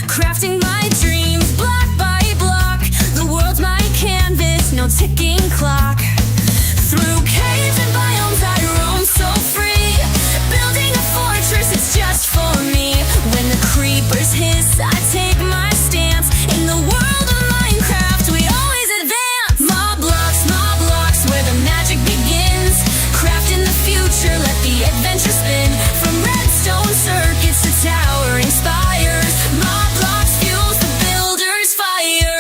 crafting my dreams block by block. The world's my canvas, no ticking clock. Through caves and biomes I roam so free, building a fortress, it's just for me. When the creepers hiss, I take my stance. In the world of Minecraft, we always advance. MobBlocks, where the magic begins. Crafting the future, let the adventure spin. From redstone circuits to towering spires, MobBlocks fuels the builder's fire.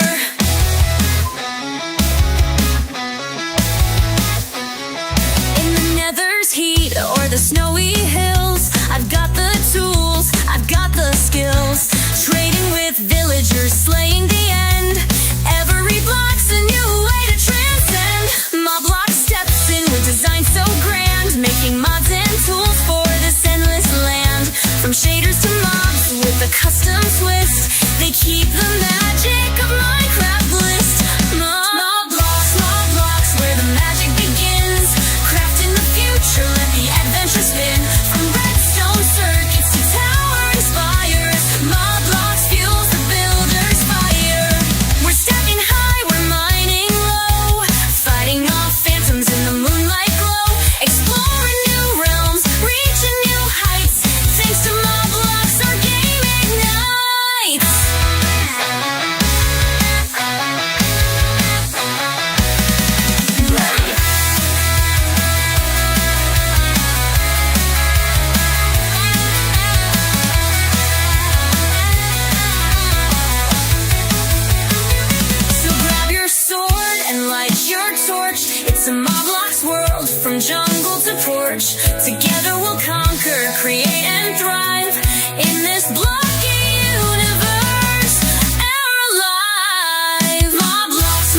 In the nether's heat or the snowy hills, I've got the tools, I've got the skills. Trading with villagers, slaying the end. Every block's a new way to transcend. MobBlocks steps in with design so grand, making mods and tools for this endless land. From shaders to mobs with a custom twist, they keep the magic of Minecraft bliss. MobBlocks, where the magic begins. Crafting the future, let the adventure spin. From redstone circuits to towering spires, MobBlocks fuels the builder's fire. We're stacking high, we're mining low, fighting off phantoms in the moonlight glow. Exploring new realms, reaching new heights. Thanks to MobBlocks, our game ignites. So grab your sword and light your torch. It's a MobBlocks world from jungle to porch. Together we'll conquer, create and thrive in this blocky universe. Our alive. MobBlocks,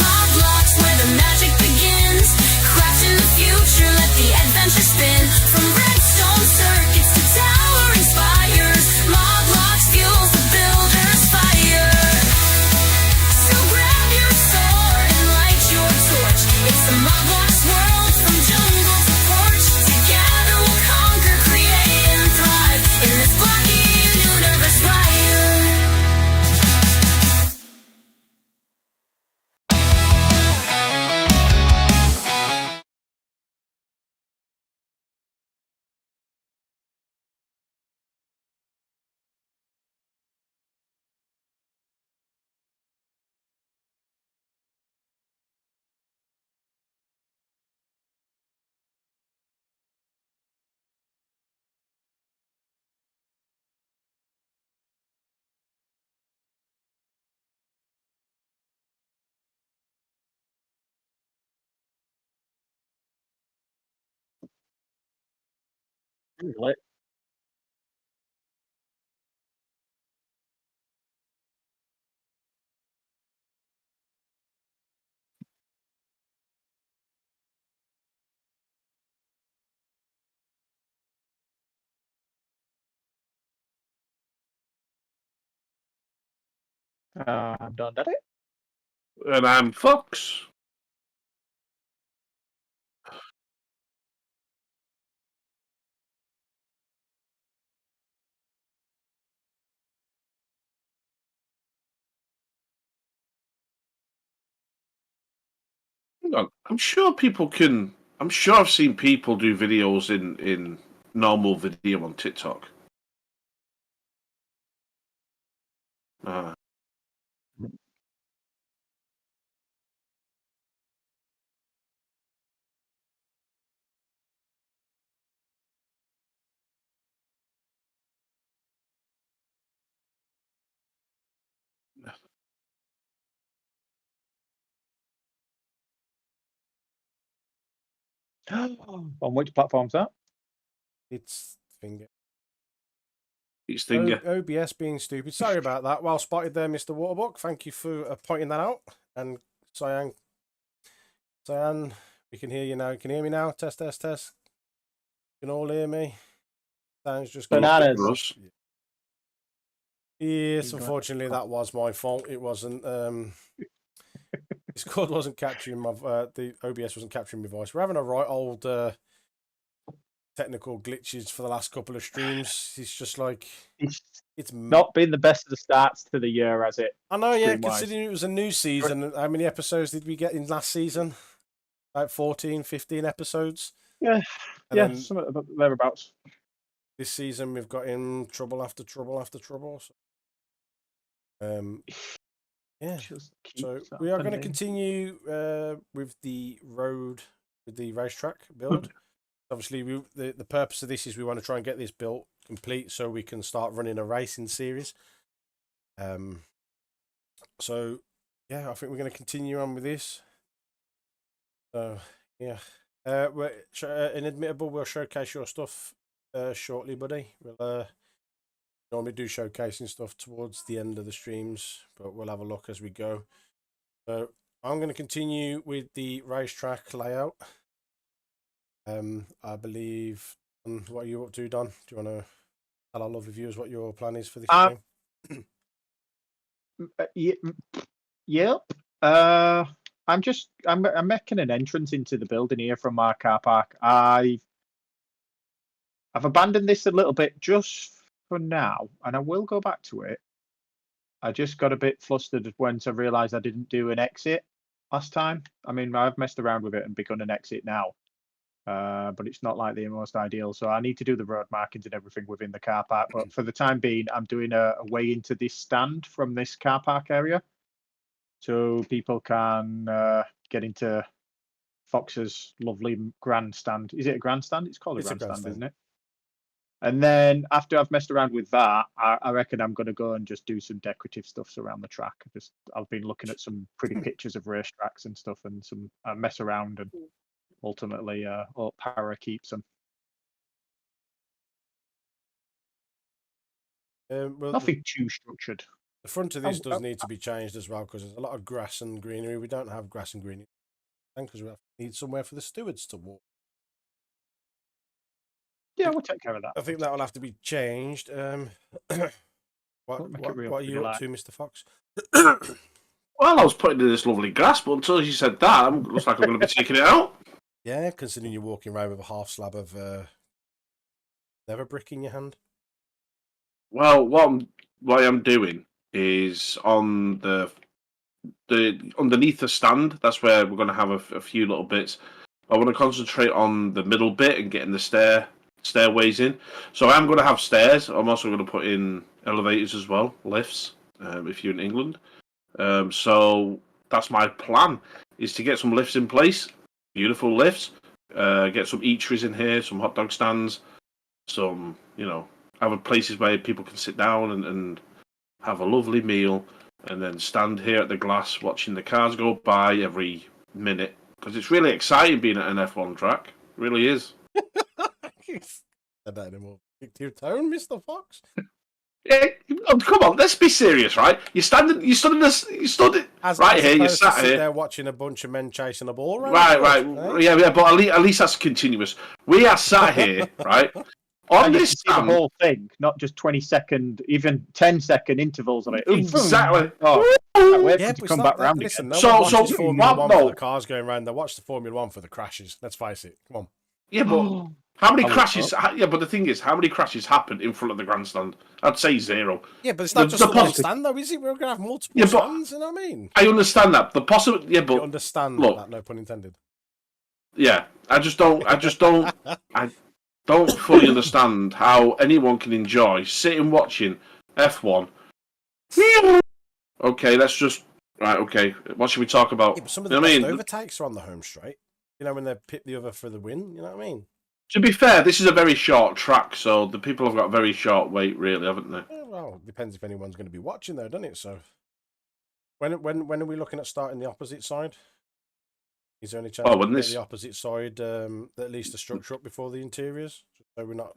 where the magic begins. Crafting the future, let the adventure spin. From redstone circuits to towering spires, MobBlocks fuels the builder's fire. So grab your sword and light your torch. It's the MobBlocks world from jungle to porch. Together we'll conquer, create and thrive in this blocky universe fire. Right. I'm done, Daddy. And I'm Fox. Hang on, I'm sure people can. I'm sure I've seen people do videos in normal video on TikTok. Uh, On which platform's that? It's finger. it's Stinger. OBS being stupid. Sorry about that. Well spotted there, Mr. Waterbuck. Thank you for pointing that out. And Cyan, we can hear you now. You can hear me now? Test, test, test. You can all hear me? Sounds just Bananas. Yes, unfortunately, that was my fault. It wasn't. Discord wasn't capturing my. The OBS wasn't capturing my voice. We're having a right old technical glitches for the last couple of streams. It's just like it's Not been the best of the starts to the year, has it? I know, yeah. stream-wise. Considering it was a new season, how many episodes did we get in last season? Like 14, 15 episodes. Yeah, And yeah, then something thereabouts. this season we've got in trouble after trouble after trouble. So, yeah. Just So keeps we are going to happening. continue with the racetrack build. Obviously, the purpose of this is we want to try and get this built complete so we can start running a racing series. So yeah, I think we're going to continue on with this. So yeah, Inadmittable, we'll showcase your stuff shortly, buddy. We'll normally do showcasing stuff towards the end of the streams, but we'll have a look as we go. So I'm going to continue with the racetrack layout. I believe. What are you up to, Don? Do you want to tell our lovely viewers what your plan is for this game? Yep. I'm making an entrance into the building here from our car park. I've abandoned this a little bit just for now, and I will go back to it. I just got a bit flustered once I realised I didn't do an exit last time. I mean, I've messed around with it and begun an exit now, but it's not like the most ideal. So I need to do the road markings and everything within the car park. But for the time being, I'm doing a way into this stand from this car park area, so people can get into Fox's lovely grandstand. Is it a grandstand? It's called a grandstand, isn't it? And then after I've messed around with that, I reckon I'm going to go and just do some decorative stuffs around the track. I've been looking at some pretty pictures of racetracks and stuff, and some mess around, and ultimately, Para keeps them. Well, Nothing too structured. the front of this does need to be changed as well because there's a lot of grass and greenery. We don't have grass and greenery because we need somewhere for the stewards to walk. Yeah, we'll take care of that. I think that will have to be changed. What are you up to, Mr. Fox? Well, I was putting in this lovely grass, but until you said that, it looks like I'm going to be taking it out. Yeah, considering you're walking around with a half slab of nether brick in your hand. Well, what I'm doing is on the underneath the stand. That's where we're going to have a few little bits. I want to concentrate on the middle bit and getting the stairways in. So I'm going to have stairs. I'm also going to put in elevators as well, lifts. If you're in England, so that's my plan: is to get some lifts in place, beautiful lifts. Get some eateries in here, some hot dog stands, some other places where people can sit down and have a lovely meal, and then stand here at the glass watching the cars go by every minute, because it's really exciting being at an F1 track. It really is. I don't know. Stick to your tone, Mr. Fox. Yeah, come on, let's be serious, right? You stood right here. You sat here there watching a bunch of men chasing a ball, right? Yeah, but at least that's continuous. We are sat here, right? On this stand, the whole thing, not just 20-second, even 10-second intervals of it. Exactly. Oh, wait to come back round listen, again. No one watches Formula 1 for the cars going round. They watch the Formula 1 for the crashes. Let's face it. Come on. Yeah, but how many crashes? Yeah, but the thing is, how many crashes happened in front of the grandstand? I'd say 0. Yeah, but it's not just one stand, though, is it? We're going to have multiple stands, you know what I mean? I understand that. The possible, yeah, but you understand that, no pun intended. Yeah, I don't fully understand how anyone can enjoy sitting watching F1. Okay, let's just okay. What should we talk about? Yeah, but some of the best overtakes are on the home straight. You know, when they pit the other for the win. You know what I mean? To be fair, this is a very short track, so the people have got a very short wait, really, haven't they? Yeah, well, it depends if anyone's going to be watching, though, doesn't it? So, when are we looking at starting the opposite side? Is there any chance we get the opposite side, at least the structure up before the interiors? So we're not.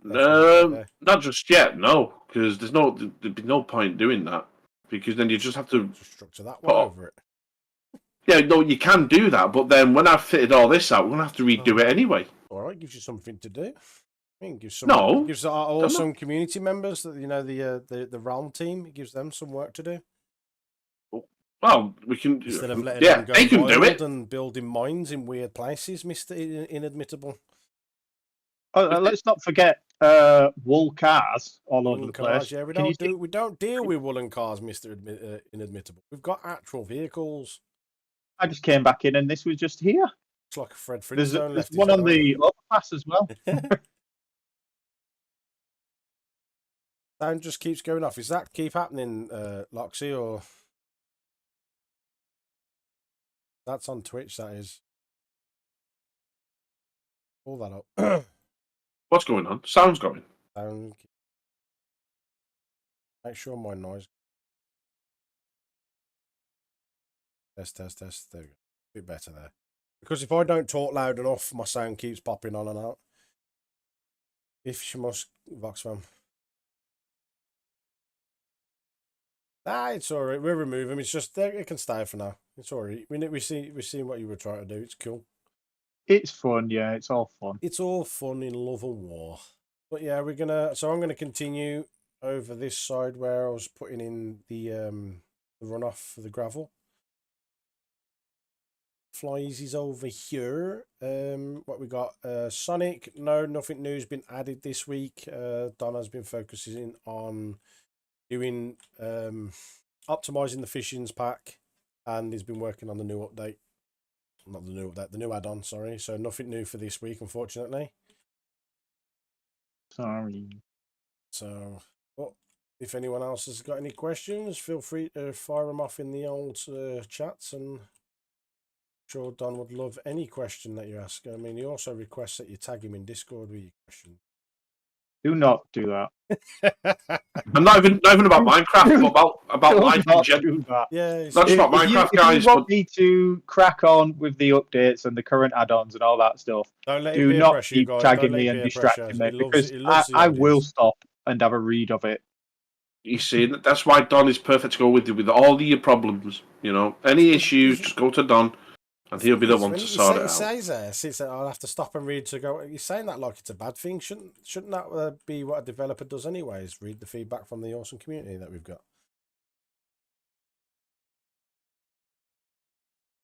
Not just yet, no, because there'd be no point doing that, because then you just have to structure that one over it. Yeah, no, you can do that, but then when I've fitted all this out, we're gonna have to redo it anyway. All right, gives you something to do. I mean, gives our awesome community members, the Realm team, it gives them some work to do. Well, we can. Instead of letting them go they can do it and building mines in weird places, Mr. Inadmittable. Let's not forget wool cars all over Woolen the cars, place. yeah. We Can you don't deal with woolen cars, Mister Inadmittable. We've got actual vehicles. I just came back in, and this was just here. It's like a Fred There's Flintstone left his one on car. the overpass as well. Sound just keeps going off. Is that keep happening, Loxy, or that's on Twitch? That is. Pull that up. What's going on? Sound's going. Sound. Make sure my noise. Test. There we go. A bit better there. Because if I don't talk loud enough, my sound keeps popping on and out. If she must, Voxfam. Nah, it's alright. We'll remove him. It's just it can stay for now. It's alright. We see what you were trying to do. It's cool. It's fun, yeah. It's all fun. It's all fun in love and war. But yeah, I'm gonna continue over this side where I was putting in the runoff for the gravel. Flies is over here. What we got? Sonic. No, nothing new's been added this week. Donna's been focusing on doing optimizing the fishings pack, and he's been working on the new update. Not the new update, the new add-on. Sorry. So nothing new for this week, unfortunately. Sorry. So, but if anyone else has got any questions, feel free to fire them off in the old chats, and I'm sure Don would love any question that you ask. I mean, he also requests that you tag him in Discord with your question. Do not do that. And not even about Minecraft, but about life in general. Do that. Yeah, it's- Not just about Minecraft, if guys. you want But me to crack on with the updates and the current add-ons and all that stuff, don't let it do peer not pressure you keep guys. tagging Don't let me it and peer distracting pressure. me, He loves because it. He loves the I will ideas. stop and have a read of it. you see, that's why Don is perfect to go with you with all your problems. You know, any issues, just go to Don, and he'll be the one to sort it out. Says that I'll have to stop and read to go. You're saying that like it's a bad thing. Shouldn't that be what a developer does anyways? Read the feedback from the awesome community that we've got.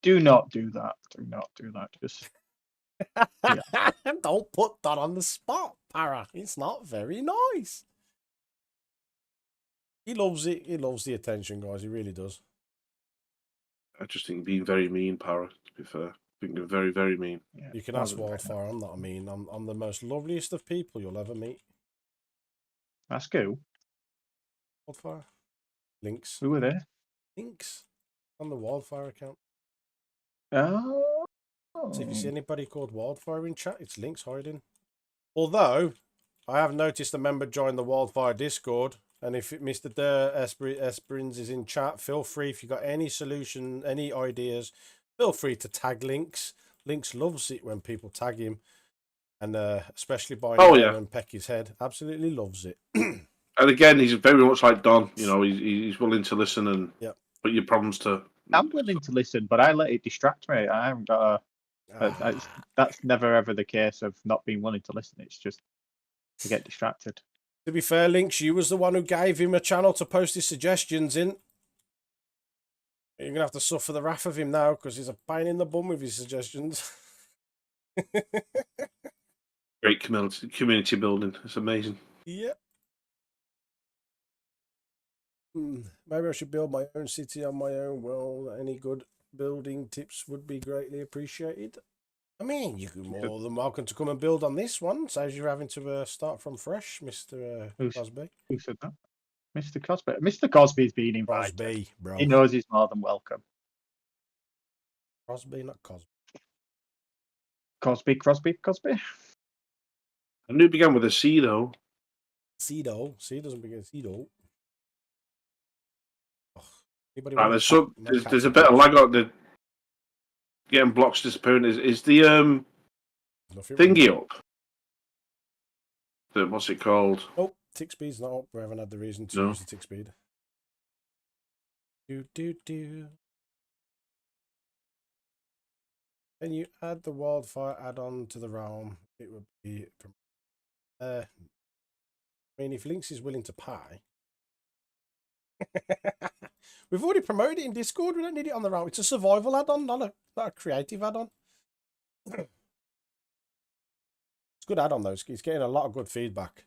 Do not do that. Do not do that. Just Don't put that on the spot, Para. It's not very nice. He loves it. He loves the attention, guys. He really does. I just think being very mean, Para. To be fair, I think you're very, very mean. yeah, You can more ask than Wildfire. I'm not mean. I'm the most loveliest of people you'll ever meet. That's cool. Wildfire. Links. Who were there? Links on the Wildfire account. Oh. So if you see anybody called Wildfire in chat, it's Links hiding. Although, I have noticed a member joined the Wildfire Discord, and if Mr. Esperins is in chat, feel free, if you got any solution, any ideas, feel free to tag Links. Links loves it when people tag him, and especially by name and peck his head. Absolutely loves it. And again, he's very much like Don. You know, he's willing to listen and put your problems to. I'm willing to listen, but I let it distract me. I haven't got that's never ever the case of not being willing to listen. It's just to get distracted. To be fair, Links, you was the one who gave him a channel to post his suggestions in. You're going to have to suffer the wrath of him now, because he's a pain in the bum with his suggestions. Great community building. It's amazing. Yeah. Maybe I should build my own city on my own. Well, any good building tips would be greatly appreciated. I mean, you're more than welcome to come and build on this one. Saves you're having to start from fresh, Mr. Cosby. Who said that? Mr. Cosby. Mr. Cosby's been invited. Crosby, bro. He knows he's more than welcome. Crosby, not Cosby. Crosby. I knew it began with a C, though. Cedo. C doesn't begin Cedo. Right, there's a bit of lag on the getting blocks disappearing. Is the thingy up? What's it called? Oh, tick speed's not up. We haven't had the reason to use the tick speed. Can you add the wildfire add-on to the realm? It would be. I mean, if Lynx is willing to pay. We've already promoted it in Discord. We don't need it on the realm. It's a survival add-on, not a creative add-on. It's a good add-on though. It's getting a lot of good feedback.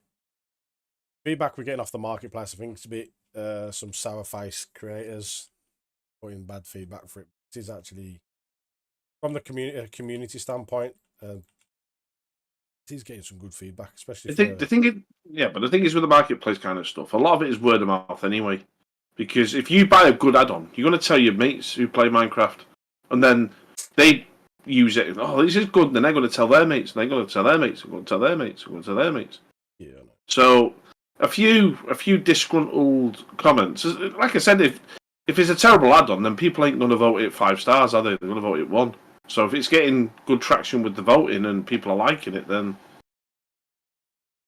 feedback we're getting off the marketplace, I think it's a bit some sour face creators putting bad feedback for it. It is actually from the community standpoint. It is getting some good feedback, especially But the thing is with the marketplace kind of stuff, a lot of it is word of mouth anyway. Because if you buy a good add-on, you're going to tell your mates who play Minecraft, and then they use it. Oh, this is good. And then they're going to tell their mates, and they're going to tell their mates, and going to tell their mates, and going to tell their mates. Yeah. So a few disgruntled comments. Like I said, if it's a terrible add-on, then people ain't going to vote it 5 stars, are they? They're going to vote it 1. So if it's getting good traction with the voting and people are liking it, then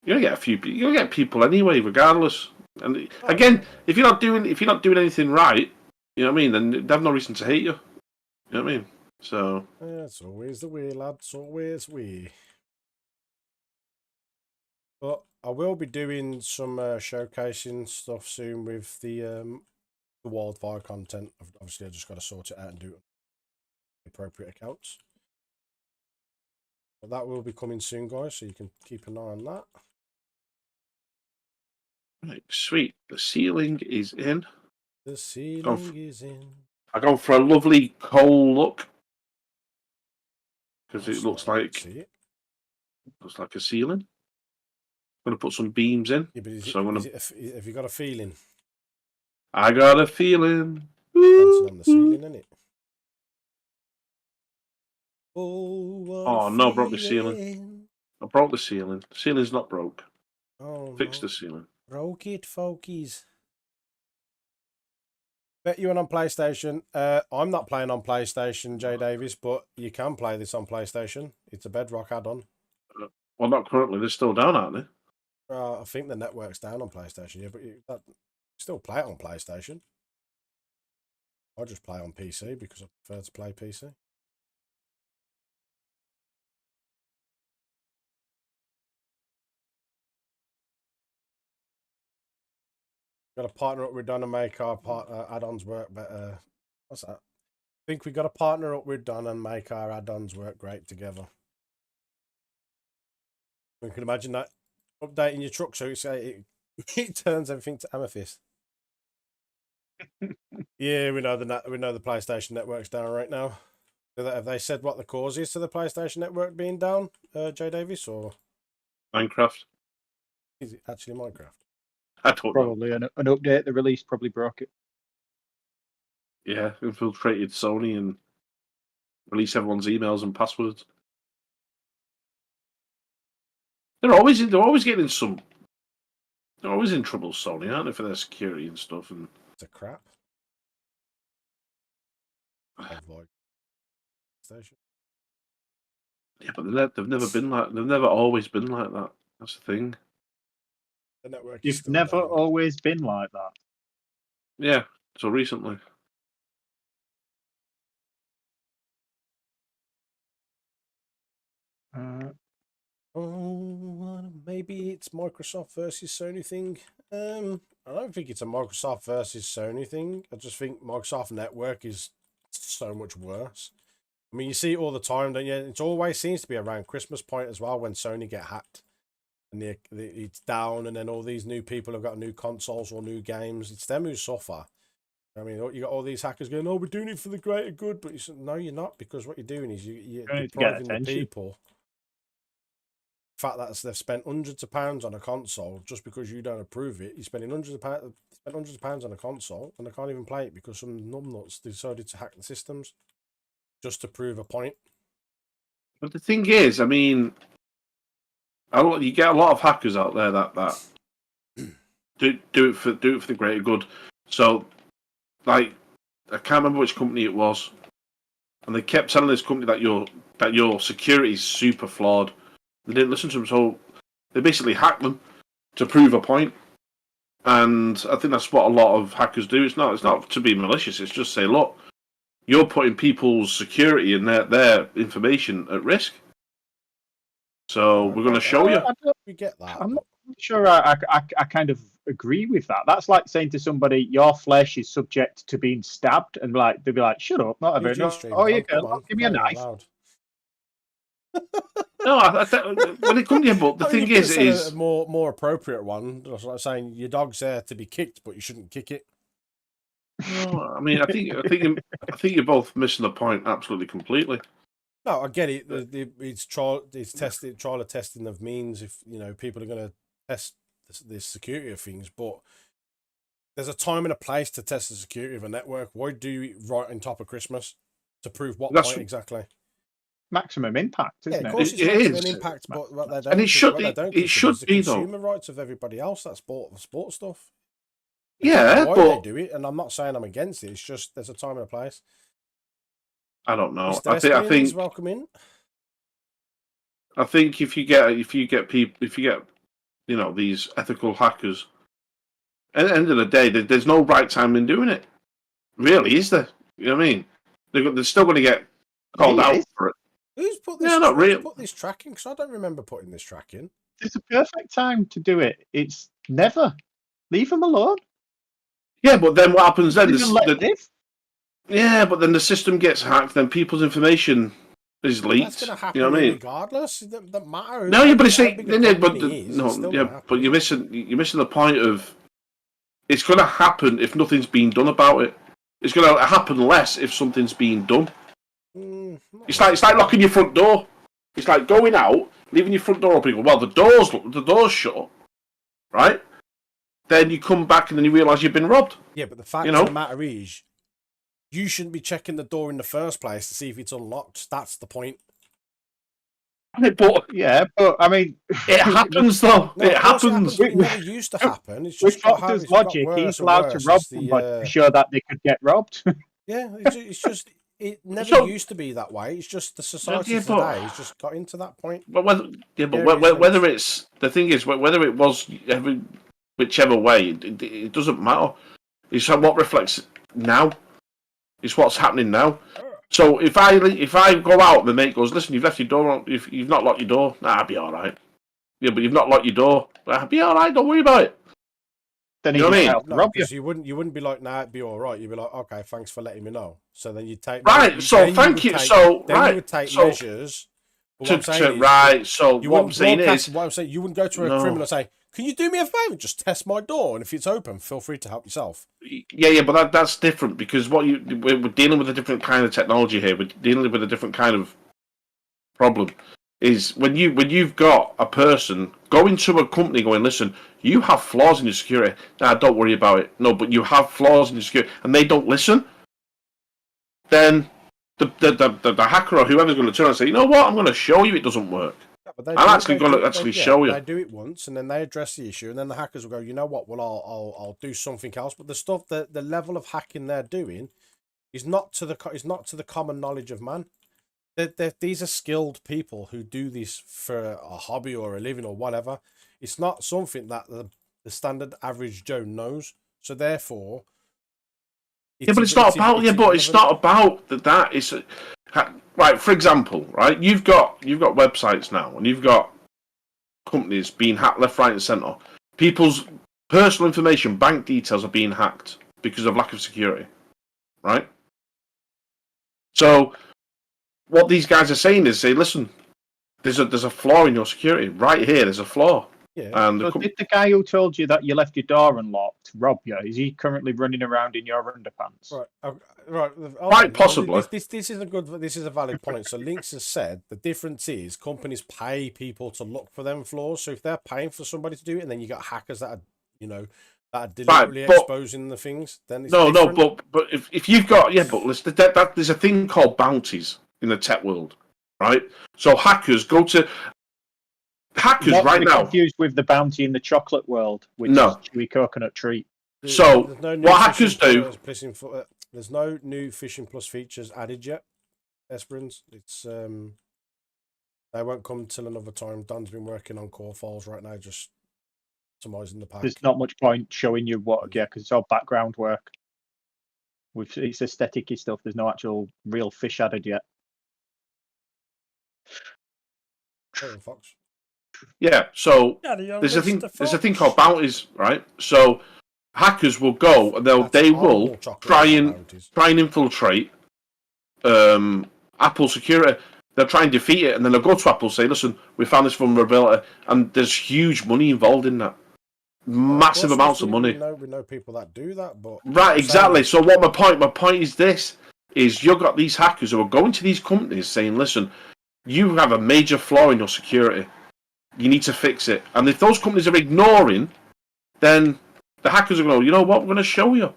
you're gonna get you're gonna get people anyway, regardless. And again, if you're not doing anything right, you know what I mean, then they have no reason to hate you. You know what I mean? So it's always the way, lads. Always we. But I will be doing some showcasing stuff soon with the wildfire content. Obviously, I just got to sort it out and do it on the appropriate accounts. But that will be coming soon, guys, so you can keep an eye on that. right, sweet. The ceiling is in. The ceiling is in. I go for a lovely coal look because it looks like a ceiling. I'm gonna put some beams in. Yeah, but so I'm gonna. Have you got a feeling? I got a feeling. Dancing on the ceiling, isn't it? Oh no, broke the ceiling. I broke the ceiling. The ceiling's not broke. Oh, Fix the ceiling. Broke it, folkies. Bet you went on PlayStation. I'm not playing on PlayStation, Jay Davis, but you can play this on PlayStation. It's a Bedrock add-on. Well, not currently. They're still down, aren't they? I think the network's down on PlayStation, yeah, but you still play it on PlayStation. I just play on PC because I prefer to play PC. Got to partner up with Don and make our add-ons work better. What's that? I think we got to partner up with Don and make our add-ons work great together. You can imagine that updating your truck so it turns everything to amethyst. Yeah, we know the PlayStation network's down right now. Have they said what the cause is to the PlayStation network being down, Jay Davis, or Minecraft? Is it actually Minecraft? I don't know. Probably an update. The release probably broke it. Yeah, infiltrated Sony and release everyone's emails and passwords. They're always getting some. They're always in trouble, Sony, aren't they, for their security and stuff? And It's a crap. Avoid station. yeah, but they've never always been like that. That's the thing. The network. You've never always been like that. Yeah, so recently. Maybe it's Microsoft versus Sony thing. I don't think it's a Microsoft versus Sony thing. I just think Microsoft network is so much worse. I mean, you see it all the time, don't you? It always seems to be around Christmas point as well when Sony get hacked. And it's down, and then all these new people have got new consoles or new games. It's them who suffer. I mean, you got all these hackers going, "Oh, we're doing it for the greater good," but no, you're not, because what you're doing is you're depriving the people. The fact that they've spent hundreds of pounds on a console just because you don't approve it. You're spending hundreds of pounds on a console, and they can't even play it because some numbnuts decided to hack the systems just to prove a point. But the thing is, I mean, you get a lot of hackers out there that do it for the greater good. So, like, I can't remember which company it was, and they kept telling this company that your security is super flawed. They didn't listen to them, so they basically hacked them to prove a point. And I think that's what a lot of hackers do. It's not to be malicious. It's just say, look, you're putting people's security and their information at risk. So we're going to show you. We get that. I'm not sure I kind of agree with that. That's like saying to somebody, your flesh is subject to being stabbed, and they'll be like, shut up, not ever. Oh, you can give me a knife. No, when it comes to but the thing you could is, have said a more appropriate one. That's like saying your dog's there to be kicked, but you shouldn't kick it. no, I mean, I think you're both missing the point absolutely completely. No, I get it. It's trial of testing of means. If people are going to test the security of things, but there's a time and a place to test the security of a network. Why do it right on top of Christmas to prove what point exactly? Maximum impact, isn't yeah, it? of course it's maximum impact, but what they don't, and it should be. It should the be consumer though. rights of everybody else. That's sport stuff. Yeah, why but they do it, and I'm not saying I'm against it. It's just there's a time and a place. I don't know. I think welcome in. I think if you get these ethical hackers, at the end of the day, there's no right time in doing it. Really, is there? You know what I mean? They're still going to get called out for it. Who's put this? Put this tracking? Because I don't remember putting this tracking. It's a perfect time to do it. It's never. Leave them alone. Yeah, but then what happens then? Yeah, but then the system gets hacked. Then people's information is leaked. That's going to happen, you know what I mean? Regardless. It doesn't matter. No, yeah, but it's but you're missing the point of. It's going to happen if nothing's being done about it. It's going to happen less if something's being done. It's like locking your front door. It's like going out, leaving your front door open. You go, well, the door's shut, right? Then you come back and then you realise you've been robbed. Yeah, but the fact of the matter is, you shouldn't be checking the door in the first place to see if it's unlocked. That's the point. But I mean, it happens though. No, it happens. It never used to happen. It's with just Doctor's logic, he's allowed to rob somebody to show that they could get robbed. Yeah, it's just it never used to be that way. It's just the society today has just got into that point. But whether it's the thing is whether it was whichever way, it doesn't matter. It's what reflects now. It's what's happening now. So if I go out and the mate goes, listen, you've left your door on, if you've not locked your door, I'll be all right. Yeah, but you've not locked your door. I'll be all right. Don't worry about it. Then you know what I mean? No, because you wouldn't be like, nah, it'd be all right. You'd be like, okay, thanks for letting me know. So then you take thank you. So you would take measures. So what I'm saying is, you wouldn't go to a criminal and say, can you do me a favour? Just test my door, and if it's open, feel free to help yourself. Yeah, but that's different because we're dealing with a different kind of technology here. We're dealing with a different kind of problem. Is when you've got a person going to a company going, listen, you have flaws in your security. Nah, don't worry about it. No, but you have flaws in your security, and they don't listen. Then the hacker or whoever's going to turn and say, you know what, I'm going to show you it doesn't work. I'm actually going to show you. They do it once, and then they address the issue, and then the hackers will go, you know what? Well, I'll do something else. But the stuff the level of hacking they're doing is not to the common knowledge of man. These are skilled people who do this for a hobby or a living or whatever. It's not something that the standard average Joe knows. So therefore, but it's not about that. It's right. For example, right, you've got websites now, and you've got companies being hacked left, right, and centre. People's personal information, bank details are being hacked because of lack of security, right? So what these guys are saying is, listen, there's a flaw in your security right here. There's a flaw. Yeah. And so did the guy who told you that you left your door unlocked rob you? Is he currently running around in your underpants? Right. Quite possibly. This is a valid point. So Lynx has said the difference is companies pay people to look for them flaws. So if they're paying for somebody to do it, and then you got hackers that are deliberately exposing the things, then it's different. but if you've got but there's a thing called bounties in the tech world, right? So hackers right now confused with the bounty in the chocolate world, which is chewy coconut treat. So what hackers do? There's no new Fishing Plus features added yet, Esperance. It's they won't come till another time. Don's been working on core files right now, just optimizing the pack. There's not much point showing you because it's all background work. It's aesthetic-y stuff. There's no actual real fish added yet. Fox. Yeah, so there's a thing called bounties, right? So hackers will go and they will try and infiltrate Apple security. They'll try and defeat it, and then they'll go to Apple and say, "Listen, we found this vulnerability," and there's huge money involved in that, massive amounts of money. We know people that do that, but Right, exactly. So what my point is this: is you've got these hackers who are going to these companies saying, "Listen, you have a major flaw in your security. You need to fix it." And if those companies are ignoring, then the hackers are going, "You know what? We're going to show you."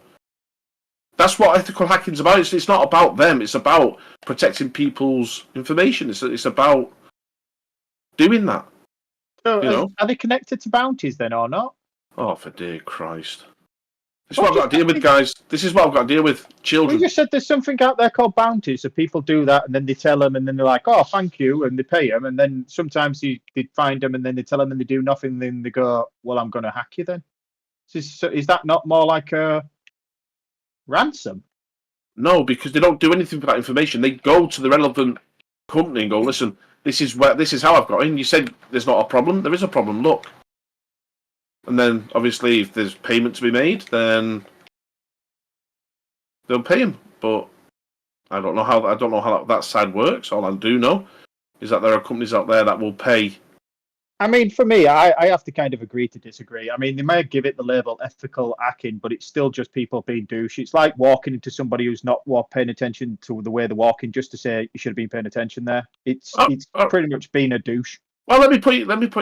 That's what ethical hacking is about. It's not about them. It's about protecting people's information. It's about doing that. So are they connected to bounties then or not? Oh, for dear Christ. This is what I've got to deal with, guys. This is what I've got to deal with. Children. We just said there's something out there called bounties, so people do that, and then they tell them, and then they're like, "Oh, thank you," and they pay them, and then sometimes they find them, and then they tell them, and they do nothing, and then they go, "Well, I'm going to hack you then." So is that not more like a ransom? No, because they don't do anything for that information. They go to the relevant company and go, "Listen, this is how I've got in." You said there's not a problem. There is a problem. Look. And then, obviously, if there's payment to be made, then they'll pay him. But I don't know how that side works. All I do know is that there are companies out there that will pay. I mean, for me, I have to kind of agree to disagree. I mean, they may give it the label ethical hacking, but it's still just people being douche. It's like walking into somebody who's not paying attention to the way they're walking, just to say you should have been paying attention there. It's pretty much being a douche. Well, let me put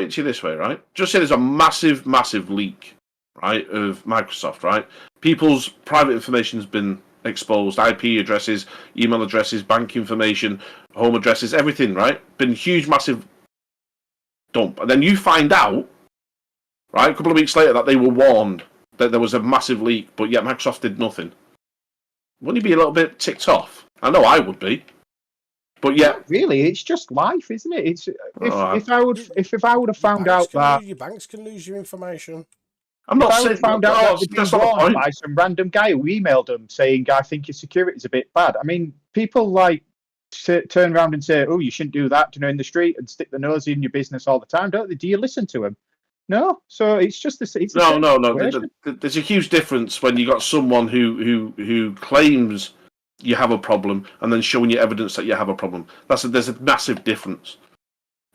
it to you this way, right? Just say there's a massive, massive leak, right, of Microsoft, right? People's private information has been exposed, IP addresses, email addresses, bank information, home addresses, everything, right? Been huge, massive dump. And then you find out, right, a couple of weeks later that they were warned that there was a massive leak, but yet Microsoft did nothing. Wouldn't you be a little bit ticked off? I know I would be. But yeah, really, it's just life, isn't it? It's if I would have found out that your banks can lose your information. I'm not saying found out that they'd been warned by some random guy who emailed them saying, "I think your security's a bit bad." I mean, people like turn around and say, "Oh, you shouldn't do that," in the street and stick their nose in your business all the time, don't they? Do you listen to them? No. So it's just the no. There's a huge difference when you got someone who claims you have a problem and then showing you evidence that you have a problem. There's a massive difference.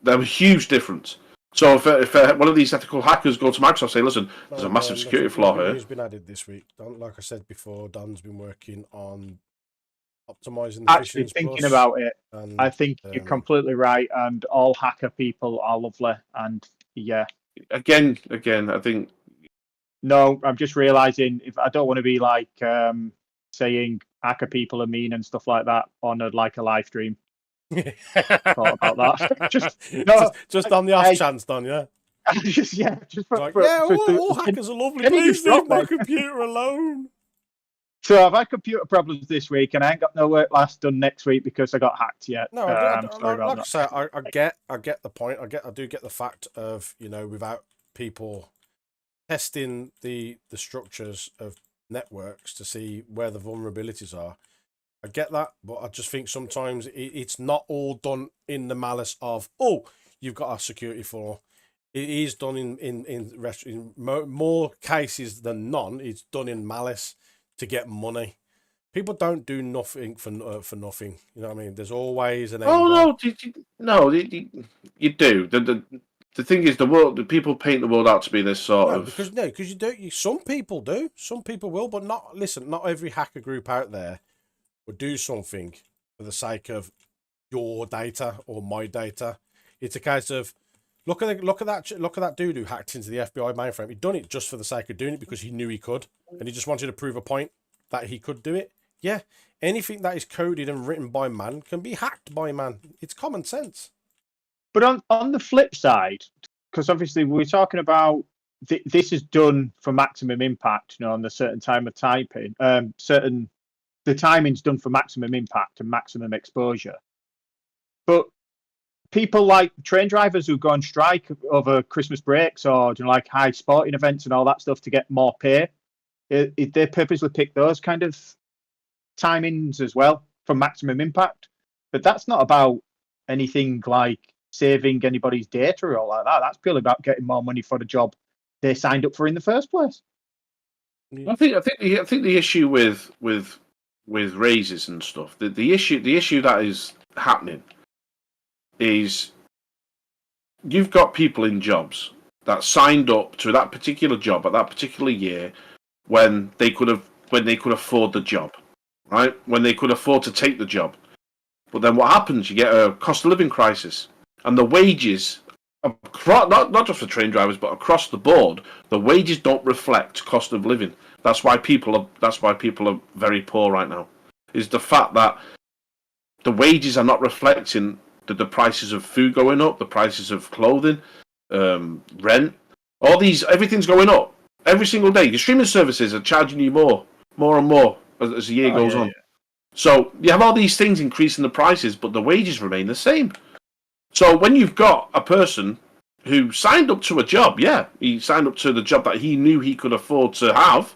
There's a huge difference. So if one of these ethical hackers go to Microsoft and say, "Listen, there's a massive security flaw here." It's been added this week. Like I said before, Dan's been working on optimizing. Actually thinking about it, I think you're completely right, and all hacker people are lovely, and yeah. Again, I think. No, I'm just realizing if I don't want to be like saying hacker people are mean and stuff like that on a live stream. Thought about that. just on the off chance, Don. Yeah. All hackers are lovely. Please leave my computer alone. So I've had computer problems this week, and I ain't got no work done next week because I got hacked yet. No, I say, I get the point. I do get the fact of without people testing the structures of networks to see where the vulnerabilities are. I get that, but I just think sometimes it's not all done in the malice of, "Oh, you've got a security flaw." It is done in more cases than none. It's done in malice to get money. People don't do nothing for nothing. You know what I mean? There's always an. Oh no, you do. The thing is, the people paint the world out to be this sort of. Because you do. Some people do. Some people will, but not. Listen, not every hacker group out there will do something for the sake of your data or my data. It's a case of look at that dude who hacked into the FBI mainframe. He'd done it just for the sake of doing it because he knew he could, and he just wanted to prove a point that he could do it. Yeah, anything that is coded and written by man can be hacked by man. It's common sense. But on the flip side, because obviously we're talking about this is done for maximum impact, on the certain time of typing, the timing's done for maximum impact and maximum exposure. But people like train drivers who go on strike over Christmas breaks or like high sporting events and all that stuff to get more pay, they purposely pick those kind of timings as well for maximum impact. But that's not about anything like saving anybody's data or all like that. That's purely about getting more money for the job they signed up for in the first place. I think the issue with raises and stuff, the issue that is happening is you've got people in jobs that signed up to that particular job at that particular year when they could afford the job, right? When they could afford to take the job. But then what happens? You get a cost of living crisis, and the wages, not just for train drivers, but across the board, the wages don't reflect cost of living. That's why people are very poor right now. Is the fact that the wages are not reflecting the prices of food going up, the prices of clothing, rent, everything's going up every single day. The streaming services are charging you more and more as the year goes on. Yeah. So you have all these things increasing the prices, but the wages remain the same. So when you've got a person who signed up to a job, he signed up to the job that he knew he could afford to have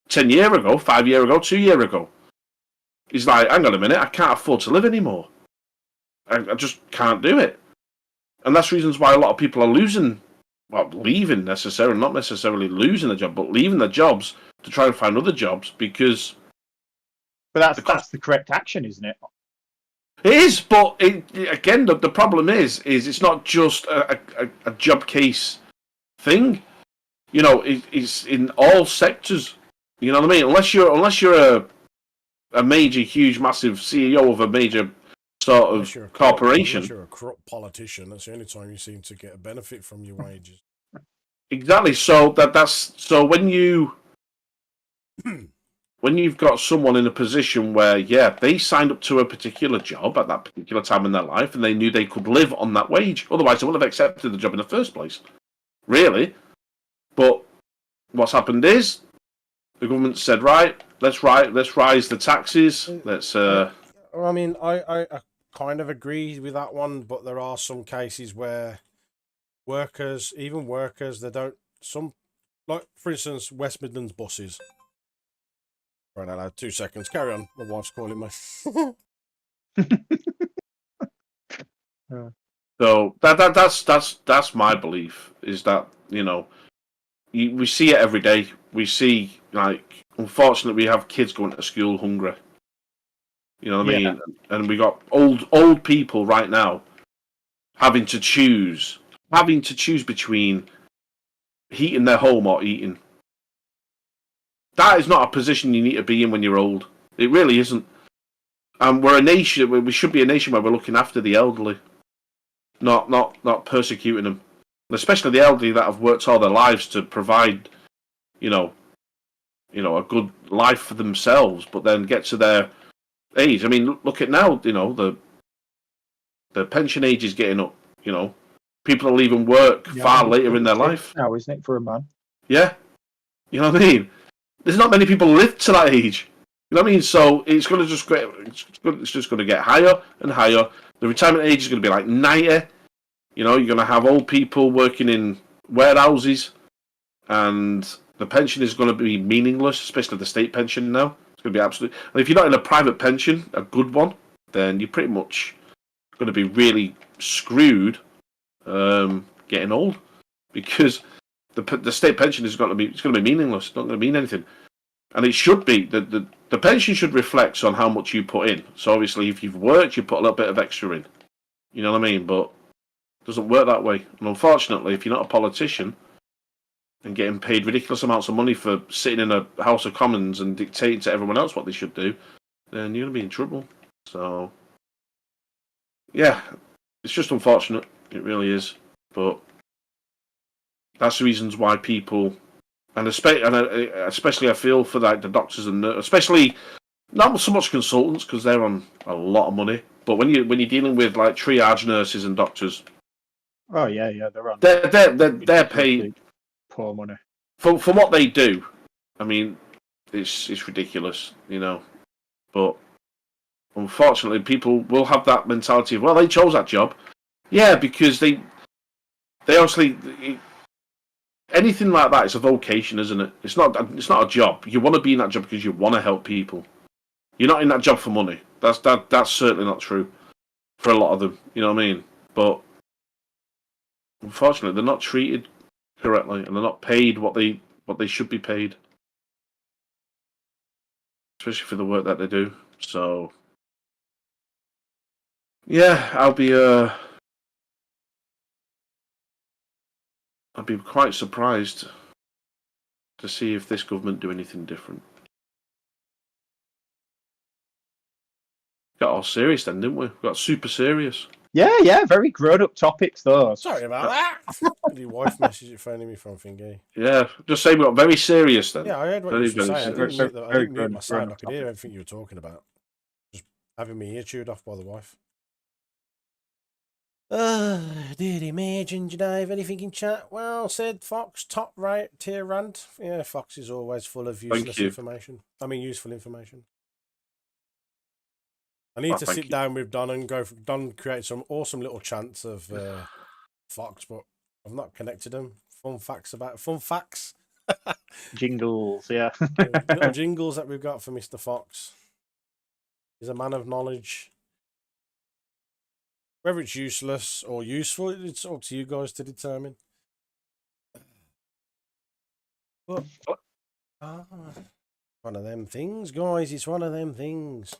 10 years ago, 5 years ago, 2 years ago. He's like, hang on a minute, I can't afford to live anymore. I just can't do it. And that's reasons why a lot of people are leaving necessarily, not necessarily losing the job, but leaving their jobs to try and find other jobs because... But that's the correct action, isn't it? It is, but again, the problem is it's not just a job case thing. You know, it's in all sectors. You know what I mean? Unless you're a major, huge, massive CEO of a major sort of corporation. Unless you're a corrupt politician, that's the only time you seem to get a benefit from your wages. Exactly. So so when you've got someone in a position where, they signed up to a particular job at that particular time in their life and they knew they could live on that wage. Otherwise, they wouldn't have accepted the job in the first place. Really. But what's happened is the government said, right, let's rise the taxes. I mean, I kind of agree with that one, but there are some cases where workers, they don't, like, for instance, West Midlands buses. Right, now, 2 seconds. Carry on. My wife's calling me. So that's my belief, is that, we see it every day. We see, like, unfortunately, we have kids going to school hungry. You know what I mean? And we got old people right now having to choose between heating their home or eating. That is not a position you need to be in when you're old. It really isn't. And we're a nation. We should be a nation where we're looking after the elderly, not persecuting them, and especially the elderly that have worked all their lives to provide, a good life for themselves. But then get to their age. I mean, look at now. The pension age is getting up. People are leaving work far later in their life. Now, isn't it, for a man? Yeah, you know what I mean. There's not many people live to that age. You know what I mean? So it's going to just get higher and higher. The retirement age is going to be like 90. You're going to have old people working in warehouses, and the pension is going to be meaningless, especially the state pension now. It's going to be absolute. And if you're not in a private pension, a good one, then you're pretty much going to be really screwed getting old, because the state pension is going to be meaningless. It's not going to mean anything, and it should be the pension should reflect on how much you put in. So obviously, if you've worked, you put a little bit of extra in. You know what I mean? But it doesn't work that way. And unfortunately, if you're not a politician and getting paid ridiculous amounts of money for sitting in a House of Commons and dictating to everyone else what they should do, then you're going to be in trouble. So yeah, it's just unfortunate. It really is. But that's the reasons why people, and especially I feel for like the doctors and especially not so much consultants, because they're on a lot of money. But when you're dealing with like triage nurses and doctors, oh yeah, they're on. They're paid poor money for what they do. I mean, it's ridiculous, But unfortunately, people will have that mentality of, well, they chose that job, because they obviously. Anything like that is a vocation, isn't it? It's not a job. You want to be in that job because you want to help people. You're not in that job for money. That's certainly not true for a lot of them. You know what I mean? But unfortunately, they're not treated correctly, and they're not paid what they should be paid, especially for the work that they do. So yeah, I'll be I'd be quite surprised to see if this government do anything different. Got all serious then, didn't we? Got super serious. Yeah, very grown-up topics, those. Sorry about that. Your wife messaged phoning me from Thingy. Yeah, just say we got very serious then. Yeah, I heard what Very, you were very saying. I serious. didn't mute my grown-up sound. I could hear topic. everything you were talking about. Just having my ear chewed off by the wife. Did imagine, Dave? Anything in chat? Well, said Fox, top right tier rant. Yeah, Fox is always full of useless you. information. I mean, useful information. I need to thank sit you. down with Don and go. Don create some awesome little chants of Fox, but I've not connected them. Fun facts. Jingles, yeah. Little jingles that we've got for Mr. Fox. He's a man of knowledge. Whether it's useless or useful, it's up to you guys to determine. But one of them things, guys. It's one of them things.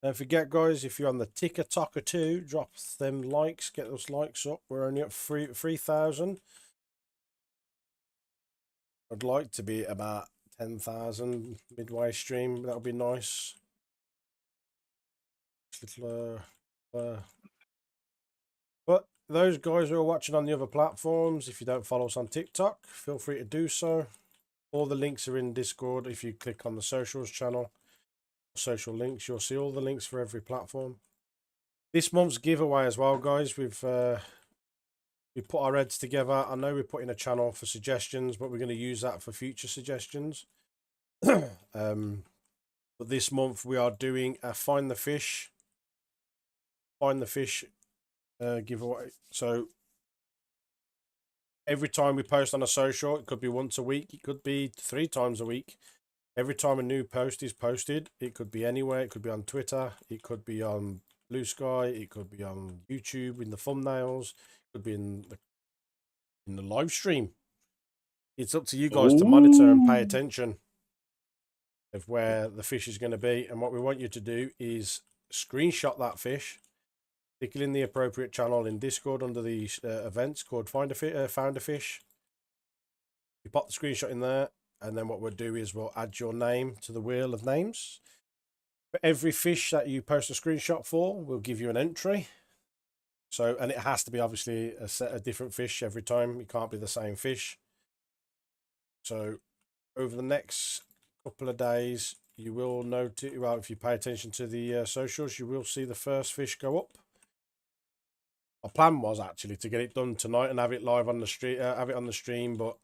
Don't forget, guys, if you're on the ticker talker too, drop them likes, get those likes up. We're only at 3,000. I'd like to be about 10,000 midway stream. That would be nice. But those guys who are watching on the other platforms, if you don't follow us on TikTok, feel free to do so. All the links are in Discord. If you click on the socials channel, social links, you'll see all the links for every platform. This month's giveaway as well, guys. We put our heads together. I know we put in a channel for suggestions, but we're going to use that for future suggestions. But this month we are doing a find the fish giveaway. So every time we post on a social, it could be once a week, it could be 3 times a week. Every time a new post is posted, it could be anywhere. It could be on Twitter. It could be on Blue Sky. It could be on YouTube in the thumbnails. It could be in the live stream. It's up to you guys to monitor and pay attention of where the fish is going to be. And what we want you to do is screenshot that fish, stick it in the appropriate channel in Discord under the events called Found a Fish. You pop the screenshot in there. And then what we'll do is we'll add your name to the wheel of names. For every fish that you post a screenshot for, we'll give you an entry. So, and it has to be obviously a set of different fish every time. It can't be the same fish. So over the next couple of days, you will notice, well, if you pay attention to the socials, you will see the first fish go up. Our plan was actually to get it done tonight and have it live on the street, have it on the stream, but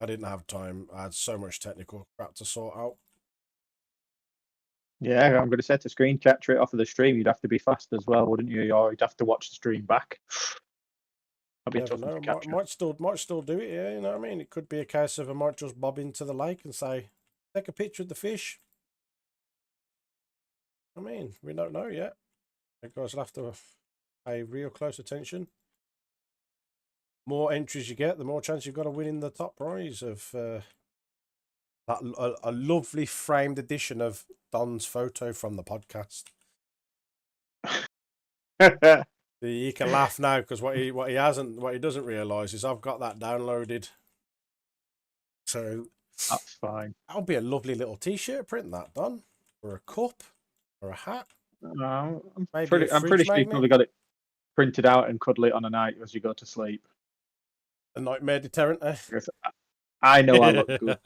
I didn't have time. I had so much technical crap to sort out. Yeah, I'm going to say to screen capture it off of the stream, you'd have to be fast as well, wouldn't you? Or you'd have to watch the stream back. That'd be tough to capture. Might still do it, yeah, you know what I mean? It could be a case of I might just bob into the lake and say, take a picture of the fish. I mean, we don't know yet. You guys will have to pay real close attention. More entries you get, the more chance you've got of winning the top prize of a lovely framed edition of Don's photo from the podcast. You can laugh now because what he doesn't realise is I've got that downloaded. So that's fine. That'll be a lovely little T-shirt print, that Don, or a cup, or a hat. I'm pretty sure you've probably got it printed out and cuddle it on a night as you go to sleep. A nightmare deterrent, eh? I know I look good.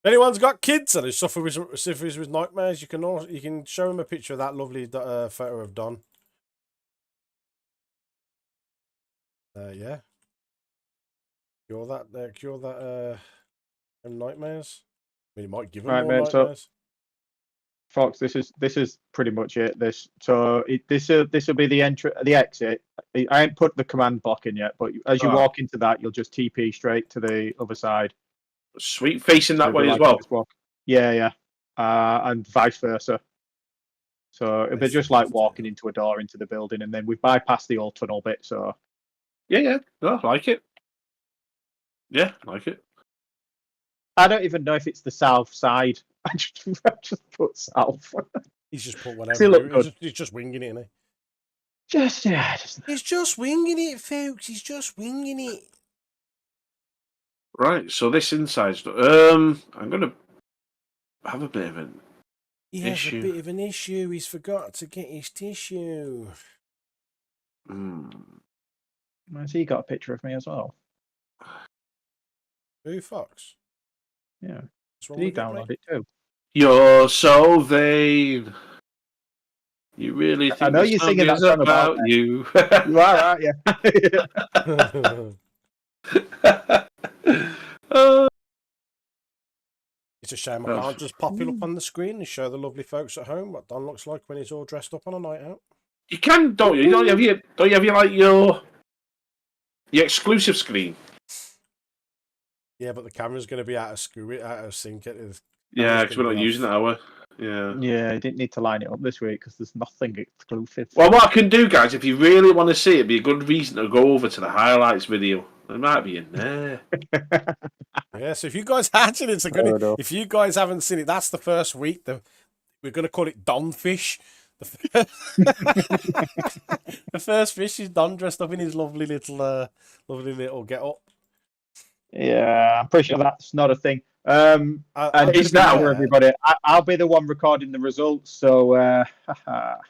Anyone's got kids and suffers with nightmares, you can show them a picture of that lovely photo of Don. Yeah. Cure that nightmares. I mean, it might give them more nightmares. So, Fox, this is pretty much it. This will be the exit. I ain't put the command block in yet, but as you walk into that, you'll just TP straight to the other side. Sweet, facing that way as well. Yeah, and vice versa. So it'll be just like walking into a door into the building, and then we've bypassed the old tunnel bit. So yeah, no, I like it. Yeah, I like it. I don't even know if it's the south side. I just put south. He's just put He whatever. looked good. He's just winging it, isn't he? Just He's just winging it, folks. He's just winging it. Right, so this inside stuff. I'm gonna have a bit of an He has issue. a bit of an issue. He's forgot to get his tissue. Has he got a picture of me as well? Who, Fox? Yeah. What's wrong Did he with you, download mate? it too? You're so vain. You really think I know this you're song singing that is song about about you? You are, aren't you? It's a shame I can't just pop it up on the screen and show the lovely folks at home what Don looks like when he's all dressed up on a night out. You can, don't you? Don't you have your like your exclusive screen? Yeah, but the camera's going to be out of sync. Yeah, because we're not using it, are we? Yeah. Yeah, I didn't need to line it up this week because there's nothing exclusive. Well, what I can do, guys, if you really want to see it, it'd be a good reason to go over to the highlights video. It might be in there. Yeah, so if you guys actually, it's a good. If you guys haven't seen it, that's the first week. We're going to call it Don Fish. The first fish is Don dressed up in his lovely little get up. Yeah, I'm pretty sure that's not a thing. And It's just now. remember, everybody, I'll be the one recording the results. So I'll have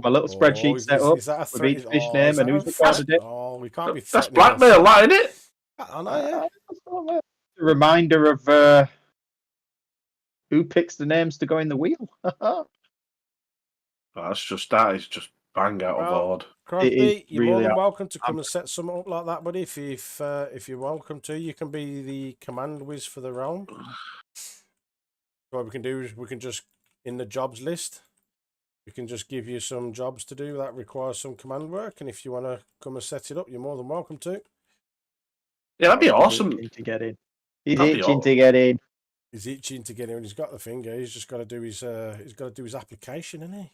my little spreadsheet set up with each fish name and who's recorded it. Oh, we can't be. That's blackmail, that, isn't it? I know, yeah. A reminder of who picks the names to go in the wheel. That is just bang out of order. Crosby, you're more really than welcome to come and set something up like that, buddy. If you're welcome to, you can be the command whiz for the realm. What we can do is we can just, in the jobs list, we can just give you some jobs to do that requires some command work, and if you want to come and set it up, you're more than welcome to. Yeah, that'd be awesome. He's itching to get in. He's itching to get in. He's itching to get in. He's got the finger. He's just got to do his. He's got to do his application, isn't he?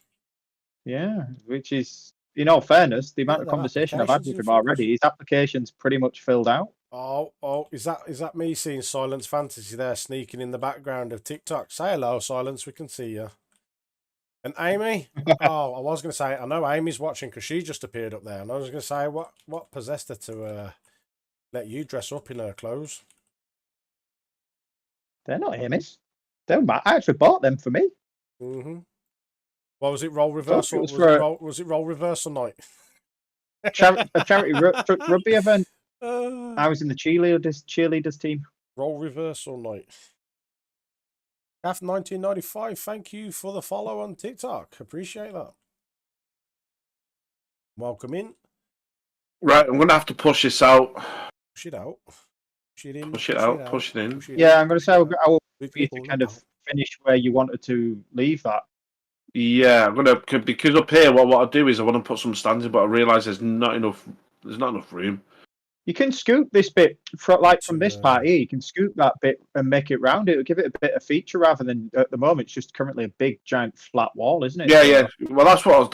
Yeah, which is, in all fairness, the amount of that conversation I've had with application's him in already, his application's pretty much filled out. Oh, is that me seeing Silence Fantasy there sneaking in the background of TikTok? Say hello, Silence. We can see you. And Amy, I was going to say, I know Amy's watching because she just appeared up there, and I was going to say, what possessed her to let you dress up in her clothes? They're not Amy's. They're I actually bought them for me. Mm-hmm. Well, was it role reversal? Was it role reversal night? A charity rugby event. I was in the cheerleaders team. Role reversal night. F1995, thank you for the follow on TikTok. Appreciate that. Welcome in. Right, I'm gonna have to push this out. Push it out. Push it in. Push it out. Push it in. Yeah, I'm going to say I will you to kind of finish where you wanted to leave that. Yeah, I'm gonna because up here, what I do is I want to put some stands in, but I realise there's not enough room. You can scoop this bit from this part here. You can scoop that bit and make it round. It'll give it a bit of feature rather than at the moment. It's just currently a big giant flat wall, isn't it? Yeah. Well, that's what I was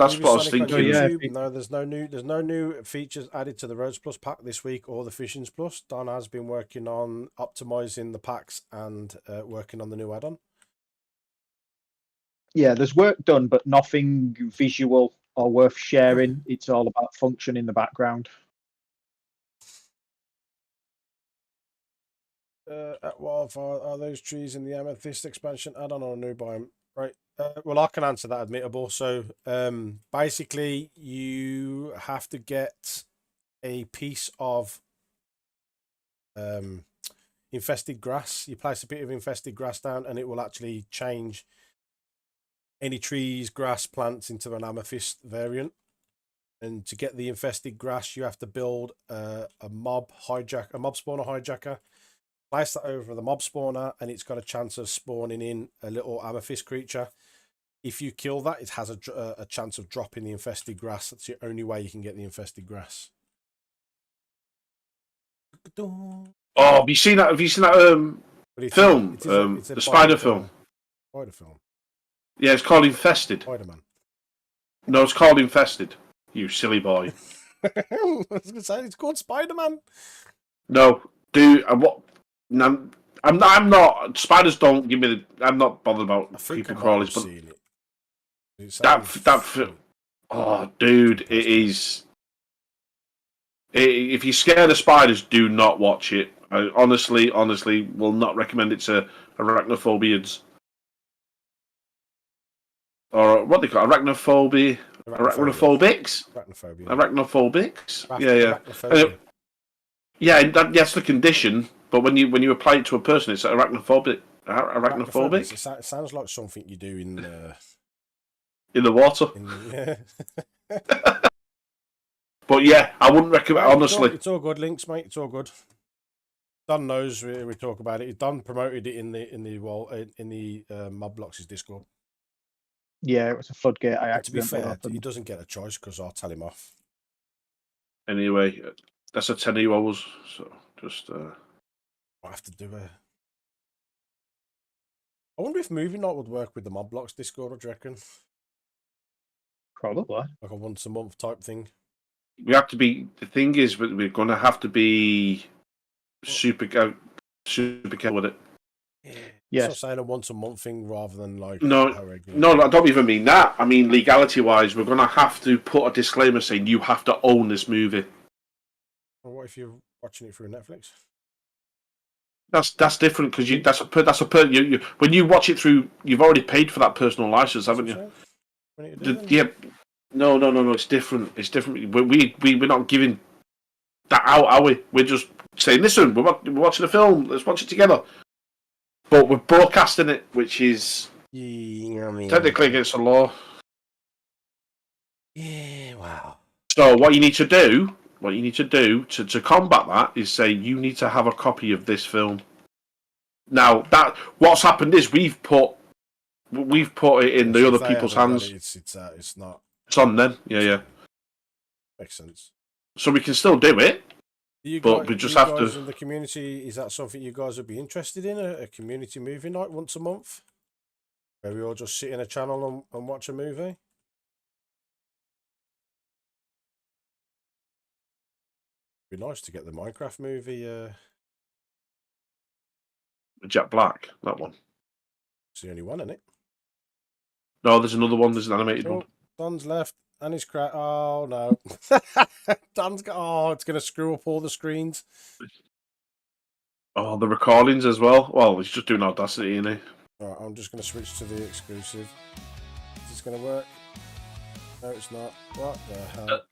thinking. Yeah. No, there's no new features added to the Roads Plus pack this week or the Fishings Plus. Don has been working on optimizing the packs and working on the new add-on. Yeah, there's work done, but nothing visual or worth sharing. It's all about function in the background. What are those trees in the Amethyst expansion? I don't know, a new biome. Right. Well, I can answer that, admittable. So, basically, you have to get a piece of infested grass. You place a bit of infested grass down, and it will actually change any trees, grass, plants into an amethyst variant. And to get the infested grass, you have to build a mob spawner hijacker. Place that over the mob spawner, and it's got a chance of spawning in a little amethyst creature. If you kill that, it has a chance of dropping the infested grass. That's the only way you can get the infested grass. Oh, have you seen that? Film? The spider film. Spider film. Yeah, it's called Infested. Spider-Man. No, it's called Infested. You silly boy. I was going to say it's called Spider-Man. No, dude. What? Now, I'm not. Spiders don't give me. I'm not bothered about I think I creepy might crawlies, have but seen it. It that sounds that. funny. Oh, dude, it is. If you're scared of spiders, do not watch it. I honestly will not recommend it to arachnophobians. Or what they call it? Arachnophobia. Arachnophobia. Arachnophobics? Arachnophobia. Arachnophobics? Yeah. Arachnophobia. That's the condition. But when you apply it to a person, it's arachnophobic. Arachnophobia. Arachnophobic It sounds like something you do in in the water. yeah. But yeah, I wouldn't recommend. Right, Honestly, it's all good, links, mate. It's all good. Don knows we talk about it. Don promoted it in the MobBlocks' Discord. Yeah, it was a floodgate. I But to be accidentally fair, opened. he doesn't get a choice because I'll tell him off. anyway, that's a 10 hours. So just. I have to do a. I wonder if movie night would work with the MobBlocks Discord. Do you reckon? Probably. Like a once a month type thing. We have to be. The thing is, we're going to have to be super careful with it. Yeah. Yes. So saying a once a month thing rather than like No, how regular. no, I don't even mean that. I mean legality-wise, we're going to have to put a disclaimer saying you have to own this movie. Well, what if you're watching it through Netflix? That's different because you when you watch it through, you've already paid for that personal license, haven't you? Yeah. No. It's different. It's different. We're not giving that out, are we? We're just saying, listen, we're watching a film. Let's watch it together. But we're broadcasting it, which is technically against the law. Yeah. Wow. So what you need to do to combat that is say you need to have a copy of this film. Now that what's happened is we've put it in the other people's hands. It's not. It's on them. Yeah. Makes sense. So we can still do it. But we just have to. In the community, is that something you guys would be interested in? A community movie night once a month, where we all just sit in a channel and watch a movie. It'd be nice to get the Minecraft movie. Jack Black, that one. It's the only one, isn't it? No, there's another one. There's an animated one. Don's left and he's cracked. Oh no, Don's got. Oh, it's gonna screw up all the screens. Oh, the recordings as well. Well, he's just doing Audacity, isn't he? Alright, I'm just gonna switch to the exclusive. Is this gonna work? No, it's not. What the hell?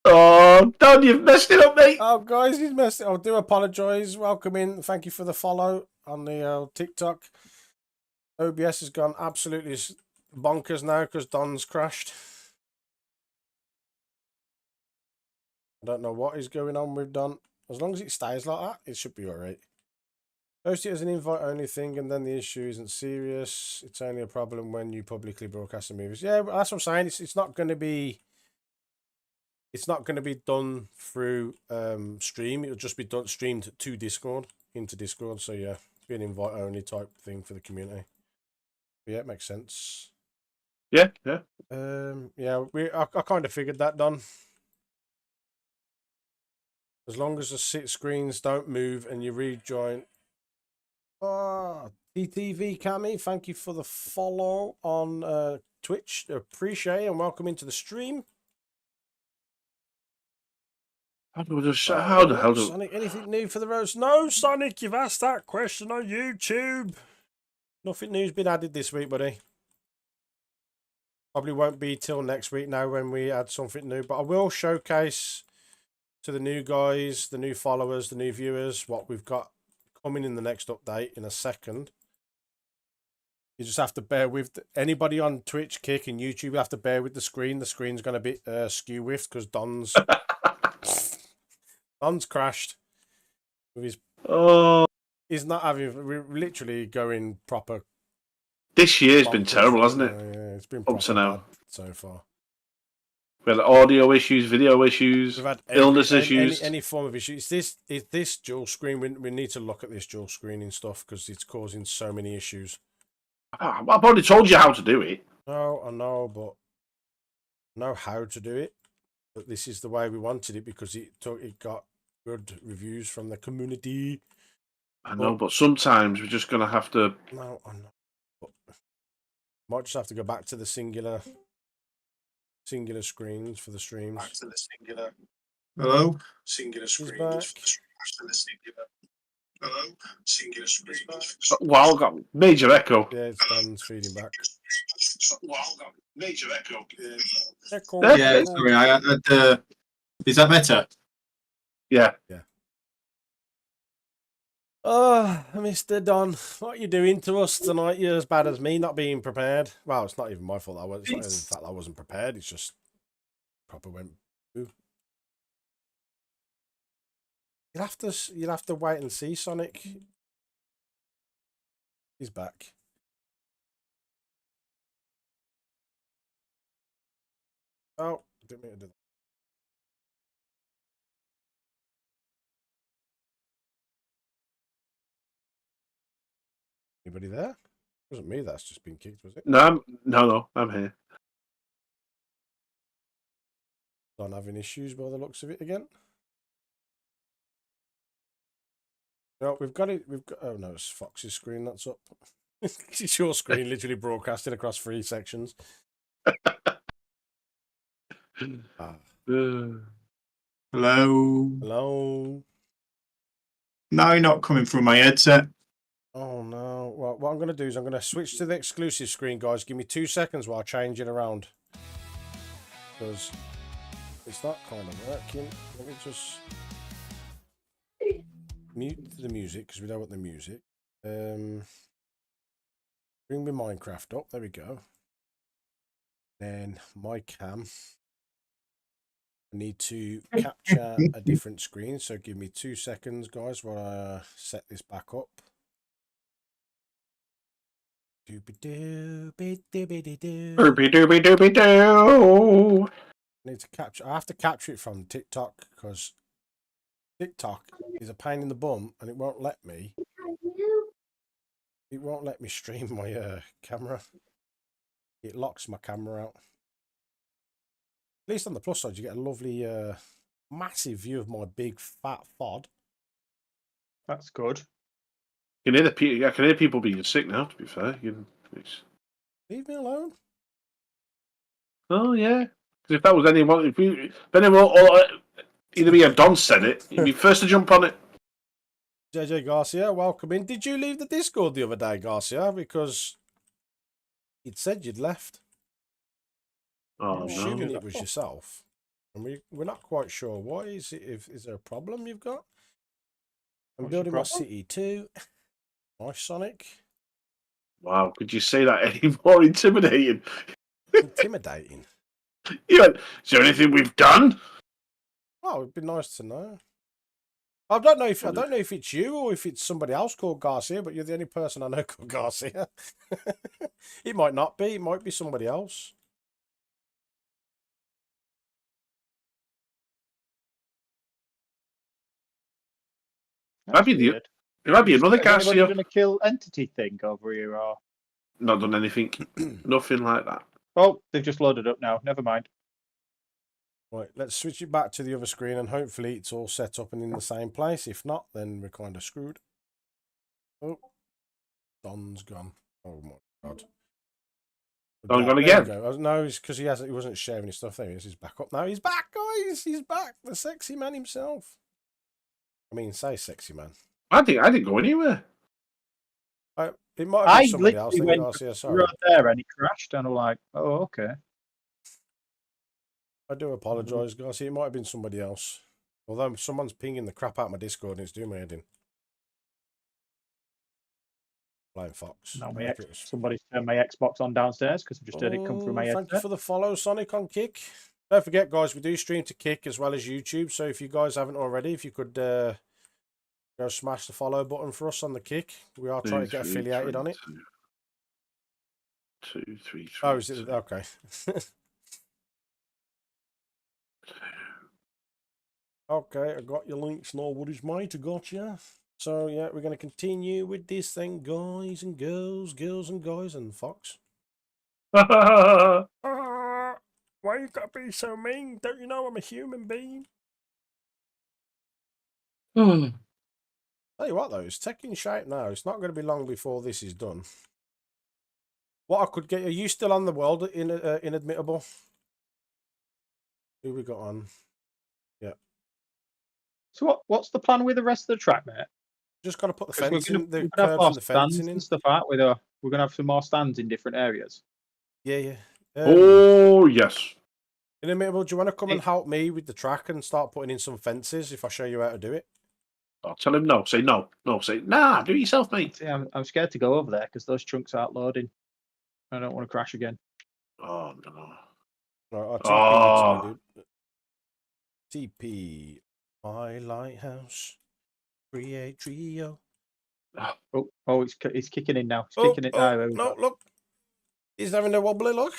Oh, Don, you've messed it up, mate. Oh, guys, he's messed it. I do apologise. Welcome in. Thank you for the follow on the TikTok. OBS has gone absolutely bonkers now because Don's crashed. I don't know what is going on with Don. As long as it stays like that, it should be alright. Post it as an invite-only thing, and then the issue isn't serious. It's only a problem when you publicly broadcast the movies. Yeah, that's what I'm saying. It's not going to be. It's not going to be done through stream. It'll just be done streamed to Discord, into Discord. So yeah, be an invite-only type thing for the community. But yeah, it makes sense. Yeah. Yeah. I kind of figured that, Don. As long as the screens don't move and you rejoin. TTV Cami, thank you for the follow on Twitch. Appreciate it and welcome into the stream. How the hell do Sonic, anything new for the roast? No, Sonic, you've asked that question on YouTube. Nothing new's been added this week, buddy. Probably won't be till next week now when we add something new, but I will showcase to the new guys, the new followers, the new viewers, what we've got coming in the next update in a second. You just have to bear with anybody on Twitch, Kick, and YouTube. You have to bear with the screen. The screen's going to be skew whiffed because Don's crashed with his. Oh, He's not having. We're literally going proper. This year's been terrible, hasn't it? Yeah, it's been Ups and proper downs. bad so far. We had audio issues, video issues, We've had illness issues. Any form of issue. Is this dual screen? We need to look at this dual screening stuff because it's causing so many issues. I've already told you how to do it. No, I know, but I know how to do it. But this is the way we wanted it because it got good reviews from the community. I know, but sometimes we're just gonna have to. No, I'm not. But might just have to go back to the singular screens for the streams. Back to the singular. Hello? Singular He's screens back. for the stream. Back to the singular. Hello? Singular screens for the Wow, I've got major echo. Yeah, it's Dan's feeding back. Wow, got major echo. Echo, Yeah, echo. sorry, I had is that better? Yeah. Oh, Mr. Don, what are you doing to us tonight? You're as bad as me, not being prepared. Well, it's not even my fault. It's not even the fact that I wasn't prepared. It's just proper went. Ooh. You'll have to wait and see, Sonic. He's back. Oh, didn't mean to do that. Anybody there? It wasn't me that's just been kicked, was it? No, I'm here. Don having issues by the looks of it again. No, we've got it. Oh no, it's Fox's screen that's up. It's your screen, literally broadcasting across 3 sections. Ah. Hello. Hello. No, you're not coming through my headset. Oh no. Well, what I'm going to do is I'm going to switch to the exclusive screen, guys. Give me 2 seconds while I change it around. Because it's not kind of working. Let me just mute the music because we don't want the music. Bring my Minecraft up. There we go. Then my cam. I need to capture a different screen. So give me 2 seconds, guys, while I set this back up. Doobie doobie doobie doo. Need to capture. I have to capture it from TikTok because TikTok is a pain in the bum, and it won't let me. It won't let me stream my camera. It locks my camera out. At least on the plus side, you get a lovely, massive view of my big fat fod. That's good. I can hear people being sick now. To be fair, Leave me alone. Oh yeah. Because if that was anyone, if anyone, either me or Don said it, you'd be first to jump on it. JJ Garcia, welcome in. Did you leave the Discord the other day, Garcia? Because you'd said you'd left. Oh I'm assuming no. it was yourself. And we're not quite sure. What is it? Is there a problem you've got? I'm What's building your my problem? city too. Nice, Sonic. Wow, could you say that any more intimidating? Intimidating. You went, is there anything we've done? Oh, it'd be nice to know. I don't know if it's you or if it's somebody else called Garcia, but you're the only person I know called Garcia. It might not be. It might be somebody else. Might be weird. It might be another Has anybody Garcia. done a kill entity thing over here? Or Not done anything. Nothing like that. oh, they've just loaded up now. Never mind. Right, let's switch it back to the other screen and hopefully it's all set up and in the same place. If not, then we're kind of screwed. Oh, Don's gone. Oh my god. Don gone There again? we go. No, it's because he wasn't sharing his stuff. There he is. He's back up now. He's back, guys. He's back. The sexy man himself. I mean, say sexy man. I didn't go anywhere. It might have been somebody else. literally Then, went Garcia, sorry. right there and he crashed, and I'm like, oh, okay. I do apologise, guys. It might have been somebody else. Although someone's pinging the crap out of my Discord and it's doing my head in. Flying Fox. Now I think somebody's turned my Xbox on downstairs because I've just heard it come through my Thank you headset. for the follow, Sonic on Kick. Don't forget, guys, we do stream to Kick as well as YouTube. So if you guys haven't already, if you could go smash the follow button for us on the Kick. We are trying to get affiliated on it. 2, 3, 3. Oh, is it? Okay. Okay, I got your links, Norwoodies, mate. I got you. So, yeah, we're going to continue with this thing, guys and girls and guys and Fox. Why you got to be so mean? Don't you know I'm a human being? Tell you what, though, it's taking shape now. It's not going to be long before this is done. What I could get... Are you still on the world inadmittable? Who we got on? Yeah. So what's the plan with the rest of the track, mate? Just got to put the 'Cause fence in, the we're gonna have curbs more and the stands fencing in. and stuff, aren't we? Though we're gonna have some more stands in different areas. Yeah, yeah. Oh, yes. Inadmittable, do you want to come and help me with the track and start putting in some fences if I show you how to do it? I'll tell him no. Say no. No, say, nah, do it yourself, mate. See, I'm scared to go over there because those chunks aren't loading. I don't want to crash again. Oh, no. Right, I'll TP Oh. you to you, dude. TP, my lighthouse, create trio. Oh, it's kicking in now. It's kicking it now. No, look. He's having a wobbly look.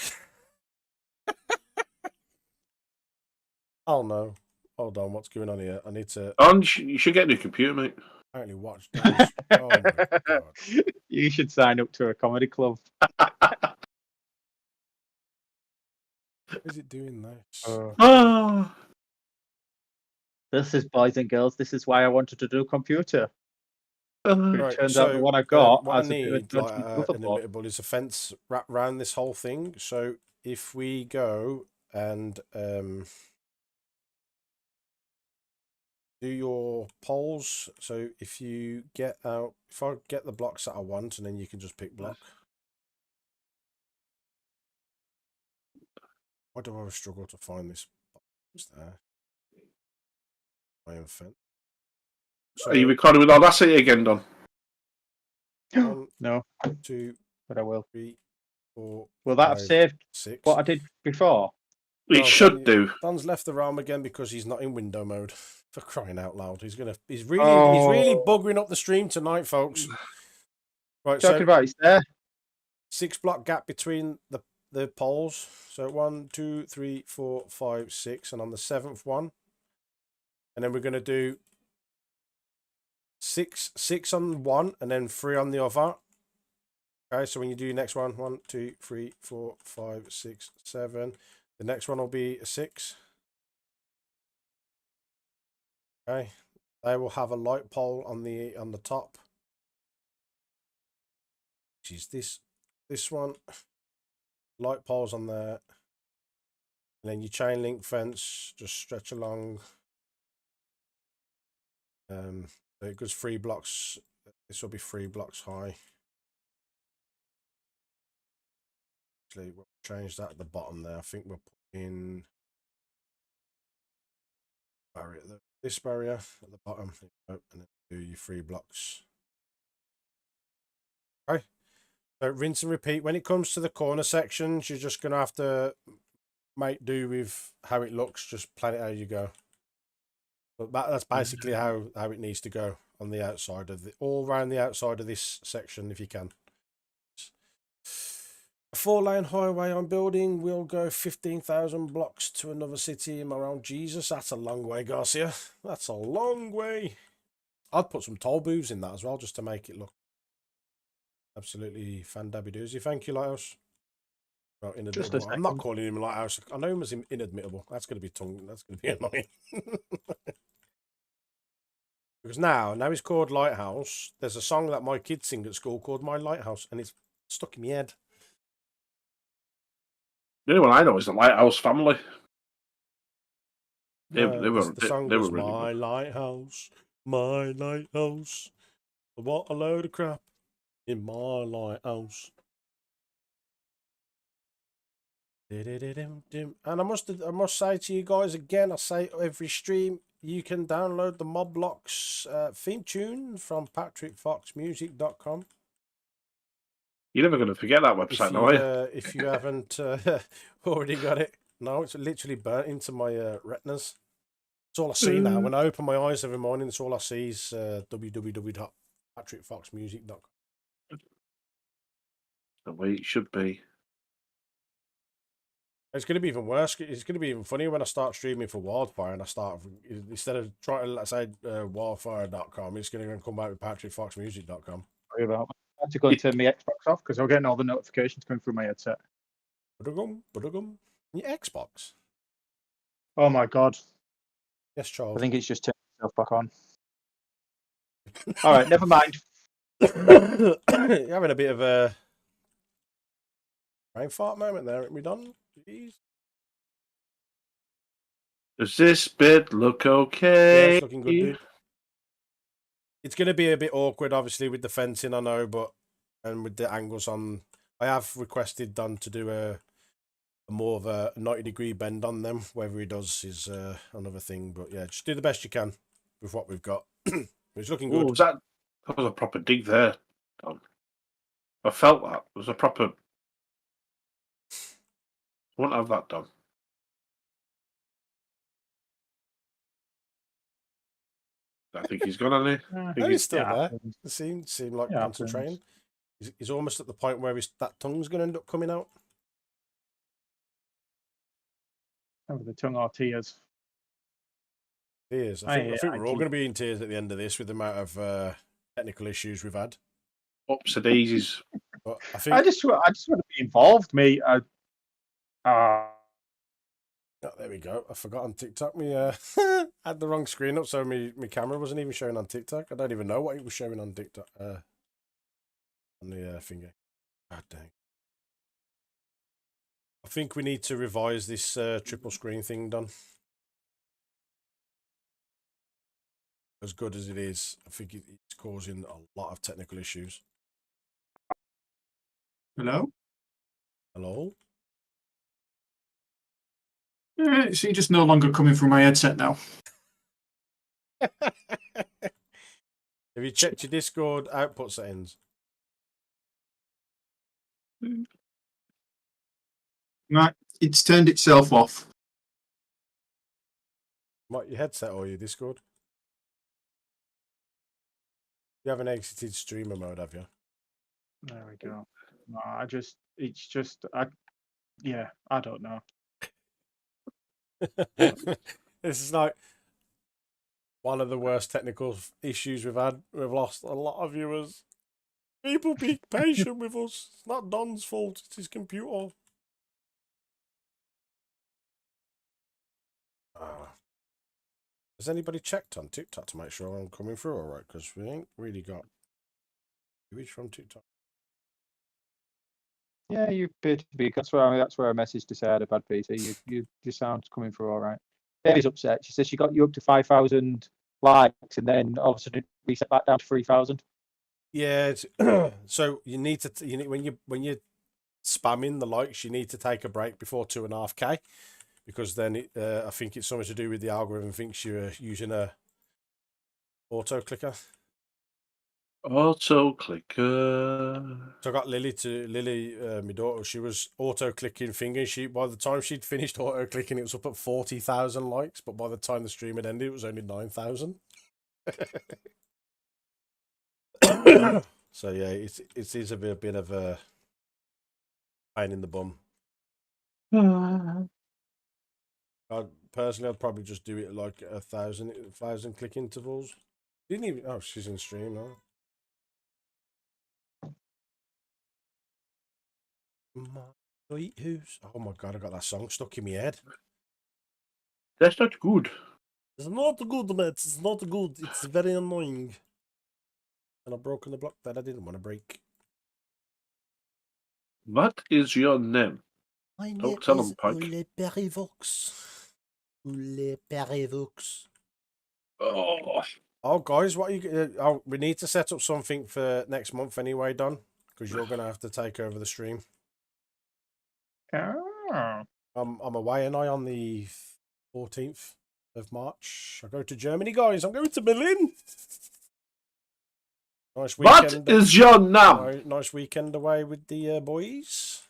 Oh, no. Hold on, what's going on here? I need to... You should get a new computer, mate. Apparently watch those. Oh, my God. You should sign up to a comedy club. Is it doing this? Oh. This is boys and girls. This is why I wanted to do computer. But Right, it turns out that what I got what I has a bit of need, dodgy like, motherboard. inadmittable, is a fence wrapped around this whole thing. So if we go and do your poles, so if you get out, if I get the blocks that I want, and then you can just pick block. Why do I always struggle to find this box there? Iron fence. So, Are you recording with Audacity again, Don? 1, No, 2, but I will. 3, 4. Will that have 5, saved 6. what I did before? It Well, should do. Don's left the realm again because he's not in window mode. For crying out loud, he's really buggering up the stream tonight, folks. Right, Talking so about it's there. 6 block gap between the poles. So 1, 2, 3, 4, 5, 6, and on the 7th one, and then we're going to do 6 on one, and then 3 on the other. Okay, so when you do your next one, 1, 2, 3, 4, 5, 6, 7. The next one will be a 6. Okay, they will have a light pole on the top, which is this one. Light poles on there, and then your chain link fence just stretch along. It goes 3 blocks. This will be 3 blocks high. Actually, we'll change that at the bottom there. I think we'll put in barrier, this barrier at the bottom, and then do your 3 blocks. Okay. So rinse and repeat. When it comes to the corner sections, you're just gonna have to make do with how it looks. Just plan it how you go. But that's basically how it needs to go on the outside of all around the outside of this section, if you can. A 4-lane highway I'm building will go 15,000 blocks to another city around Jesus. That's a long way, Garcia. That's a long way. I'd put some toll booths in that as well, just to make it look absolutely fan-dabby-doozy. Thank you, Lighthouse. Well, inadmittable. I'm not calling him Lighthouse. I know him as inadmittable. That's going to be That's going to be annoying. Because now he's called Lighthouse. There's a song that my kids sing at school called My Lighthouse, and it's stuck in my head. The only one I know is the Lighthouse family. They were really My Lighthouse, my lighthouse. What a load of crap in my lighthouse. And I must say to you guys again, I say every stream, you can download the MobBlocks theme tune from patrickfoxmusic.com. You're never going to forget that website, now, are you? If you haven't already got it. No, it's literally burnt into my retinas. That's all I see now. When I open my eyes every morning, that's all I see is www.patrickfoxmusic.com. The way it should be. It's going to be even worse. It's going to be even funnier when I start streaming for Wildfire and I start, instead of trying to, let's say, wildfire.com, it's going to come back with patrickfoxmusic.com. Sorry about that. I had to go and turn my Xbox off because I'm getting all the notifications coming through my headset. Your Xbox? Oh my god. Yes, Charles. I think it's just turned itself back on. All right, never mind. You're having a bit of a brain fart moment there, aren't we done? Jeez. Does this bit look Yeah, okay? it's looking good, dude. It's going to be a bit awkward, obviously, with the fencing, I know, but and with the angles on. I have requested Don to do a more of a 90-degree bend on them. Whether he does is another thing, but yeah, just do the best you can with what we've got. It's looking Oh, good. that was a proper dig there, Tom. I felt that. It was a proper. I won't have that done. I think he's gone, hasn't he? I think No, he's still Yeah, there. It seemed like Yeah, concentrating. He's almost at the point where that tongue's going to end up coming out. over the tongue or tears. Tears. I think we're all going to be in tears at the end of this with the amount of technical issues we've had. Ups and daisies. But I think I just want to be involved, mate. Oh, there we go. I forgot on TikTok. Me had the wrong screen up, so my camera wasn't even showing on TikTok. I don't even know what it was showing on TikTok. On the finger. God dang. I think we need to revise this triple screen thing, Don. As good as it is, I think it's causing a lot of technical issues. Hello? Hello? Is he just no longer coming from my headset now? Have you checked your Discord output settings? Right, it's turned itself off. What, your headset or your Discord? You haven't exited streamer mode, have you? There we go. No, I don't know. This is like one of the worst technical issues we've had. We've lost a lot of viewers. People be patient with us. It's not Don's fault. It's his computer. Has anybody checked on TikTok to make sure I'm coming through all right? Because we ain't really got viewers from TikTok. Yeah, you appear to be. That's where I messaged to say I had a bad PC. Your sound's coming through all right. Baby's upset. She says she got you up to 5,000 likes, and then all of a sudden it reset back down to 3,000. Yeah, it's, so you need to when you're spamming the likes, you need to take a break before 2.5K, because then I think it's something to do with the algorithm thinks you're using a auto clicker. Auto clicker. So I got Lily, my daughter. She was auto clicking fingers. By the time she'd finished auto clicking, it was up at 40,000 likes. But by the time the stream had ended, it was only 9,000. So yeah, it is a bit of a pain in the bum. Personally, I'd probably just do it like 1,000 click intervals. Didn't even. Oh, she's in stream now. Oh my god, I got that song stuck in my head. That's not good. It's not good, mate. It's not good. It's very annoying. And I've broken the block that I didn't want to break. What is your name? My name Don't tell is him, Pike. Ule Perivox. Ule Perivox. Oh, guys, what are you? We need to set up something for next month anyway, Don, because you're going to have to take over the stream. Oh. I'm away, and on the 14th of March. I go to Germany, guys. I'm going to Berlin. Nice weekend. What is your name? Nice weekend away with the boys.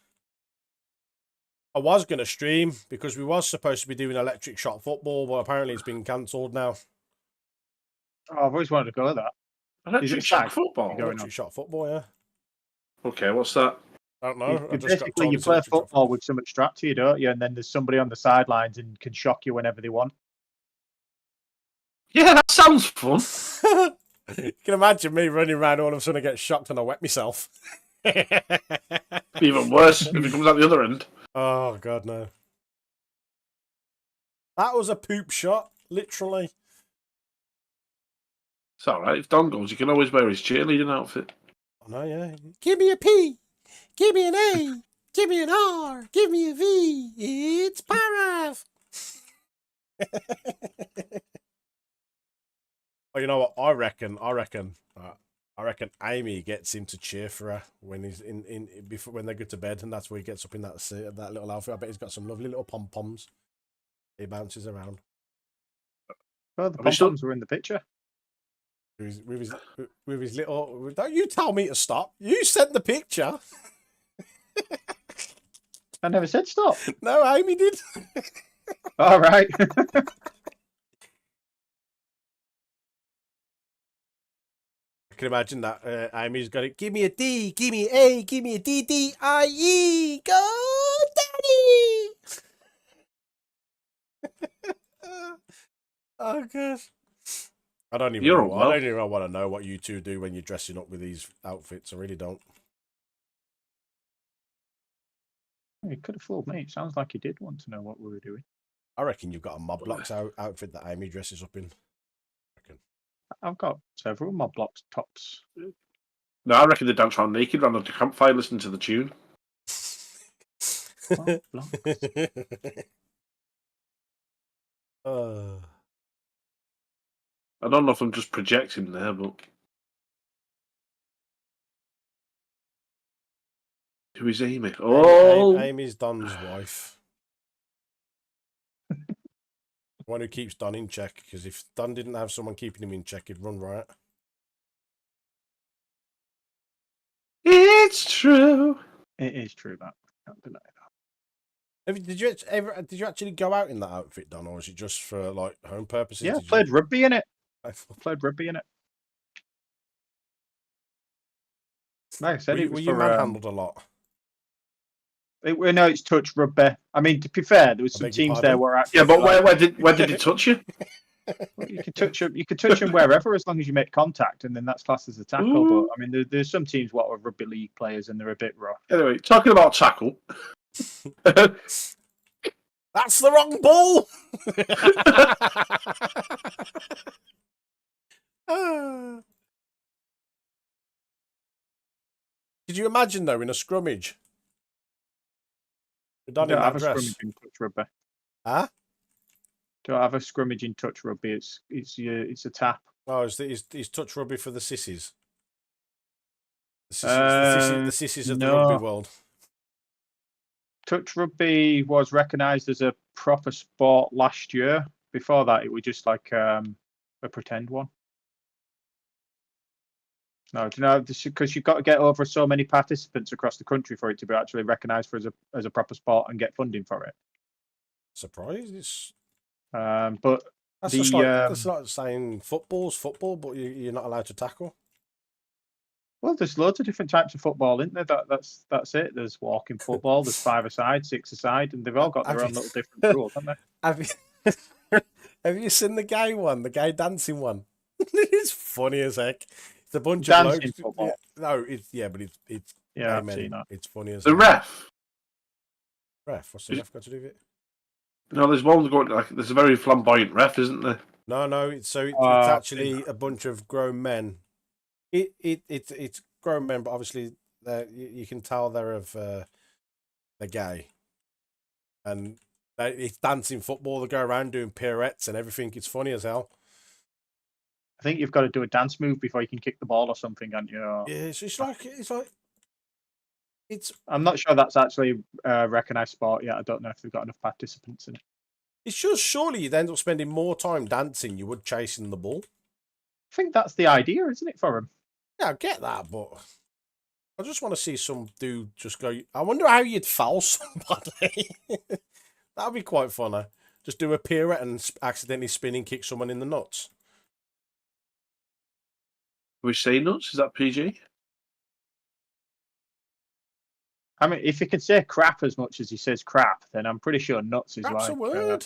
I was going to stream because we was supposed to be doing electric shot football, but apparently it's been cancelled now. Oh, I've always wanted to go to that. Electric shock football. Electric shot football, yeah. Okay, what's that? I don't know. Basically, you play football with something strapped to you, don't you? And then there's somebody on the sidelines and can shock you whenever they want. Yeah, that sounds fun. You can imagine me running around, all of a sudden I get shocked and I wet myself. Even worse if it comes out the other end. Oh, God, no. That was a poop shot, literally. It's all right. If Don goes, he can always wear his cheerleading outfit. I know, yeah. Give me a P. Give me an A. Give me an R. Give me a V. It's Parav. Oh, you know what? I reckon Amy gets him to cheer for her when he's in before when they go to bed, and that's where he gets up in that little outfit. I bet he's got some lovely little pom poms. He bounces around. Well, the Are we still- pom-poms were in the picture. With his little. Don't you tell me to stop. You sent the picture. I never said stop. No, Amy did. All right. I can imagine that Amy's got it. Give me a D, give me an A, give me a D-D-I-E. Go, Daddy! Oh gosh. I don't even know. I don't even want to know what you two do when you're dressing up with these outfits. I really don't. He could have fooled me. It sounds like he did want to know what we were doing. I reckon you've got a MobBlocks outfit that Amy dresses up in. I've got several MobBlocks tops. No, I reckon they dance around naked around the campfire listening to the tune. MobBlocks. I don't know if I'm just projecting there, but who is Amy? Oh, Amy's Don's wife. The one who keeps Don in check, because if Don didn't have someone keeping him in check, he'd run riot. it's true. It is true that. Can't deny that. Did you actually go out in that outfit, Don, or was it just for like home purposes? Yeah, I played rugby in it. I Played rugby in it. Like I said, it were was you for, manhandled a lot? No, it's touch rugby. I mean, to be fair, there was I some beg your teams pardon? there where actually, Yeah, but where did it touch you? you could touch them. You could touch them wherever as long as you make contact, and then that's classed as a tackle. Ooh. But I mean, there's some teams what are rugby league players, and they're a bit rough. Anyway, talking about tackle. That's the wrong ball. Could you imagine though in a scrummage? Don in Don't that have a dress. scrimmage in touch rugby. Huh? Don't have a scrimmage in touch rugby. It's a tap. Oh, is touch rugby for the sissies? The sissies of the no. rugby world. Touch rugby was recognised as a proper sport last year. Before that, it was just like a pretend one. No, do you know? Because you've got to get over so many participants across the country for it to be actually recognised as a proper sport and get funding for it. Surprise! It's but that's the just like that's like saying football's football, but you're not allowed to tackle. well, there's loads of different types of football, isn't there? That's it. There's walking football. There's 5-a-side, 6-a-side, and they've all got their own little different rules, haven't they? Have you seen the gay one, the gay dancing one? It's funny as heck. It's a bunch Dancing of blokes. football. No, but it's Yeah, I've amen. seen that. It's funny as The heck. ref. What's the ref got to do with it? No, there's one going like there's a very flamboyant ref, isn't there? No. It's I've actually a bunch of grown men. It's grown men, but obviously you can tell they're gay, and it's dancing football. They go around doing pirouettes and everything. It's funny as hell. I think you've got to do a dance move before you can kick the ball or something, aren't you? Yeah, it's. I'm not sure that's actually a recognised sport yet. I don't know if they've got enough participants in it. It's just surely you'd end up spending more time dancing you would chasing the ball. I think that's the idea, isn't it, for them? Yeah, I get that, but I just want to see some dude just go. I wonder how you'd foul somebody. That'd be quite funny. Just do a pirouette and accidentally spinning kick someone in the nuts. We say nuts? Is that PG? I mean, if he can say crap as much as he says crap, then I'm pretty sure nuts is Crap's like. a word.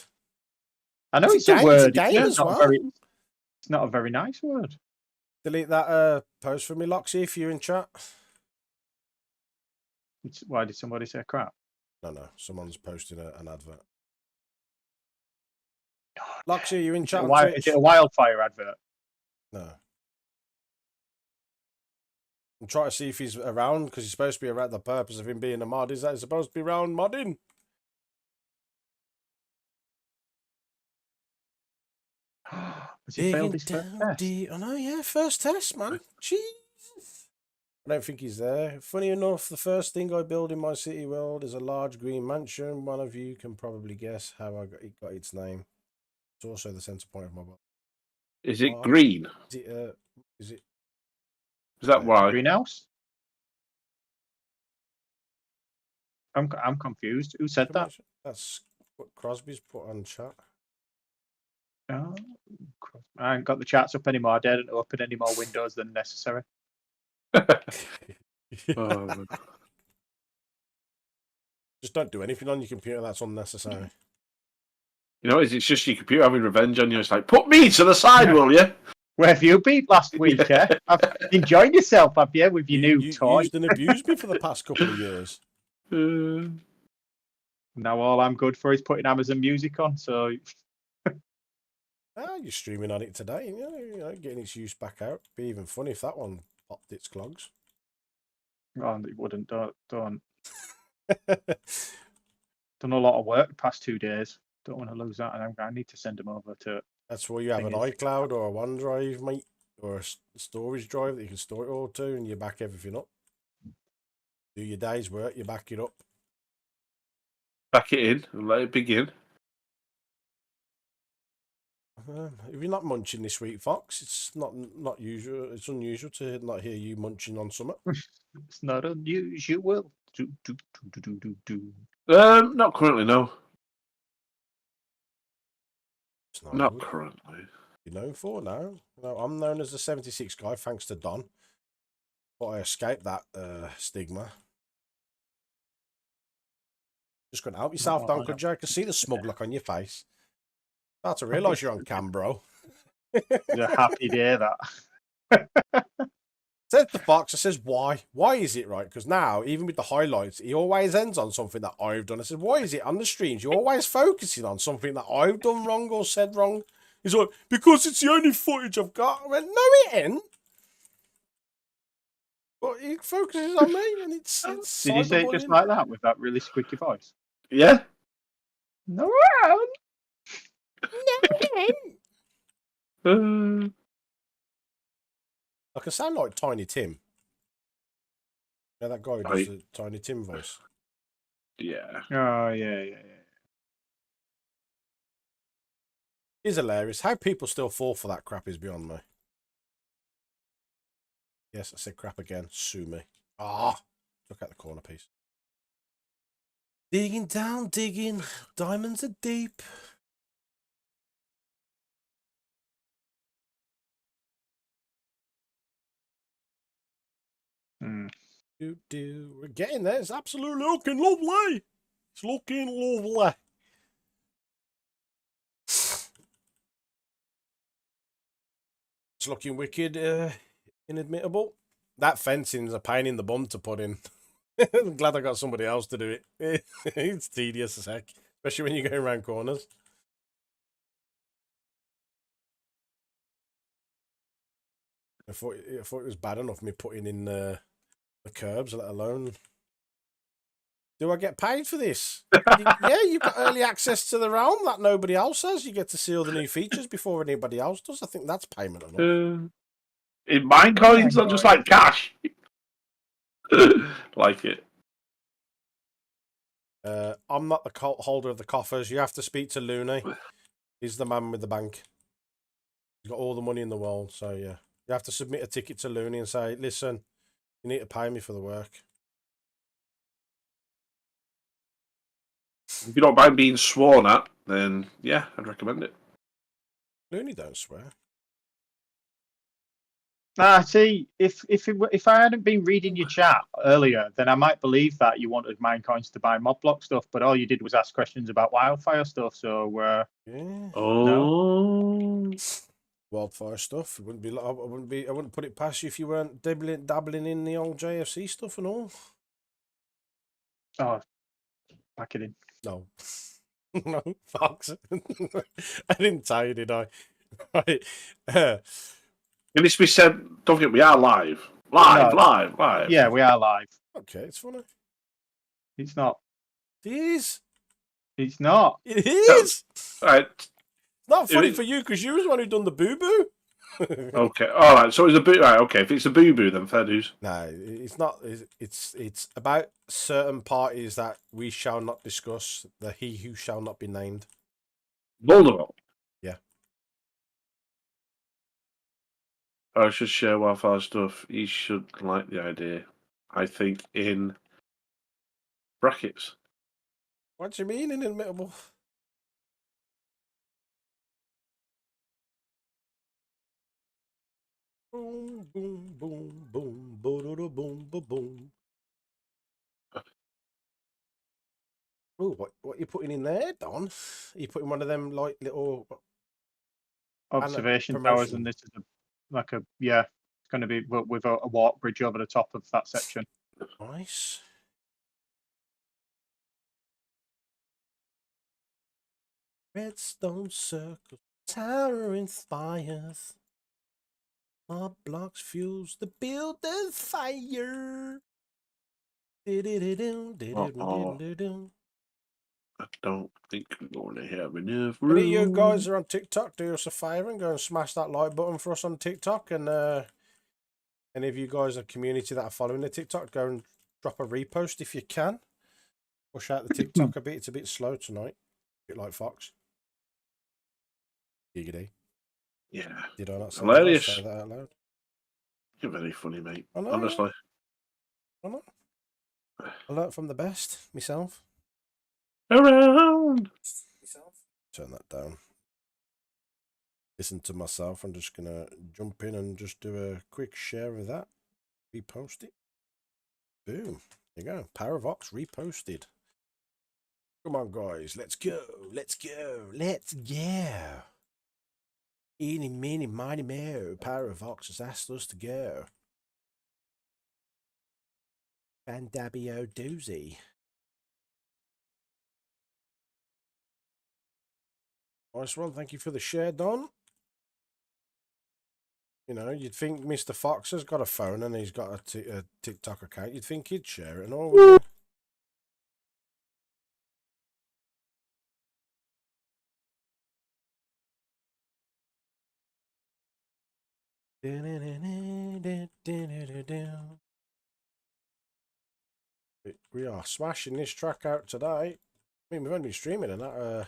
I know It's it's a word. game Yeah, as it's not well. it's not a very nice word. Delete that post for me, Loxy, if you're in chat. Why did somebody say crap? No. Someone's posting an advert. Loxy, are you in chat? Is it a wildfire advert? No. I'm trying to see if he's around because he's supposed to be around. The purpose of him being a mod is that he's supposed to be around modding. Has he failed his first test? I know, yeah, first test, man. Jesus. I don't think he's there. Funny enough, the first thing I build in my city world is a large green mansion. One of you can probably guess how it got its name. It's also the center point of my world. Is it green? Is it? Is that why? Greenhouse? I'm confused. Who said that? That's what Crosby's put on chat. Oh, I ain't got the chats up anymore. I didn't open any more windows than necessary. Oh. Just don't do anything on your computer that's unnecessary. You know, it's just your computer having revenge on you. It's like, put me to the side, will you? Where have you been last week, eh? Have enjoyed yourself, have you, with your new toy? You used and abused me for the past couple of years. Now all I'm good for is putting Amazon Music on, so... You're streaming on it today, you know, getting its use back out. Be even funny if that one popped its clogs. Oh, it wouldn't. Don't. Done a lot of work the past 2 days. Don't want to lose that, and I need to send them over to... That's why you have an iCloud or a OneDrive, mate, or a storage drive that you can store it all to, and you back everything up. Do your day's work, you back it up. Back it in and let it begin. If you're not munching this week, Fox, it's not usual. It's unusual to not hear you munching on something. It's not unusual. Not currently, no. It's Not currently. You're known for now. No, I'm known as the 76 guy, thanks to Don. But I escaped that stigma. Just couldn't help yourself, Don, could you? I could see the smug look on your face. Start to realise you're on cam, bro. It's a happy day, that. Says the Fox, I says, why? Why is it, right? Because now, even with the highlights, he always ends on something that I've done. I said, why is it on the streams? You're always focusing on something that I've done wrong or said wrong. He's like, because it's the only footage I've got. I went, no, it ain't. But he focuses on me, and it's Did you say it just like that, with that really squeaky voice? Yeah. No, I can sound like Tiny Tim. Yeah, that guy who does the Tiny Tim voice. Yeah. Oh, yeah. It's hilarious. How people still fall for that crap is beyond me. Yes, I said crap again. Sue me. Look at the corner piece. Digging down, digging. Diamonds are deep. We're getting there. It's absolutely looking lovely. It's looking lovely. It's looking wicked, inadmittable. That fencing's a pain in the bum to put in. I'm glad I got somebody else to do it. It's tedious as heck, especially when you're going around corners. I thought it was bad enough me putting in the curbs, let alone. Do I get paid for this? Yeah, you've got early access to the realm that nobody else has. You get to see all the new features before anybody else does. I think that's payment enough. In Minecoins, not just like cash. Like it. I'm not the holder of the coffers. You have to speak to Looney. He's the man with the bank. He's got all the money in the world. So, yeah. You have to submit a ticket to Looney and say, listen, you need to pay me for the work. If you don't mind being sworn at, then yeah, I'd recommend it. Looney don't swear. See, if I hadn't been reading your chat earlier, then I might believe that you wanted Minecoins to buy MobBlock stuff, but all you did was ask questions about wildfire stuff. So, yeah. No. Wildfire stuff. It wouldn't be. I wouldn't put it past you if you weren't dabbling in the old JFC stuff and all. Oh, pack it in. No. No, Fox. I didn't tell you, did I? Right. It needs to be said, don't forget, we are live. Live, No. live. Yeah, we are live. Okay, it's funny. It's not. It is. It's not. It is. Right. It's not funny It- for you because you was the one who done the boo boo. Okay. All right. So it's a boo. Right. Okay. If it's a boo boo, then fair dues. No, it's not. It's about certain parties that we shall not discuss. The he who shall not be named. Vulnerable. Yeah. I should share wildfire stuff. You should like the idea. I think in brackets. What do you mean inimitable? Boom, boom, boom, boom, boom, boom, boom, boom. Oh, what you putting in there, Don? Are you putting one of them like little Observation promotion. towers, and this is it's going to be with a walk bridge over the top of that section. Nice. Redstone circle, towering spires. MobBlocks fuels the building fire. Do-do-do-do-do-do-do-do-do. I don't think we're going to have enough Any of you room. guys are on TikTok, do us a favour and go and smash that like button for us on TikTok. And any of you guys in the community that are following the TikTok, go and drop a repost if you can. Push out the TikTok a bit. It's a bit slow tonight. A bit like Fox. Giggity. Yeah. Did I not say Hilarious. Did I say that out loud? You're very funny, mate. I know, Honestly. I know. I learnt from the best myself. Around. Turn that down. Listen to myself. I'm just gonna jump in and just do a quick share of that. Repost it. Boom. There you go. Paravox reposted. Come on, guys. Let's go. Let's go. Let's go. Eeny, meeny, miny, mo. Paravox has asked us to go. Bandabio doozy. Nice one. Thank you for the share, Don. You know, you'd think Mr. Fox has got a phone and he's got a TikTok account. You'd think he'd share it and all. Wouldn't you? We are smashing this track out today. I mean, we've only been streaming in that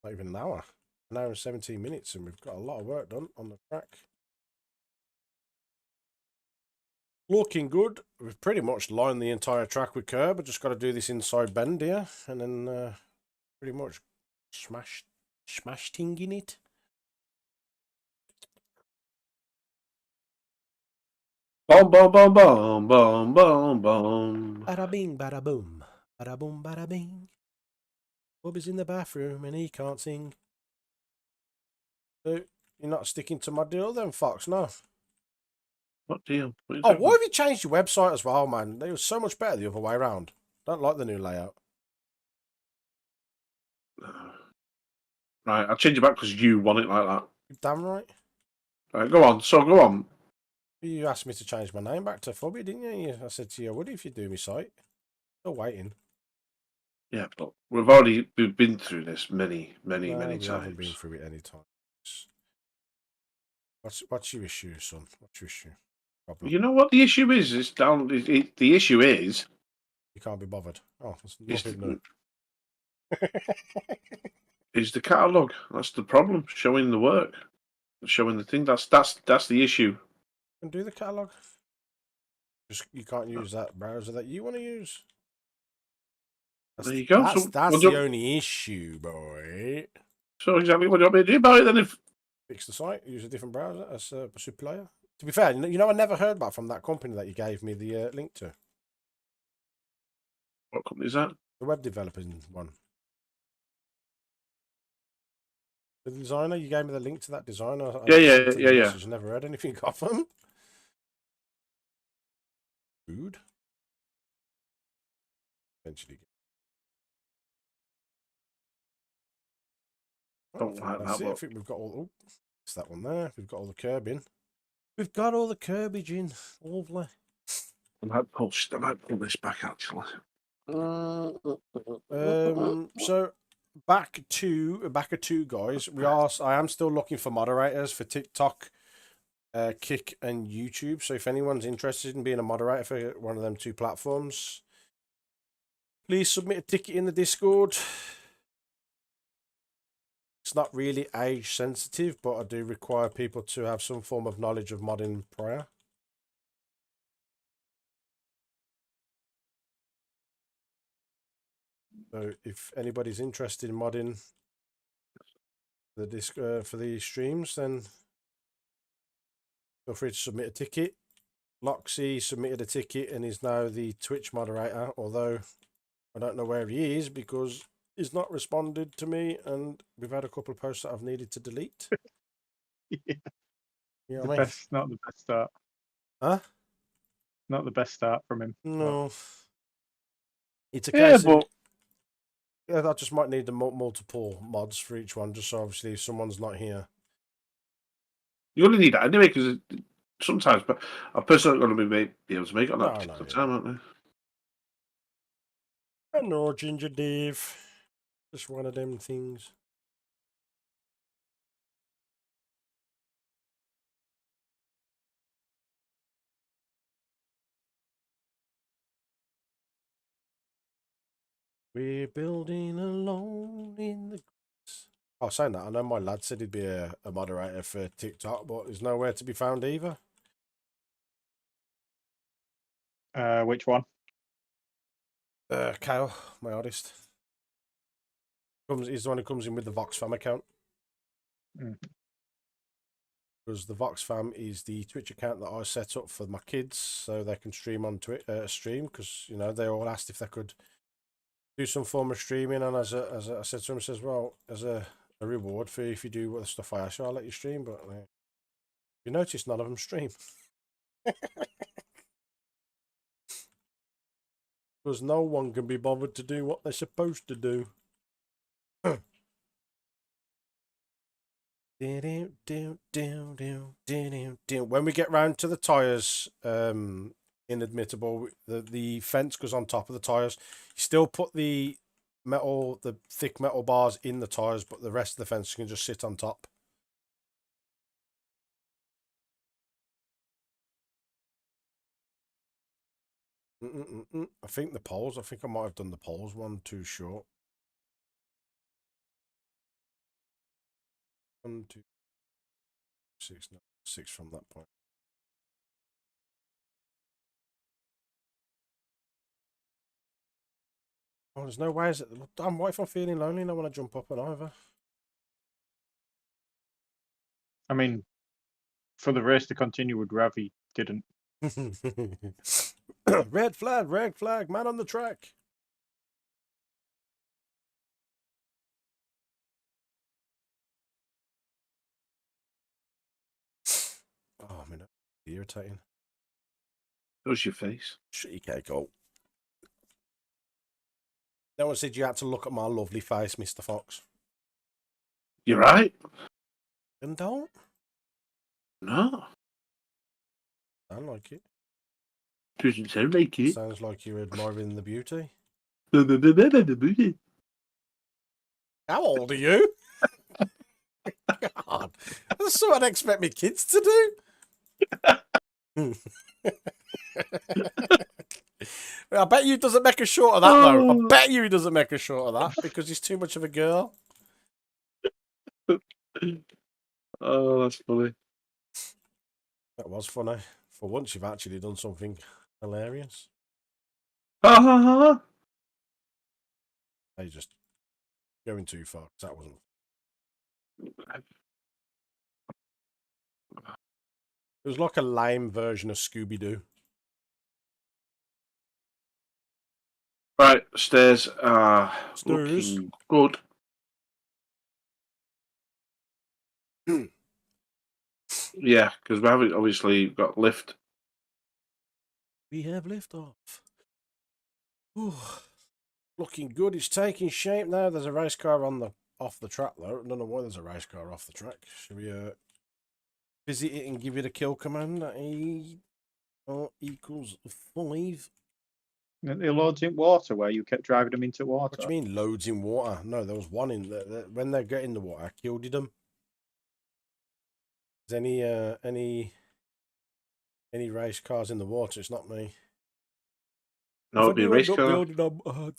not even an hour and 17 minutes, and we've got a lot of work done on the track. Looking good. We've pretty much lined the entire track with curb. I just got to do this inside bend here, and then pretty much smash-tinging it. Boom, boom, boom, boom, boom, boom, boom. Bada bing, bada boom. Bada boom, bada bing. Bubby's in the bathroom and he can't sing. So you're not sticking to my deal then, Fox? No. What deal? What Oh, why have you changed your website as well, man? It was so much better the other way around. Don't like the new layout. Right, I'll change it back because you want it like that. You're damn right. Right, go on. So go on. You asked me to change my name back to Fubby, didn't you? I said to you, I would if you do me site. Still waiting. Yeah, but we've been through this many No, we times. haven't been through it any time. What's your issue, son? What's your issue? Problem? You know what the issue is? It's down. The issue is You can't be bothered. Oh, that's nothing new. is the catalogue. That's the problem. Showing the work, showing the thing. That's the issue. You can do the catalogue. Just you can't use that browser that you want to use. There you go. That's So the only issue, boy. So exactly what do you want me to do about it then? If Fix the site, use a different browser as a supplier. To be fair, you know, I never heard back from that company that you gave me the link to. what company is that? The web developer one. The designer, you gave me the link to that designer. Yeah. I never heard anything off them. Food. Eventually. Don't like That's that it. I one. think we've got all. Oh, it's that one there. We've got all the curb in. We've got all the curbage in. Lovely. I might pull this back actually. So back to guys. I am still looking for moderators for TikTok, Kick, and YouTube. So if anyone's interested in being a moderator for one of them two platforms, please submit a ticket in the Discord. It's not really age sensitive, but I do require people to have some form of knowledge of modding prior. So if anybody's interested in modding the disc for the streams, then feel free to submit a ticket. Loxy submitted a ticket and is now the Twitch moderator, although I don't know where he is because he's not responded to me, and we've had a couple of posts that I've needed to delete. Yeah. You know The what I mean? best, not the best start. Huh? Not the best start from him. No. It's a Yeah, case but I just might need the multiple mods for each one, just so obviously if someone's not here. you only need that anyway because sometimes. But a person not going to be able to make it on that No, particular yeah. time, aren't they? I know, Ginger Dave. Just one of them things. We're building alone in the grass. Oh, saying that, I know my lad said he'd be a moderator for TikTok, but there's nowhere to be found either. Which one? Kyle, my artist. He's the one who comes in with the Vox Fam account. Because the Vox Fam is the Twitch account that I set up for my kids so they can stream on stream, because you know they all asked if they could do some form of streaming, and as I said to him, says, well, as a reward for if you do what the stuff I ask you, I'll let you stream. But you notice none of them stream. Because no one can be bothered to do what they're supposed to do. When we get round to the tyres, inadmittable, the fence goes on top of the tyres. You still put the thick metal bars in the tyres, but the rest of the fence can just sit on top. I think I might have done the poles one too short. 1, 2, 6, no, 6 from that point. Oh, there's no way. Is it? Damn, what if I'm feeling lonely and I want to jump up and over? I mean, for the race to continue, would rather he didn't. Red flag, man on the track. Oh, I mean, irritating. How's your face? Shitty cake. Oh. No one said you had to look at my lovely face, Mr. Fox. You're right. And don't. No, Sound like it. doesn't sound like it. Sounds like you're admiring the beauty. How old are you? God, that's what I'd expect me kids to do. I bet you doesn't make a short of that, though. I bet you he doesn't make a short of that because he's too much of a girl. Oh, that's funny. That was funny. For once, you've actually done something hilarious. Ha ha ha. You're just going too far. 'Cause that wasn't. It was like a lame version of Scooby-Doo. Right, stairs are Stairs. looking good. Yeah, because we haven't obviously got lift. We have liftoff. Ooh. Looking good. It's taking shape now. There's a race car off the track, though. I don't know why there's a race car off the track. Should we visit it and give it a kill command. A equals 5. The loads in water where you kept driving them into water. What do you mean loads in water? No, there was one in there. When they get in the water, I killed them. Is any race cars in the water? It's not me. No, it'd be a race car.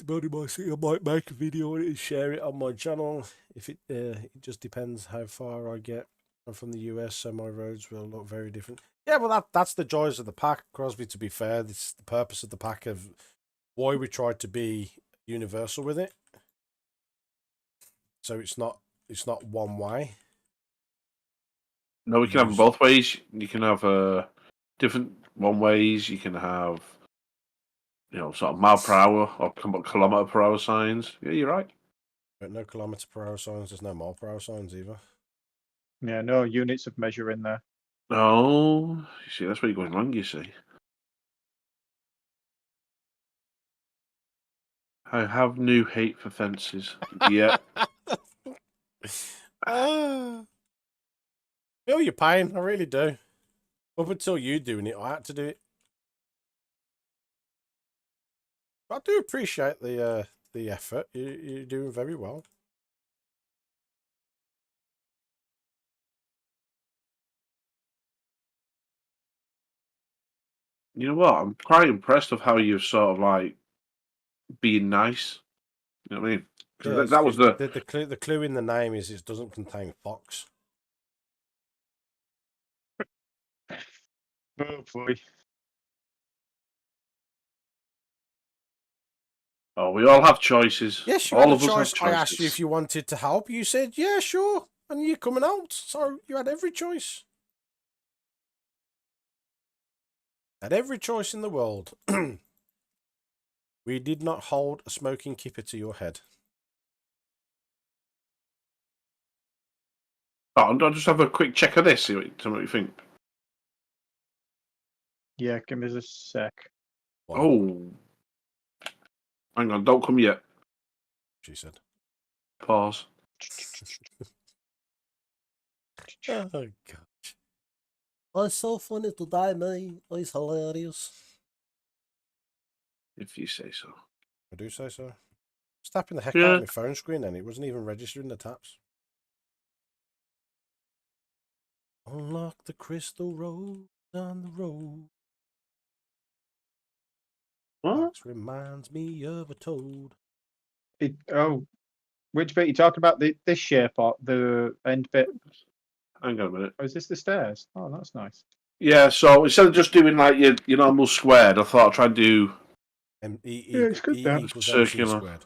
Building my city, I might make a video on it and share it on my channel. If it just depends how far I get. I'm from the US, so my roads will look very different. Yeah, well, that's the joys of the pack, Crosby. To be fair, it's the purpose of the pack of why we tried to be universal with it. So it's not one way. No, we can have them both ways. You can have different one ways. You can have, sort of mile per hour or kilometer per hour signs. Yeah, you're right. But no kilometer per hour signs. There's no mile per hour signs either. Yeah, no units of measure in there. Oh, you see, that's where you're going wrong. You see. I have new hate for fences. Yeah. Feel your pain, I really do. Up until you doing it, I had to do it. I do appreciate the effort. You're doing very well. You know what? I'm quite impressed of how you're sort of like being nice. You know what I mean? 'Cause Yeah, that was the clue in the name is it doesn't contain fox. Oh boy. Oh, we all have choices. Yes, you all had of a us choice. have choices. I asked you if you wanted to help. You said, yeah, sure. And you're coming out. So you had every choice. Had every choice in the world. We did not hold a smoking kipper to your head. Oh, I'll just have a quick check of this. See what you think. Yeah, give me a sec. Wow. Oh, hang on! Don't come yet. She said. Pause. Oh, gosh. Oh, it's so funny today, mate. Oh, it's hilarious. If you say so. I do say so. I was tapping the heck Yeah. out of my phone screen and it wasn't even registering the taps. Unlock the crystal road on the road. What? This reminds me of a toad. Which bit you talking about? This shape or the end bit? Hang on a minute. Oh, is this the stairs? Oh, that's nice. Yeah. So instead of just doing like your normal squared, I thought I'd try and do. It's good then. Equals Circular. MC squared.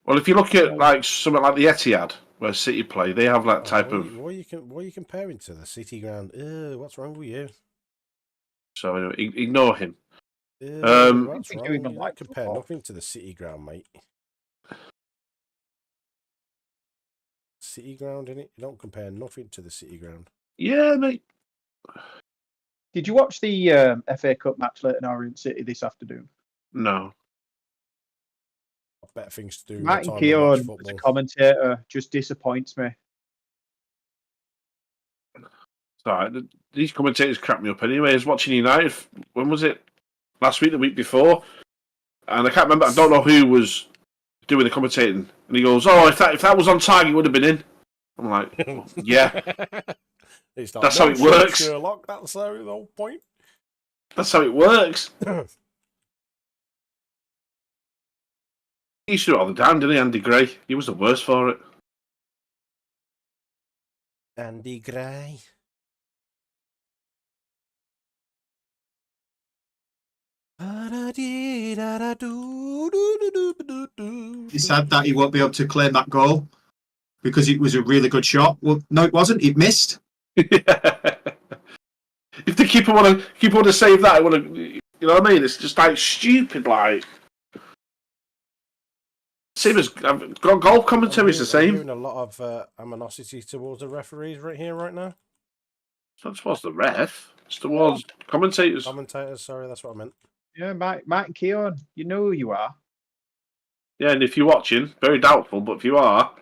Well, if you look at like something like the Etihad, where City play, they have that type of. What are you comparing to? The City ground? What's wrong with you? So anyway, ignore him. What's think wrong? you even You like compare football. nothing to the City ground, mate. City ground, innit? You don't compare nothing to the City ground. Yeah, mate. Did you watch the FA Cup match Leighton Orient City this afternoon? No. I've better things to do. Martin Keown as a Keown, commentator, just disappoints me. Sorry, these commentators crap me up anyway. I was watching United, when was it? Last week, the week before? And I can't remember, I don't know who was doing the commentating. And he goes, oh, if that was on target, it would have been in. I'm like, well, yeah. That's how it works. Sherlock, that's the whole point. That's how it works. He used to do it all the time, didn't he, Andy Gray? He was the worst for it. Andy Gray. He said that he won't be able to claim that goal because it was a really good shot. Well, no, it wasn't. It missed. If the keeper want to save that, you know what I mean? It's just like stupid, like. Same as golf commentary is the I'm same. hearing a lot of animosity towards the referees right here, right now. It's not towards the ref. It's towards commentators. Commentators, sorry, that's what I meant. Yeah, Martin Keown, you know who you are. Yeah, and if you're watching, very doubtful, but if you are,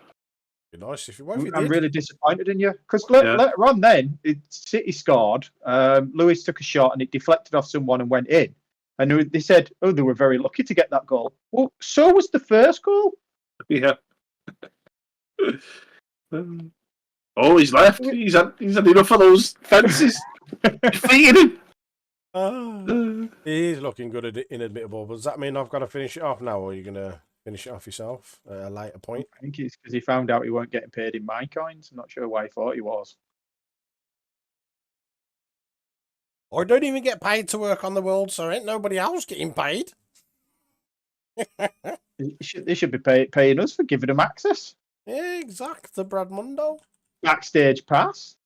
Be nice if you, what if you I'm did? really disappointed in you because Yeah. later on, then City scored. Lewis took a shot and it deflected off someone and went in. And they said, "Oh, they were very lucky to get that goal." Well, so was the first goal. Yeah. Oh, he's left. He's had enough of those fences. Defeated him. He is looking good at inadmittable, but does that mean I've got to finish it off now, or are you going to finish it off yourself at a later point? I think it's because he found out he weren't getting paid in my coins. I'm not sure why he thought he was. I don't even get paid to work on the world, so ain't nobody else getting paid. They should be paying us for giving them access. Yeah, exactly, Bradmundo. Backstage pass.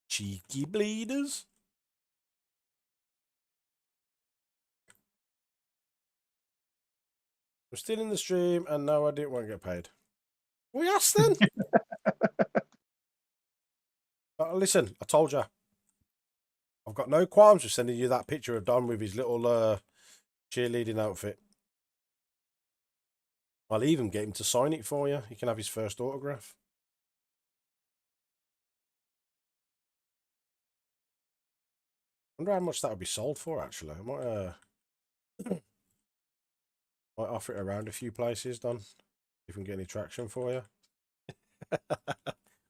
Cheeky bleeders. We're still in the stream, and no, I didn't want to get paid. We asked then. Listen, I told you. I've got no qualms with sending you that picture of Don with his little cheerleading outfit. I'll even get him to sign it for you. You can have his first autograph. I wonder how much that would be sold for, actually. I might offer it around a few places, Don. If we can get any traction for you.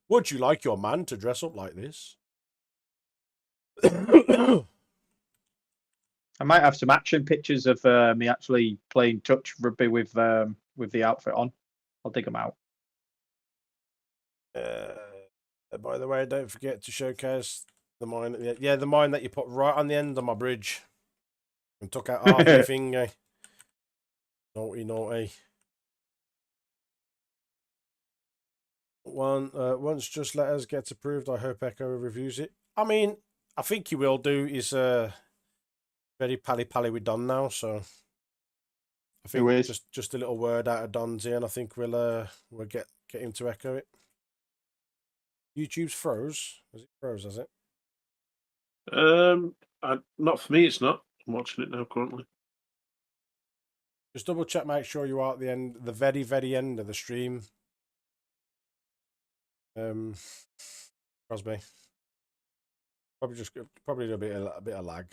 Would you like your man to dress up like this? I might have some action pictures of me actually playing touch rugby with the outfit on. I'll dig them out. By the way, don't forget to showcase the mine. Yeah, the mine that you put right on the end of my bridge and took out half my finger. Naughty, naughty. Once Just Letters gets approved, I hope Echo reviews it. I mean, I think he will do. He's very pally with Don now, so I think just a little word out of Don's here, and I think we'll get him to echo it. YouTube's froze. Has it froze? Has it? Not for me. It's not. I'm watching it now currently. Just double check. Make sure you are at the end, the very end of the stream. Crosby. Probably a bit of lag.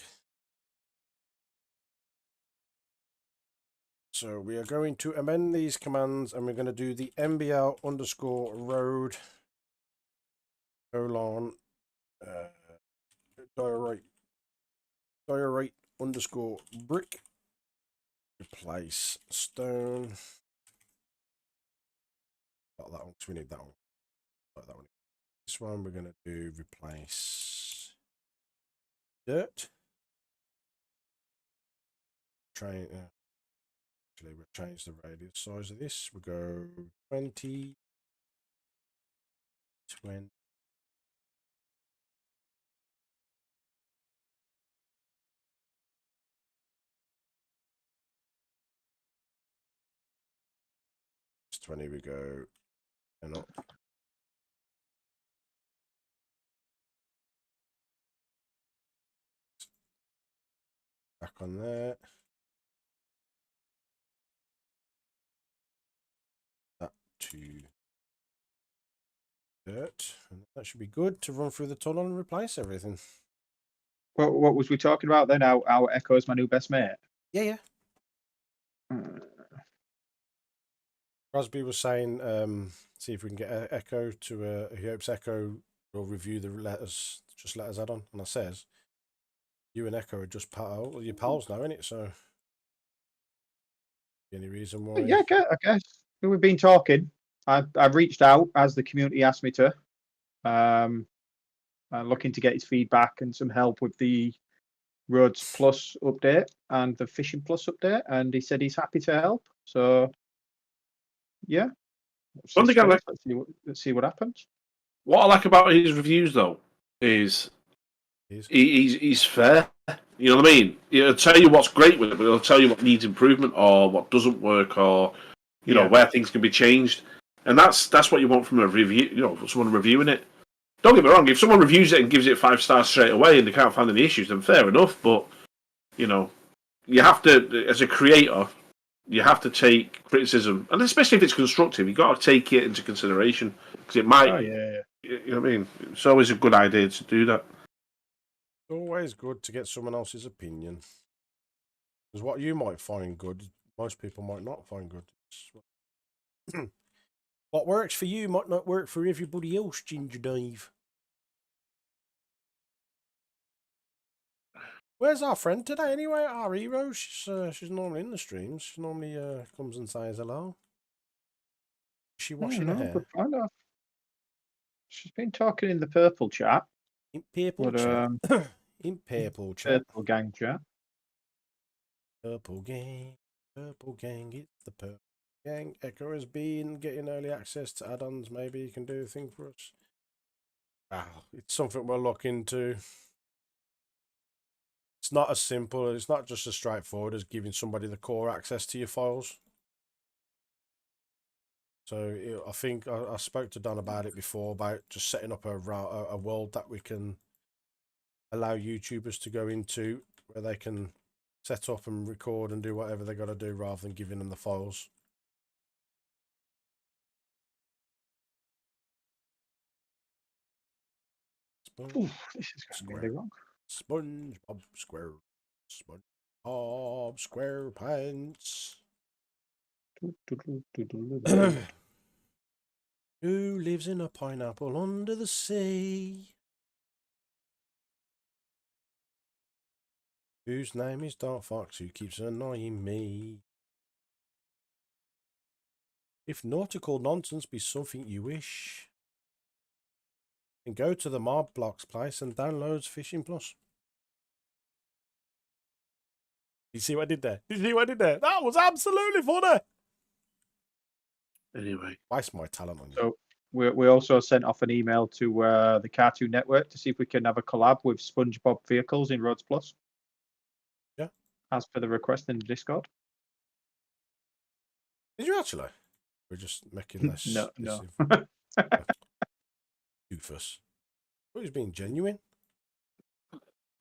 So we are going to amend these commands, and we're going to do the MBL_road diorite_brick replace stone. Not that one, because we need that one. Not that one. This one we're going to do replace dirt. Actually, we'll change the radius size of this. We'll go 20, 20. It's 20 we go, and up. Back on there. That to dirt, and that should be good to run through the tunnel and replace everything. What was we talking about then? How Echo is my new best mate? Yeah. Crosby was saying, see if we can get Echo to. He hopes Echo will review the letters. Just Letters add-on, and I says, you and Echo are just your pals now, innit? So, any reason why? Yeah, I guess we've been talking. I've reached out as the community asked me to. Looking to get his feedback and some help with the Roads Plus update and the Fishing Plus update, and he said he's happy to help. So, yeah. Let's see what happens. What I like about his reviews, though, is he's fair. You know what I mean? He'll tell you what's great with it, but he'll tell you what needs improvement or what doesn't work, or you know where things can be changed. And that's what you want from a review. You know, someone reviewing it. Don't get me wrong. If someone reviews it and gives it 5 stars straight away and they can't find any issues, then fair enough. But you know, you have to, as a creator, you have to take criticism, and especially if it's constructive, you got to take it into consideration because it might. Oh yeah. You know what I mean? It's always a good idea to do that. Always good to get someone else's opinion. Because what you might find good, most people might not find good. What works for you might not work for everybody else, Ginger Dave. Where's our friend today anyway? Our hero? She's normally in the streams. She normally comes and says hello. Is she washing her hair? Good find out. She's been talking in the purple chat. In purple But, chat. In purple chat. Purple gang chat. Purple gang. Purple gang. It's the purple gang. Echo has been getting early access to add-ons. Maybe you can do a thing for us. Wow. It's something we'll look into. It's not as simple. It's not just as straightforward as giving somebody the core access to your files. So I think I spoke to Don about it before, about just setting up a world that we can allow YouTubers to go into, where they can set up and record and do whatever they got to do rather than giving them the files. Ooh, this is going really wrong. SpongeBob SquarePants. Who lives in a pineapple under the sea? Whose name is Dark Fox, who keeps annoying me? If nautical nonsense be something you wish, then go to the MobBlocks place and download Fishing Plus. You see what I did there? Did you see what I did there? That was absolutely funny. Anyway, Waste my talent on you. So we also sent off an email to the Cartoon Network to see if we can have a collab with SpongeBob vehicles in Roads Plus. Yeah. As per the request in the Discord. Did you actually? We're just making this. No. Doofus. Oh, he's being genuine.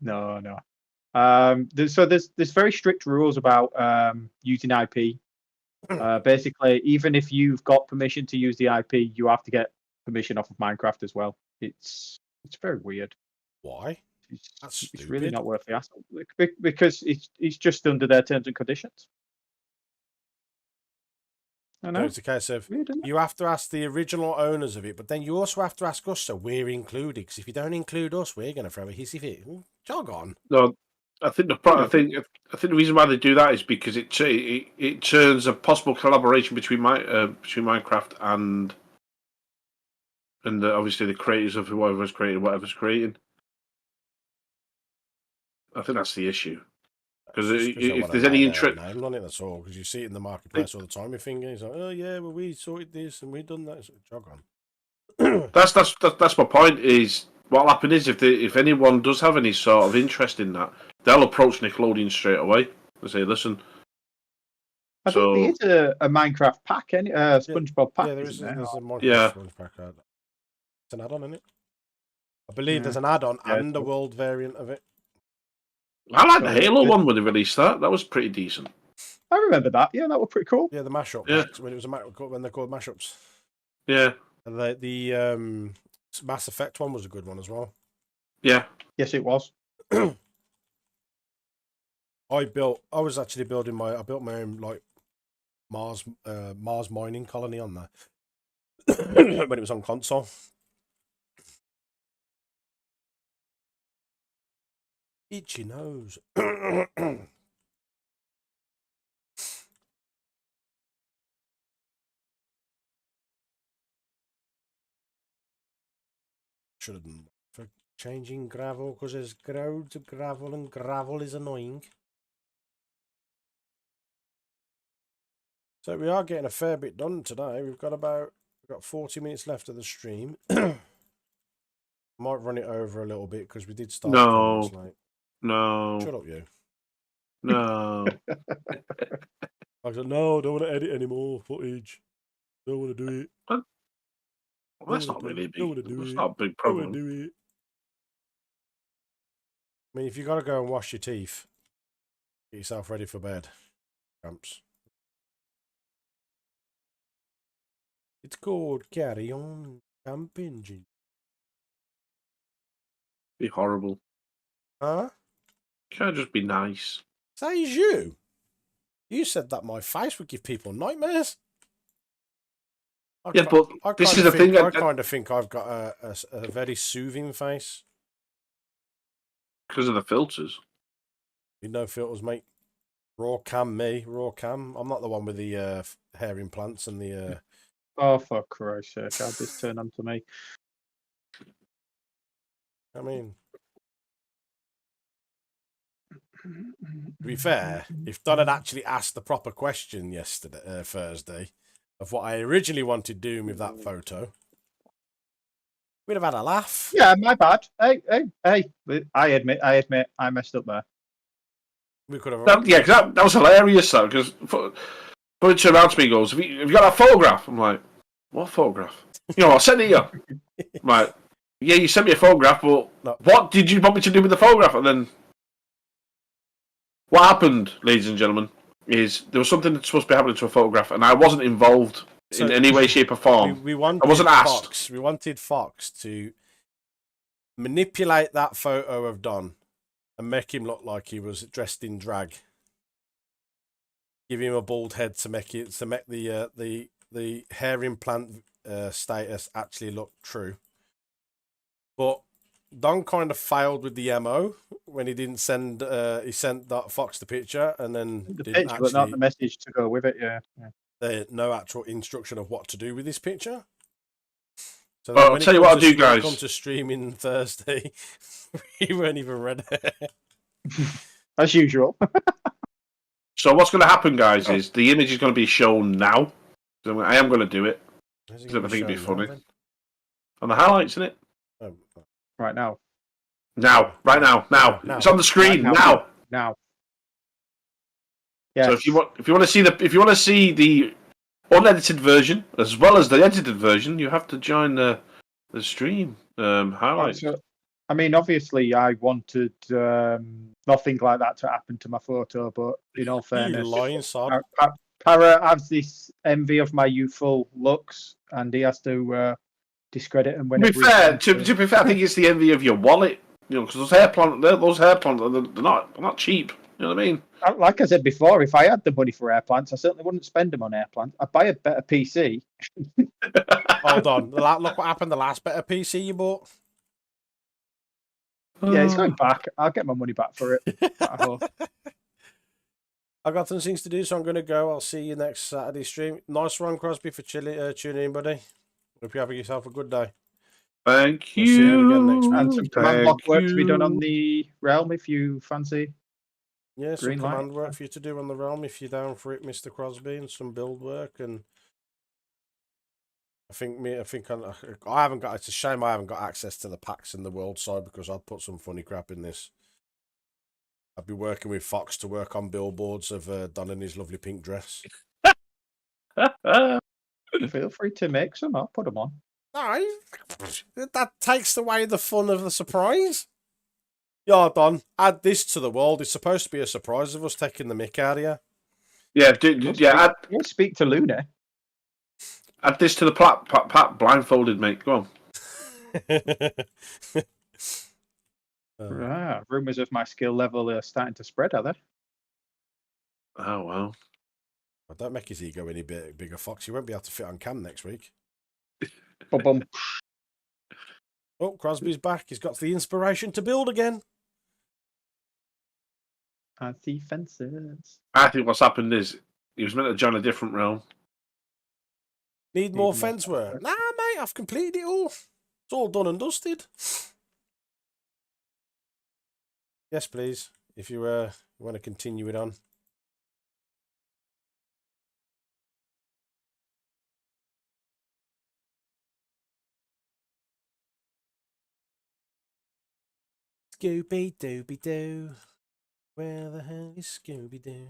No. There's very strict rules about using IP. Basically, even if you've got permission to use the IP, you have to get permission off of Minecraft as well. It's very weird. Why? It's That's really stupid. not worth the hassle because it's just under their terms and conditions. I So know. it's a case of Weird, isn't it? you have to ask the original owners of it, but then you also have to ask us so we're included. Because if you don't include us, we're going to throw a hissy fit. Jog on. no, I think I think the reason why they do that is because it turns a possible collaboration between Minecraft and obviously the creators of whatever's creating. I think that's the issue. Because if there's any interest, name on it, that's all. Because you see it in the marketplace all the time. Your finger, it's like, oh yeah, well we sorted this and we done that. So, jog on. that's my point. Is what'll happen is if anyone does have any sort of interest in that, they'll approach Nickelodeon straight away and say, "Listen." I think there is a Minecraft pack, SpongeBob pack. Yeah, there's a Minecraft Yeah. Sponge pack. It's an add-on, isn't it? I believe there's an add-on and a world variant of it. I like the Halo one when they released that. That was pretty decent. I remember that. Yeah, that was pretty cool. Yeah, the mashup Yeah. packs when it was when they're called mashups. Yeah. And the Mass Effect one was a good one as well. Yeah. Yes, it was. I was actually building my own like Mars mining colony on there when it was on console. Itchy nose. Should have done for changing gravel because there's loads of gravel and gravel is annoying. So we are getting a fair bit done today. We've got 40 minutes left of the stream. Might run it over a little bit because we did start. No. Late. No. Shut up, you. No. I said, no, I don't want to edit any more footage. Don't want to do it. Well, that's not really big. That's not a big Don't want problem. to do it. I mean, if you got to go and wash your teeth, get yourself ready for bed. Cramps. It's called Carry On Camping. Be horrible. Huh? Can't just be nice. Says you. You said that my face would give people nightmares. Yeah, but this is the thing. I kind of think I've got a very soothing face. Because of the filters. You no filters, mate. Raw cam, me. Raw cam. I'm not the one with the hair implants and the. Oh, for Christ's sake! How'd this turn on to me? I mean, to be fair, if Don had actually asked the proper question yesterday, Thursday, of what I originally wanted doing with that photo, we'd have had a laugh. Yeah, my bad. Hey. I admit, I messed up there. We could have. That was hilarious, though, because Butch turned around to me and goes, have you got that photograph? I'm like, what photograph? I'll send it you. I'm like, yeah, you sent me a photograph, but No. what did you want me to do with the photograph? And then what happened, ladies and gentlemen, is there was something that's supposed to be happening to a photograph, and I wasn't involved in any way, shape, or form. We wanted I wasn't asked. Fox, we wanted Fox to manipulate that photo of Don and make him look like he was dressed in drag. Give him a bald head to make the hair implant status actually look true. But Don kind of failed with the MO when he didn't send. He sent that Fox the picture and then The didn't picture, but not the message to go with it. Yeah. no actual instruction of what to do with this picture. So Well, I'll tell you what I'll do, guys. Come to streaming Thursday, we weren't even ready. As usual. So what's going to happen, guys, is the image is going to be shown now. So I am going to do it. Because I think it'd be funny. On the highlights, isn't it? Right now. Now. Right now. Now. It's on the screen. Right now. Yes. So if you want to see the unedited version as well as the edited version, you have to join the stream highlights. So, I mean, obviously, I wanted nothing like that to happen to my photo, but in all fairness, Para has this envy of my youthful looks, and he has to discredit them. To be fair, I think it's the envy of your wallet. Because those hair plants, they're not cheap. You know what I mean? Like I said before, if I had the money for air plants, I certainly wouldn't spend them on air plants. I'd buy a better PC. Hold on, look what happened. The last better PC you bought. Yeah, it's going back. I'll get my money back for it. I've got some things to do, so I'm going to go. I'll see you next Saturday stream. Nice one, Crosby, for tuning in, buddy. Hope you're having yourself a good day. Thank you. We'll see you again next week. And some command block work to be done on the Realm if you fancy. Yeah, some command work for you to do on the Realm if you're down for it, Mr. Crosby, and some build work. And I haven't got. It's a shame I haven't got access to the packs in the world side because I'd put some funny crap in this. I'd be working with Fox to work on billboards of Don in his lovely pink dress. Feel free to make some. I'll put them on. No, that takes away the fun of the surprise. Yeah, Don, add this to the world. It's supposed to be a surprise of us taking the mick out of you. Yeah, We'll speak to Luna. Add this to the pat blindfolded, mate. Go on. Rumours of my skill level are starting to spread, are they? Oh, well. Well, don't make his ego any bigger, Fox. You won't be able to fit on cam next week. Bum. Oh, Crosby's back. He's got the inspiration to build again. I see fences. I think what's happened is he was meant to join a different realm. Need more fence work? Nah, mate, I've completed it all. It's all done and dusted. Yes, please. If you want to continue it on. Scooby Dooby Doo. Where the hell is Scooby Doo?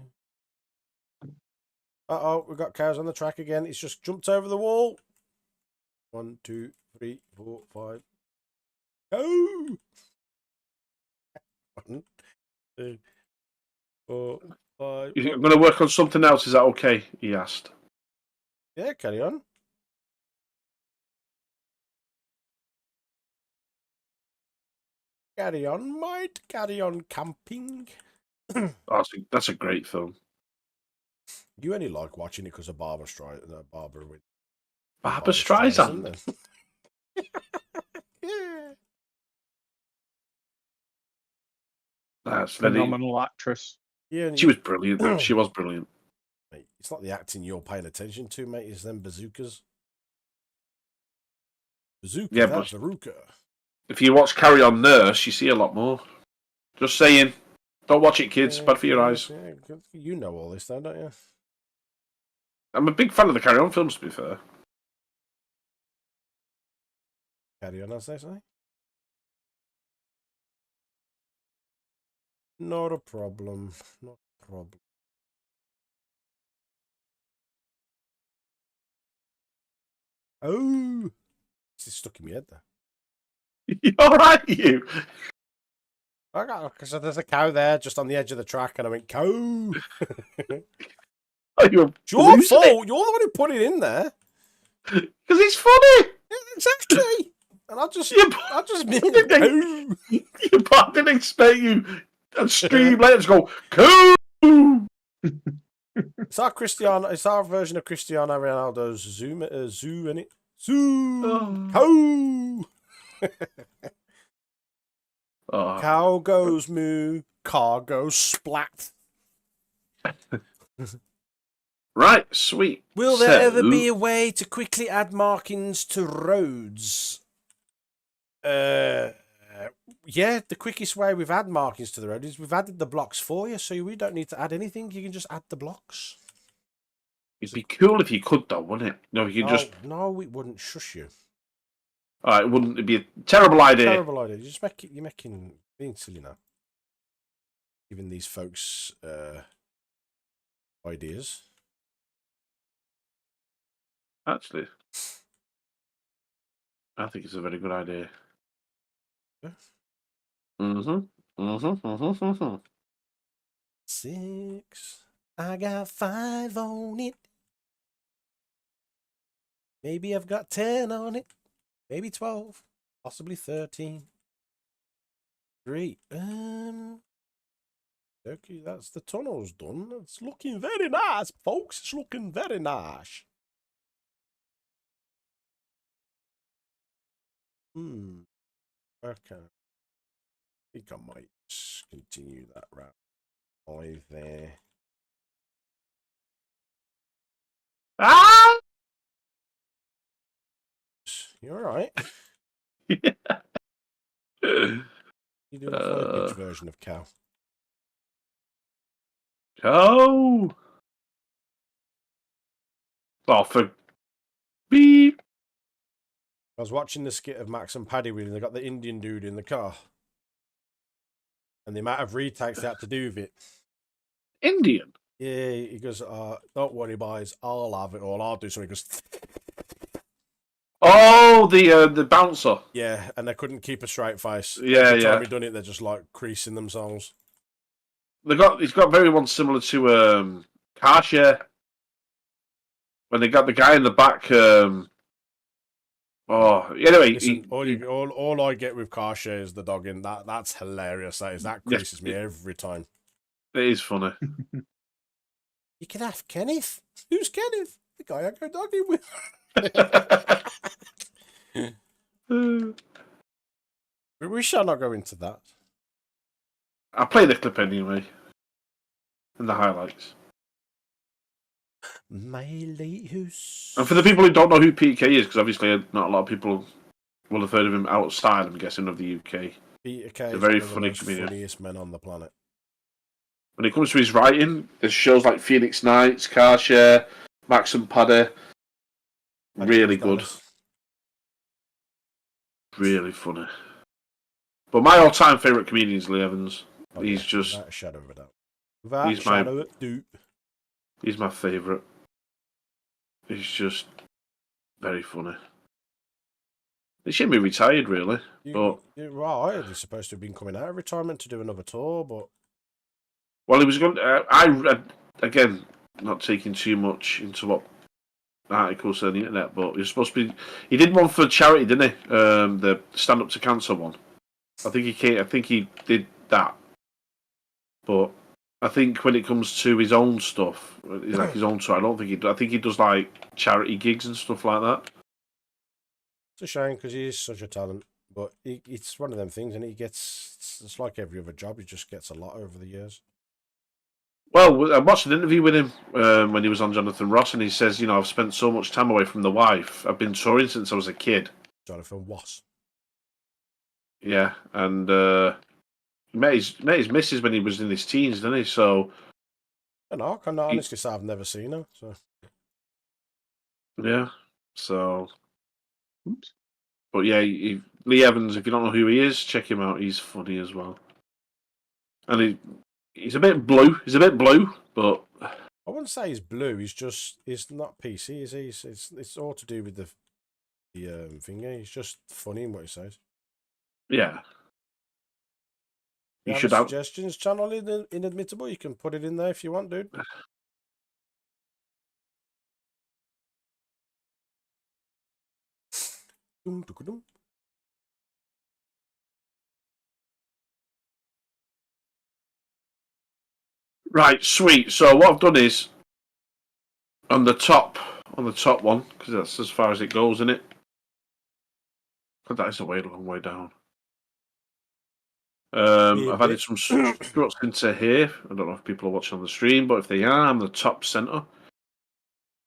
Uh-oh, we've got cows on the track again. It's just jumped over the wall. 1, 2, 3, 4, 5. Go! 1, 2, 4, 5. I'm going to work on something else. Is that okay? He asked. Yeah, carry on. Carry on, mate. Carry on camping. That's a great film. You only like watching it because of Barbara Streisand. Barbara Streisand. Then. Yeah. That's very... Phenomenal actress. Yeah, She was brilliant. Though. She was brilliant. Mate, it's not the acting you're paying attention to, mate. It's them bazookas. Bazooka, Yeah, that's but bazooka. if you watch Carry On Nurse, you see a lot more. Just saying. Don't watch it, kids. Bad for your eyes. Yeah, you know all this, though, don't you? I'm a big fan of the Carry On films, to be fair. Carry on, as they say. Not a problem. Not a problem. Oh, it's stuck in my head there. You alright, you? I got because there's a cow there just on the edge of the track, and I went cow. Oh, you're It's your fault. You're the one who put it in there. Because it's funny. Exactly. And I just made it. cow. I didn't expect you to stream later to go cow. It's our version of Cristiano Ronaldo's zoo, innit? Zoo, cow. Cow goes moo, car goes splat. Right, sweet. Will there ever be a way to quickly add markings to roads? Yeah, the quickest way we've added markings to the road is we've added the blocks for you, so we don't need to add anything. You can just add the blocks. It'd be cool if you could, though, wouldn't it? No, you could just. No, it wouldn't. Shush you. All right, wouldn't it be a terrible idea? Terrible idea. You're being silly now. Giving these folks ideas. Actually, I think it's a very good idea. Yeah. Mm-hmm. 6. I got 5 on it. Maybe I've got 10 on it. Maybe 12. Possibly 13. 3. Okay, that's the tunnel's done. It's looking very nice, folks. It's looking very nice. Okay. I think I might continue that route. 5 there. Ah! You alright? Yeah. You doing a high pitch version of cow? Oh! Oh, for beep. I was watching the skit of Max and Paddy when they got the Indian dude in the car. And the amount of retakes they had to do with it. Indian? Yeah, he goes, don't worry, boys, I'll have it all. I'll do something. He goes, oh, the bouncer. yeah, and they couldn't keep a straight face. Yeah, Every time yeah. he done it, they're just like creasing themselves. He's got very one similar to car share. When they got the guy in the back. Anyway, Listen, all I get with car share is the dog in. That's hilarious. That creases me every time. It is funny. You can have Kenneth. Who's Kenneth? The guy I go dogging with. We shall not go into that. I'll play the clip anyway. In the highlights. My lighthouse. And for the people who don't know who PK is, because obviously not a lot of people will have heard of him outside, I'm guessing, of the UK. Peter Kay He's is a very one of the funny most comedian. funniest men on the planet. When it comes to his writing, there's shows like Phoenix Nights, Car Share, Max and Paddy. Really good. Really funny. But my all-time favourite comedian is Lee Evans. Oh, He's yeah, just... without a shadow of a doubt. Without He's a shadow of a doubt. He's my favourite. He's just very funny. He shouldn't be retired, really. But You're right. He's supposed to have been coming out of retirement to do another tour, but... well, he was going. I read again, not taking too much into what articles on the internet, but he was supposed to be. He did one for charity, didn't he? The Stand Up to Cancer one. I think he did that, but I think when it comes to his own stuff, like his own tour, I think he does like charity gigs and stuff like that. It's a shame because he is such a talent, but it's one of them things, and he gets. It's like every other job; he just gets a lot over the years. Well, I watched an interview with him when he was on Jonathan Ross, and he says, I've spent so much time away from the wife. I've been touring since I was a kid. Jonathan Ross. Yeah, and he met his missus when he was in his teens, didn't he? So I don't know. I can honestly say I've never seen her. So yeah, so. Oops. But yeah, Lee Evans. If you don't know who he is, check him out. He's funny as well, and he's a bit blue. But I wouldn't say he's blue. He's not PC. Is he? It's all to do with the thing. He's just funny in what he says. yeah, You should have a have. suggestions channel inadmittable. You can put it in there if you want, dude. Right, sweet. So what I've done is on the top one, because that's as far as it goes, isn't it? But that is a long way down. I've added some struts into here. I don't know if people are watching on the stream, but if they are, I'm the top center.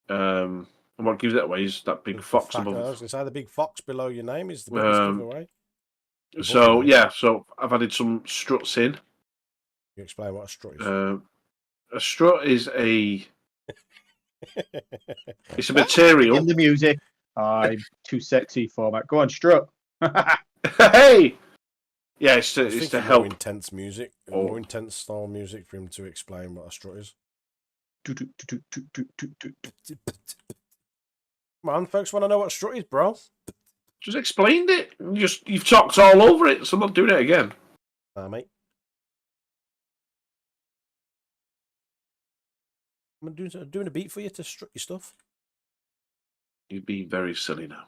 And what gives it away is that big fox above. I was going to say the big fox below your name is the biggest giveaway. So yeah, so I've added some struts in. You explain what a strut is. A strut is it's a material. In the music. I'm too sexy for that. Go on, strut. Hey! Yeah, it's to help. More intense music, more intense style music for him to explain what a strut is. Come on, folks want to know what a strut is, bro. Just explained it. You've talked all over it, so I'm not doing it again. Mate. I'm doing a beat for you to strut your stuff. You'd be very silly now.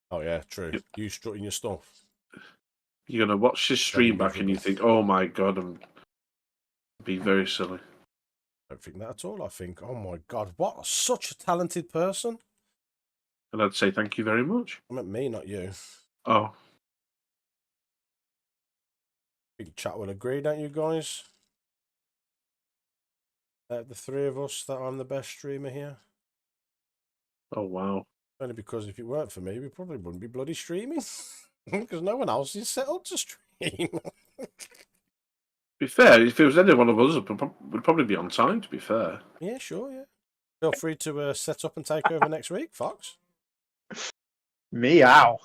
Oh yeah, true. You strutting your stuff. You're gonna watch this stream back and you think, "Oh my god, I'm being very silly." I don't think that at all. I think, oh my god, what such a talented person. And I'd say thank you very much. I meant me, not you. Oh, Big chat will agree, don't you guys? The three of us that I'm the best streamer here. oh wow. Only because if it weren't for me, we probably wouldn't be bloody streaming. Because no one else is set up to stream. To be fair, if it was any one of us, we'd probably be on time. To be fair. Yeah, sure, yeah. Feel free to set up and take over next week, Fox. Meow.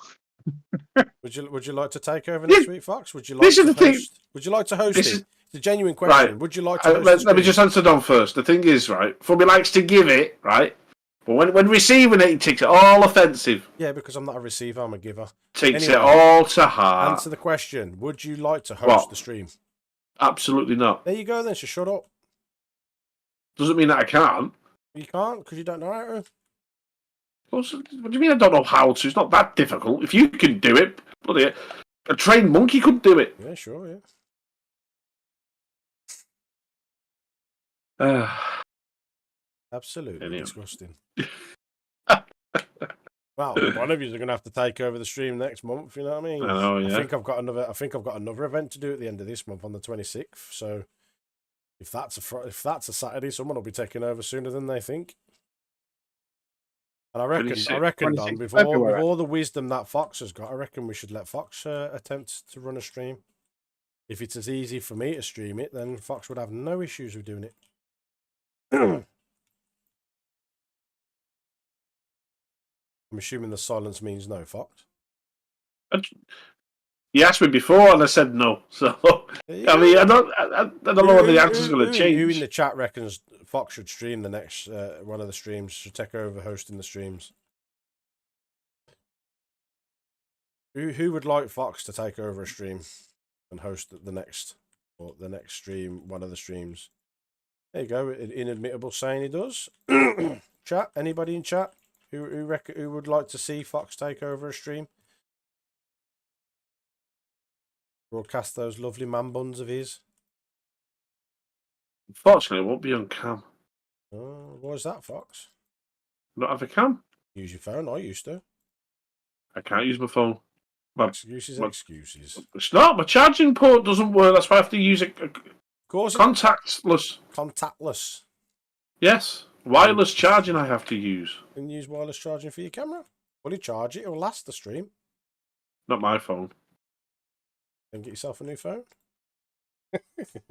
Would you like to take over next week, Fox? Would you like This to is the thing. host? Would you like to host This it? is- It's a genuine question. Right. Would you like to host the Let me stream? just answer Don first. The thing is, right, Fubby likes to give it, right? But when receiving it, he takes it all offensive. Yeah, because I'm not a receiver, I'm a giver. Takes Anyway, it all to heart. Answer the question. Would you like to host What? the stream? Absolutely not. There you go then, so shut up. Doesn't mean that I can't. You can't because you don't know how to. What do you mean I don't know how to? It's not that difficult. If you can do it, bloody a trained monkey could do it. Yeah, sure, yeah. Absolutely Anyway. disgusting. Well, one of you are going to have to take over the stream next month. You know what I mean? I know, yeah. I think I've got another event to do at the end of this month on the 26th. So if that's a Saturday, someone will be taking over sooner than they think. And I reckon, Don, with all the wisdom that Fox has got, I reckon we should let Fox attempt to run a stream. If it's as easy for me to stream it, then Fox would have no issues with doing it. I'm assuming the silence means no, Fox. You asked me before, and I said no. So I mean, I don't know what the answer's going to change. Who in the chat reckons Fox should stream the next one of the streams? Should take over hosting the streams? Who would like Fox to take over a stream and host the next stream, one of the streams? There you go. Inadmittable saying he does. Chat. Anybody in chat who would like to see Fox take over a stream? broadcast those lovely man buns of his. Unfortunately, it won't be on cam. Oh, what is that, Fox? Not have a cam. Use your phone. I used to. I can't use my phone. Well, Excuses, well, excuses. Of it's not. My charging port doesn't work. That's why I have to use a course, contactless. contactless. Yes, wireless charging. I have to use. You can use wireless charging for your camera. Fully charge it. It'll last the stream. Not my phone. Then get yourself a new phone.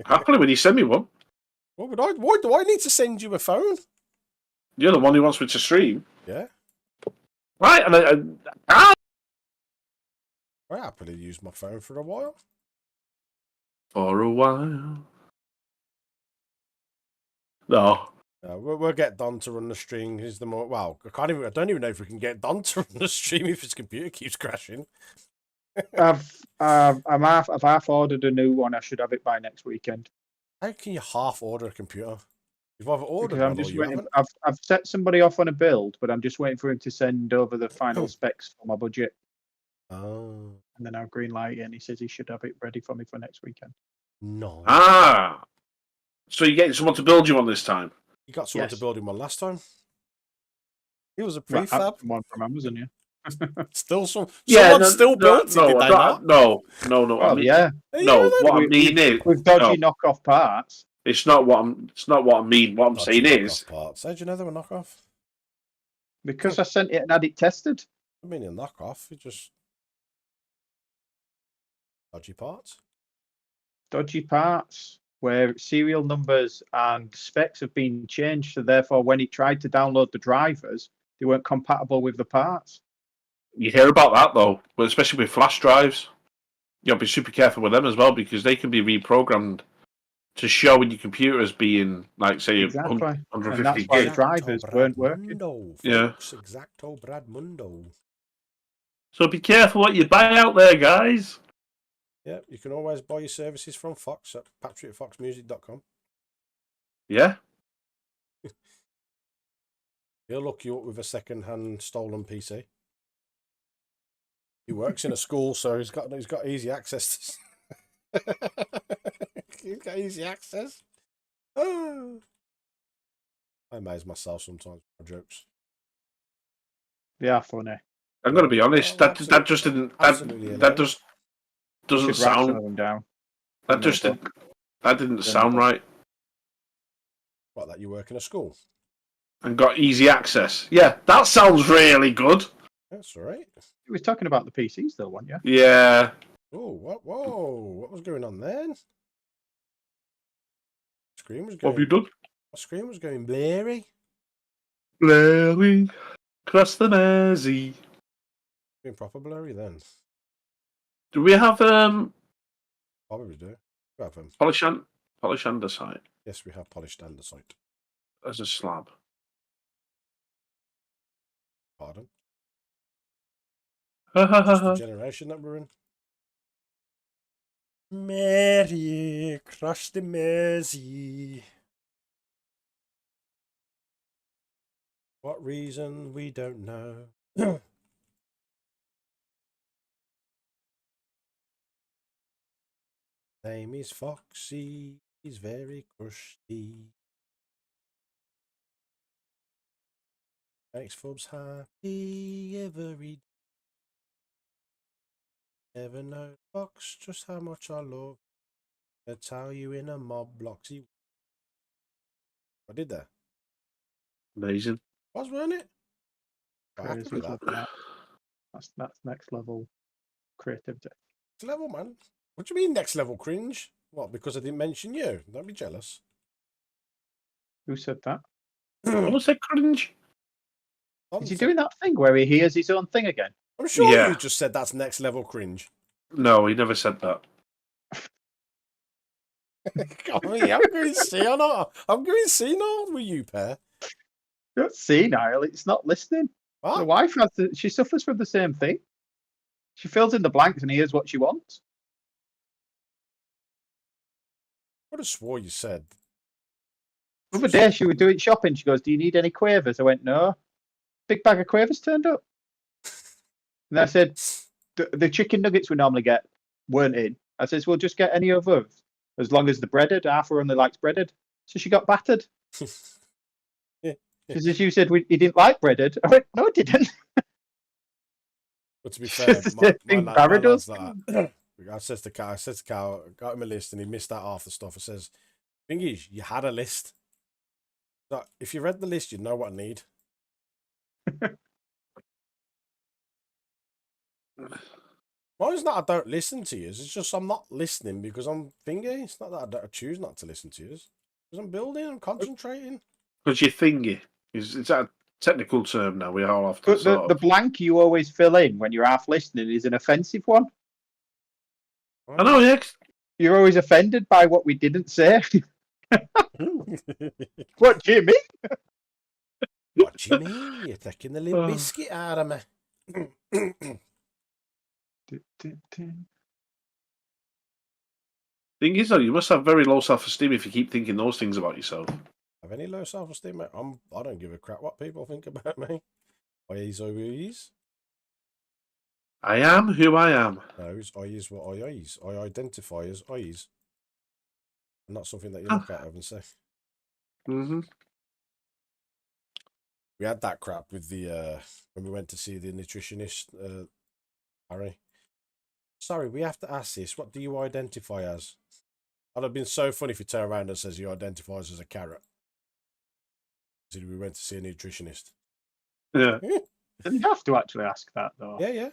Happily when you send me one. What would I? Why do I need to send you a phone? You're the one who wants me to stream. Yeah. Right, and I I happily use my phone for a while. for a while. No. We'll get Don to run the stream. He's the more well. I don't even know if we can get Don to run the stream if his computer keeps crashing. I've half ordered a new one. I should have it by next weekend. How can you half order a computer? You've either ordered Because I'm one or just you waiting. haven't. I've set somebody off on a build, but I'm just waiting for him to send over the final specs for my budget, Oh and then I'll green light it, and he says he should have it ready for me for next weekend. no! Ah. So you're getting someone to build you one this time? You got someone to Yes. build him one last time. He was a Right, prefab. one from Amazon, yeah. Still someone no, still built it. No, Did they no, not? no. I Oh mean, yeah, no. What I mean is, with dodgy knockoff parts. it's not what I'm. It's not what I mean. What I'm Not saying is, knockoff parts. How do you know they were knockoff? Because I sent it and had it tested. I mean, a knockoff. It just dodgy parts. Dodgy parts where serial numbers and specs have been changed, so therefore when he tried to download the drivers, they weren't compatible with the parts. you hear about that though, but especially with flash drives. You got to be super careful with them as well because they can be reprogrammed to show in your computer as being, like, say, Exactly. 150 And that's why gig. the drivers weren't working. Mundo, Yeah. Exacto Brad Mundo. So be careful what you buy out there, guys. Yeah, you can always buy your services from Fox at patrickfoxmusic.com. Yeah. He'll look you up with a second-hand stolen PC. He works in a school, so he's got easy access. He's got easy access. Oh. I amaze myself sometimes with my jokes. They are funny. I'm going to be honest. Oh, that just didn't. absolutely That just You doesn't should write some sound. of them down. That just didn't. That didn't sound right. What, that you work in a school? And got easy access. Yeah, that sounds really good. That's all right. He was talking about the PCs though, wasn't you? Yeah. Oh, what? Whoa! What was going on then? Screen was What going. have you done? My screen was going blurry. Blurry across the Mersey. Being proper blurry then. Do we have Probably do. We have polish andesite Yes, we have polished andesite. as a slab? Pardon. Just the Well, generation that we're in. Mary, crush the Mersey. What reason we don't know. Name is Foxy. He's very crusty. Makes Fubs happy every day. Never know, Fox, just how much I love. I'll tell you in a MobBlocks. I did that. amazing. Was, weren't it? Quite happy Crazy with that. stuff, that's next level creativity. Next level, man. What do you mean next level cringe? What, because I didn't mention you? Don't be jealous. Who said that? What was that cringe? Is he doing that thing where he hears his own thing again? I'm sure Yeah. you just said that's next level cringe. No, he never said that. I mean, I'm going senile. I'm going senile with you, pair. Not senile. It's not listening. What? The wife she suffers from the same thing. She fills in the blanks and hears what she wants. I would have swore you said. The other day she was doing shopping. She goes, "Do you need any quavers?" I went, "No." Big bag of quavers turned up. And I said, the chicken nuggets we normally get weren't in. I says, "We'll just get any of them, as long as they're breaded." Arthur only likes breaded. So she got battered. She says, "You said he didn't like breaded." I went, "No, I didn't." But to be fair, Just my Barry lad's does. that. I says to Cal, got him a list and he missed out half the stuff. I says, thing is, you had a list. So if you read the list, you'd know what I need. Mine's not I don't listen to you. It's just I'm not listening because I'm thingy. It's not that I choose not to listen to you. Because I'm building, I'm concentrating. Because you're thingy. Is that a technical term now? We all have to But sort the of... blank you always fill in when you're half listening is an offensive one. I know, yeah. You're always offended by what we didn't say. What, Jimmy? What do you mean? You're taking the Limp Oh. Biscuit out of me. Thing is, though, you must have very low self-esteem if you keep thinking those things about yourself. Have any low self-esteem, mate? I don't give a crap what people think about me. Is. I am who I am. No, I is what I is. I identify as I is. Not something that you look at and say. Mm-hmm. We had that crap with the when we went to see the nutritionist, Harry. Sorry, we have to ask this. What do you identify as? I'd have been so funny if you turn around and says you identifies as a carrot. So we went to see a nutritionist. Yeah. You have to actually ask that, though. Yeah.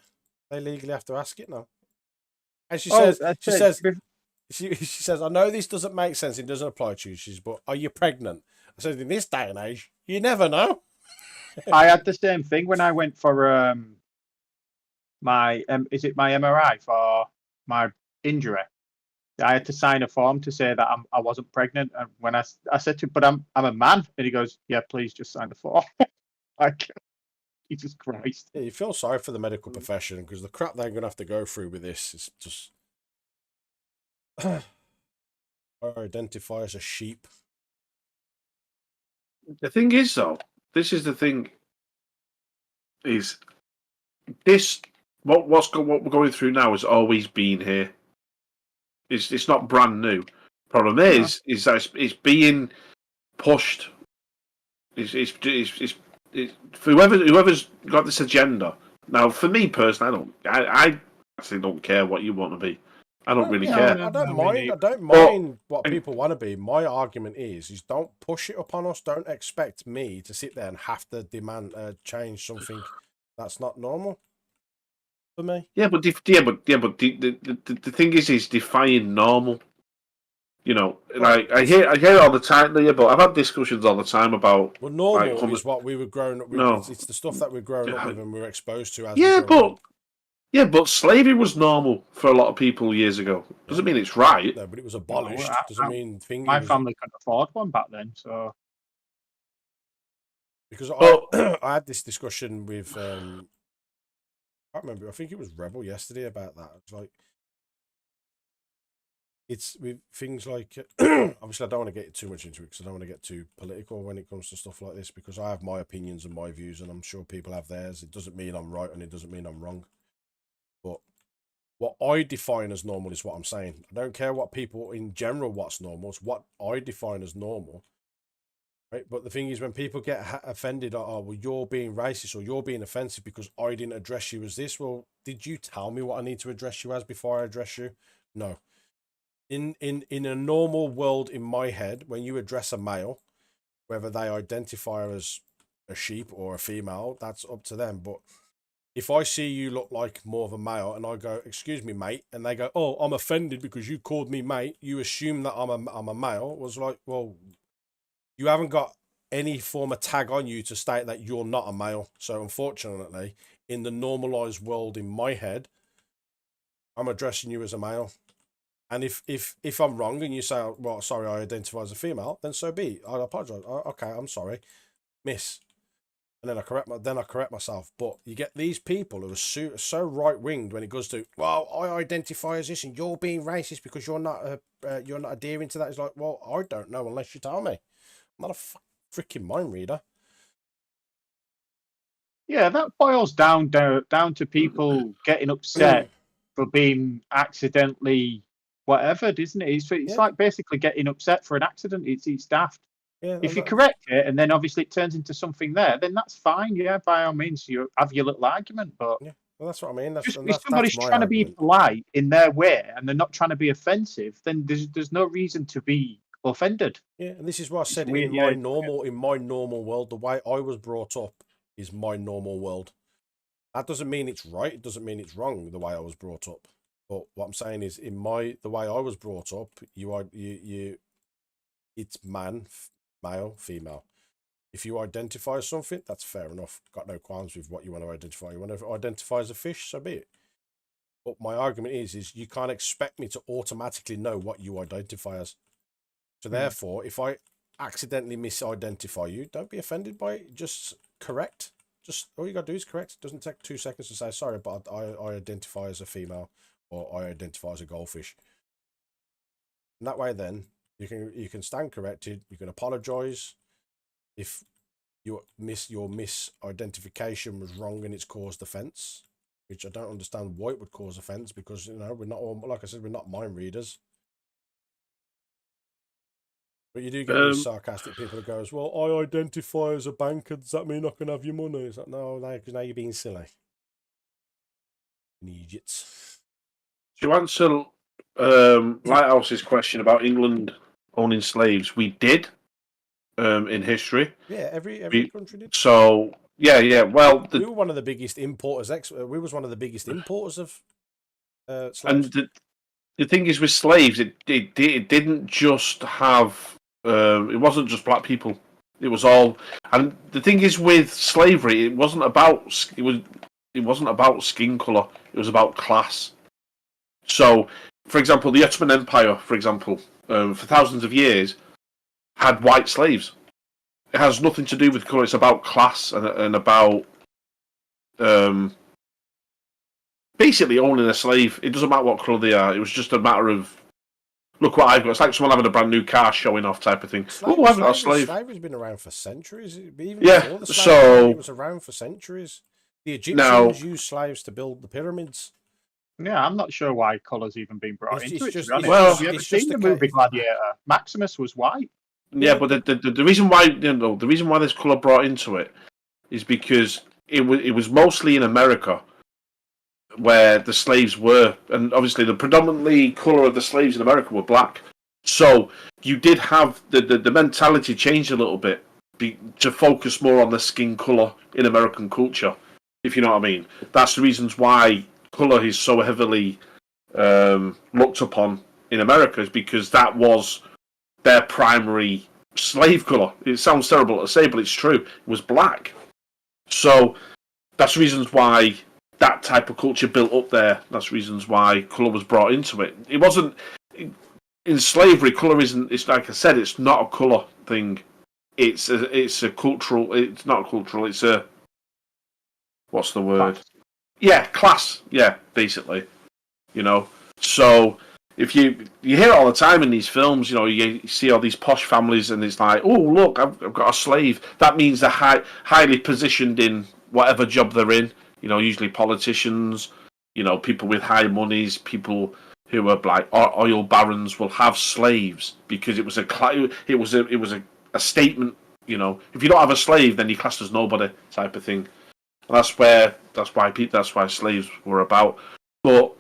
They legally have to ask it now. And she Oh, says, she says, I know this doesn't make sense. It doesn't apply to you. She says, but are you pregnant? I said, in this day and age, you never know. I had the same thing when I went for my is it my MRI for my injury. I had to sign a form to say that I wasn't pregnant, and when I said to him, "But I'm a man," and he goes, "Yeah, please just sign the form." Like, Jesus Christ. Yeah, you feel sorry for the medical profession because the crap they're going to have to go through with this is just. I identify as a sheep. The thing is, though, this is the thing. Is this what we're going through now has always been here? It's not brand new. Problem is that it's being pushed. It's whoever's got this agenda. Now, for me personally, I actually don't care what you want to be. I don't really care. I don't mind what people want to be. My argument is don't push it upon us. Don't expect me to sit there and have to demand change something that's not normal for me. Yeah, but the thing is defying normal. You know, like I hear it all the time. Yeah, but I've had discussions all the time about. Well, normal is what we were growing up with. No. It's the stuff that we're growing up with and we're exposed to as but slavery was normal for a lot of people years ago. Doesn't mean it's right. No, but it was abolished. Doesn't mean things. My family couldn't afford one back then, so. Because I had this discussion with I can't remember. I think it was Rebel yesterday about that. It's like it's with things like obviously I don't want to get too much into it because I don't want to get too political when it comes to stuff like this because I have my opinions and my views and I'm sure people have theirs. It doesn't mean I'm right and it doesn't mean I'm wrong. But what I define as normal is what I'm saying. I don't care what people in general what's normal. It's what I define as normal. Right? But the thing is when people get offended, well, you're being racist or you're being offensive because I didn't address you as this. Well, did you tell me what I need to address you as before I address you? No. In a normal world in my head, when you address a male, whether they identify as a sheep or a female, that's up to them. But if I see you look like more of a male and I go, excuse me, mate, and they go, oh, I'm offended because you called me mate, you assume that I'm a male, was like, well, you haven't got any form of tag on you to state that you're not a male. So unfortunately, in the normalized world in my head, I'm addressing you as a male. And if I'm wrong and you say, well, sorry, I identify as a female, then so be it. I apologize. Okay, I'm sorry, miss. And then I correct myself. But you get these people who are so right-winged when it goes to, well, I identify as this and you're being racist because you're not adhering to that. It's like, well, I don't know unless you tell me. I'm not a freaking mind reader. Yeah, that boils down to people getting upset for being accidentally whatever, isn't it? It's like basically getting upset for an accident. It's daft. Yeah, If you correct it and then obviously it turns into something there, then that's fine. Yeah, by all means, you have your little argument. But yeah, well, that's what I mean. just if somebody's My trying to be argument. polite in their way and they're not trying to be offensive, then there's no reason to be offended. Yeah, and this is what I said weird, in yeah. my normal world, the way I was brought up is my normal world. That doesn't mean it's right. It doesn't mean it's wrong the way I was brought up. But what I'm saying is, the way I was brought up, it's male, female. If you identify as something, that's fair enough. Got no qualms with what you want to identify. You want to identify as a fish, so be it. But my argument is you can't expect me to automatically know what you identify as. So therefore, if I accidentally misidentify you, don't be offended by it. Just correct. Just all you gotta do is correct. It doesn't take 2 seconds to say sorry, but I identify as a female or I identify as a goldfish. And that way, then you can stand corrected. You can apologise if your misidentification was wrong and it's caused offence. Which I don't understand why it would cause offence, because we're not all, like I said, we're not mind readers. But you do get these sarcastic people who goes, well, I identify as a banker, does that mean I can have your money? It's like, no, because now you're being silly. Idiots. To answer Lighthouse's question about England owning slaves, we did in history. Yeah, every country did. So yeah. Well, we were one of the biggest importers. We was one of the biggest importers of slaves. And the thing is with slaves, it didn't just have. It wasn't just black people. It was all. And the thing is with slavery, it wasn't about skin color. It was about class. So, for example, the Ottoman Empire, for thousands of years, had white slaves. It has nothing to do with color. It's about class and about basically owning a slave. It doesn't matter what color they are. It was just a matter of, look what I've got. It's like someone having a brand new car showing off type of thing. Oh, I've got a slave. Slavery's been around for centuries. Even Yeah, before the so it was around for centuries. The Egyptians used slaves to build the pyramids. Yeah, I'm not sure why colour's even been brought into it. Well, have you ever seen the movie Gladiator? Maximus was white. Yeah, but the reason why the reason why there's colour brought into it is because it was mostly in America where the slaves were, and obviously the predominantly colour of the slaves in America were black. So you did have the mentality changed a little bit to focus more on the skin colour in American culture, if you know what I mean. That's the reasons why colour is so heavily looked upon in America, is because that was their primary slave colour. It sounds terrible to say, but it's true. It was black. So that's reasons why that type of culture built up there. That's reasons why colour was brought into it. It wasn't in slavery. Colour isn't. It's like I said. It's not a colour thing. It's a cultural. It's not cultural. It's a, what's the word? Class. Yeah, class. Yeah, basically. So if you hear it all the time in these films, you see all these posh families, and it's like, oh look, I've got a slave. That means they're highly positioned in whatever job they're in. Usually politicians, people with high monies, people who are like oil barons will have slaves because it was a statement. If you don't have a slave, then you're classed as nobody, type of thing. And that's why slaves were about. But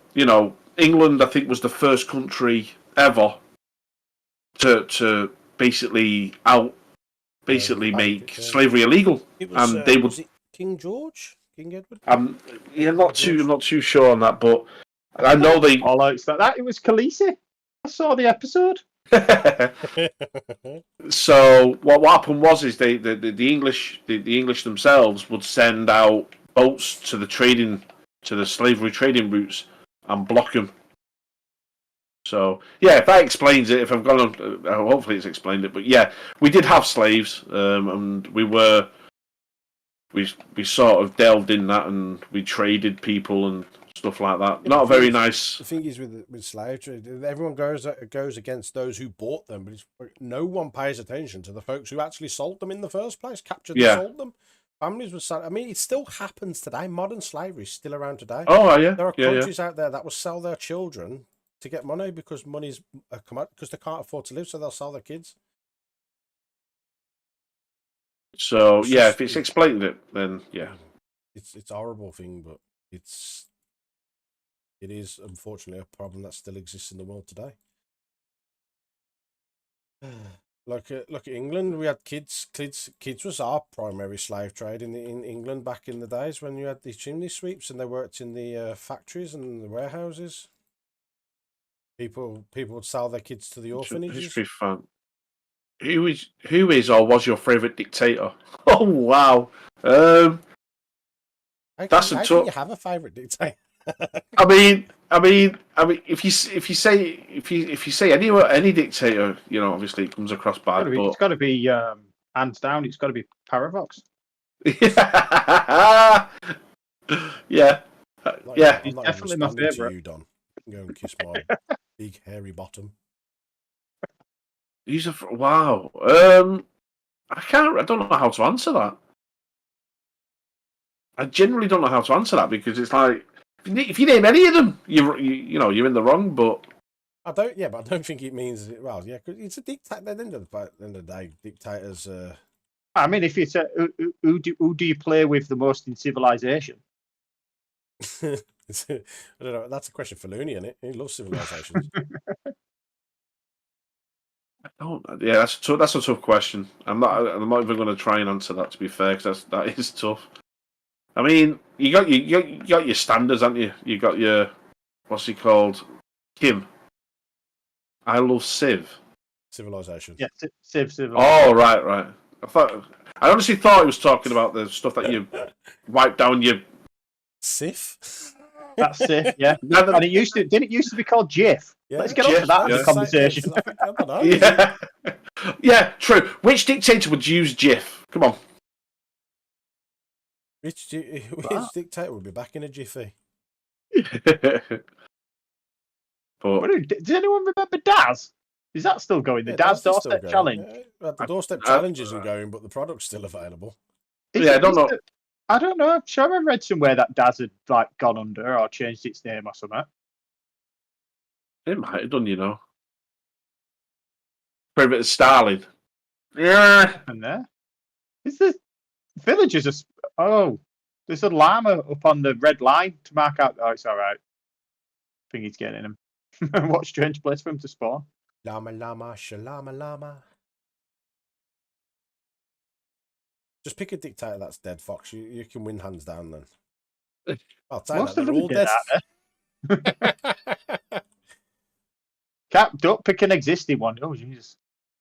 England, I think, was the first country ever to basically make slavery illegal, and they would. Was it King George? King Edward? I'm not too sure on that, but I know they. That it was Khaleesi. I saw the episode. So what happened was the English themselves would send out boats to the slavery trading routes and block them. So yeah, if that explains it, if I've gone on, hopefully it's explained it. But yeah, we did have slaves, and we sort of delved in that, and we traded people and stuff like that. Not very nice. The thing is with slave trade, everyone goes against those who bought them, but no one pays attention to the folks who actually sold them in the first place, captured and sold them. Families were sold. I mean, it still happens today. Modern slavery is still around today. Oh yeah. There are countries out there that will sell their children to get money because money's a commodity because they can't afford to live, so they'll sell their kids. So It's yeah, just- if it's explained it, then yeah. It's a horrible thing, but it is unfortunately a problem that still exists in the world today. Look at England. We had kids was our primary slave trade in England back in the days when you had the chimney sweeps and they worked in the factories and the warehouses. People would sell their kids to the orphanages. History fun. Who is or was your favourite dictator? Oh wow. How That's can a you tough. have a favourite dictator? I mean, if you say any dictator, you know, obviously it comes across bad, It's got to be hands down. It's got to be Paravox. but yeah, yeah. He's I'm not definitely even my responding to favourite. you, Don. Go and kiss my big hairy bottom. Wow. I don't know how to answer that. I generally don't know how to answer that because it's like if you name any of them, you're in the wrong. But I don't think it means well. Yeah, because it's a dictator. At the end of the day, dictators. I mean, if it's who do you play with the most in Civilization? I don't know. That's a question for Looney, isn't it? He loves civilizations. yeah, that's a tough question. I'm not even going to try and answer that. To be fair, because that is tough. I mean, you got your standards, haven't you? You got your what's he called, Kim. I love Civ. Civilization. Yeah, Civilization. Oh, right. I honestly thought he was talking about the stuff that you wipe down your Sif. That's Civ, yeah. And didn't it used to be called GIF? Yeah. Let's get on to that in the conversation. I don't know. Yeah, yeah, true. Which dictator would use GIF? Come on. Which dictator would be back in a jiffy? But Does anyone remember Daz? Is that still going? The Daz Doorstep Challenge? The Doorstep Challenge isn't going, but the product's still available. I don't know. I don't know. I'm sure I read somewhere that Daz had gone under or changed its name or something. It might have done, you know. Favorite of Stalin. Yeah. And there. Is the villagers there's a llama up on the red line to mark out. Oh, it's all right. I think he's getting him. What strange place for him to spawn. Llama, shalama, llama. Just pick a dictator that's dead, Fox. You can win hands down then. I'll tell you Most that, of they're them all dead. dead. Don't pick an existing one. Oh, Jesus.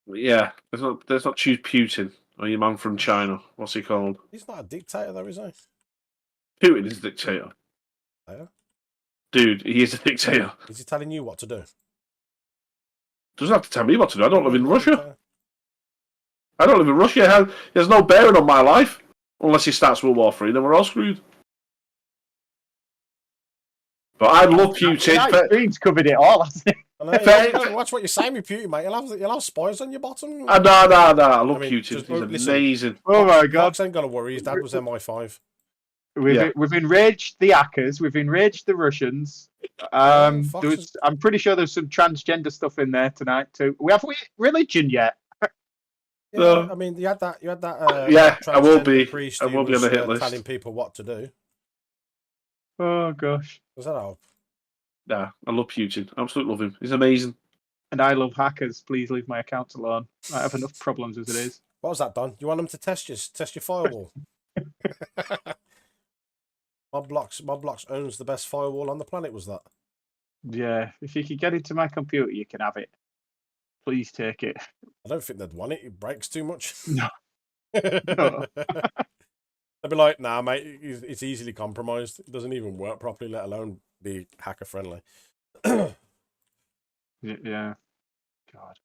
Yeah. Let's not choose Putin or your man from China. What's he called? He's not a dictator though, is he? Putin is a dictator. Yeah. Dude, he is a dictator. Is he telling you what to do? Doesn't have to tell me what to do. I don't live in Russia. I don't live in Russia. There's no bearing on my life. Unless he starts World War III, then we're all screwed. But I love Putin. Stream's covered it all, hasn't it? Watch what you're saying with Putin, mate. You'll have spoils on your bottom. No. I love Putin. He's amazing. Oh my God. Fox ain't got to worry. His dad was MI5. We've enraged the hackers. We've enraged the Russians. I'm pretty sure there's some transgender stuff in there tonight too. We have religion yet? Yeah, I mean, you had that. Yeah, I will be. Priest I will be on the hit list. Telling people what to do. Oh gosh. Does that help? Nah, I love Putin. Absolutely love him. He's amazing. And I love hackers. Please leave my accounts alone. I have enough problems as it is. What was that, Don? You want them to test your firewall? MobBlocks owns the best firewall on the planet. Was that? Yeah. If you could get into my computer, you can have it. Please take it. I don't think they'd want it. It breaks too much. No. They'd be like, "Nah, mate. It's easily compromised. It doesn't even work properly, let alone be hacker friendly." Yeah. God.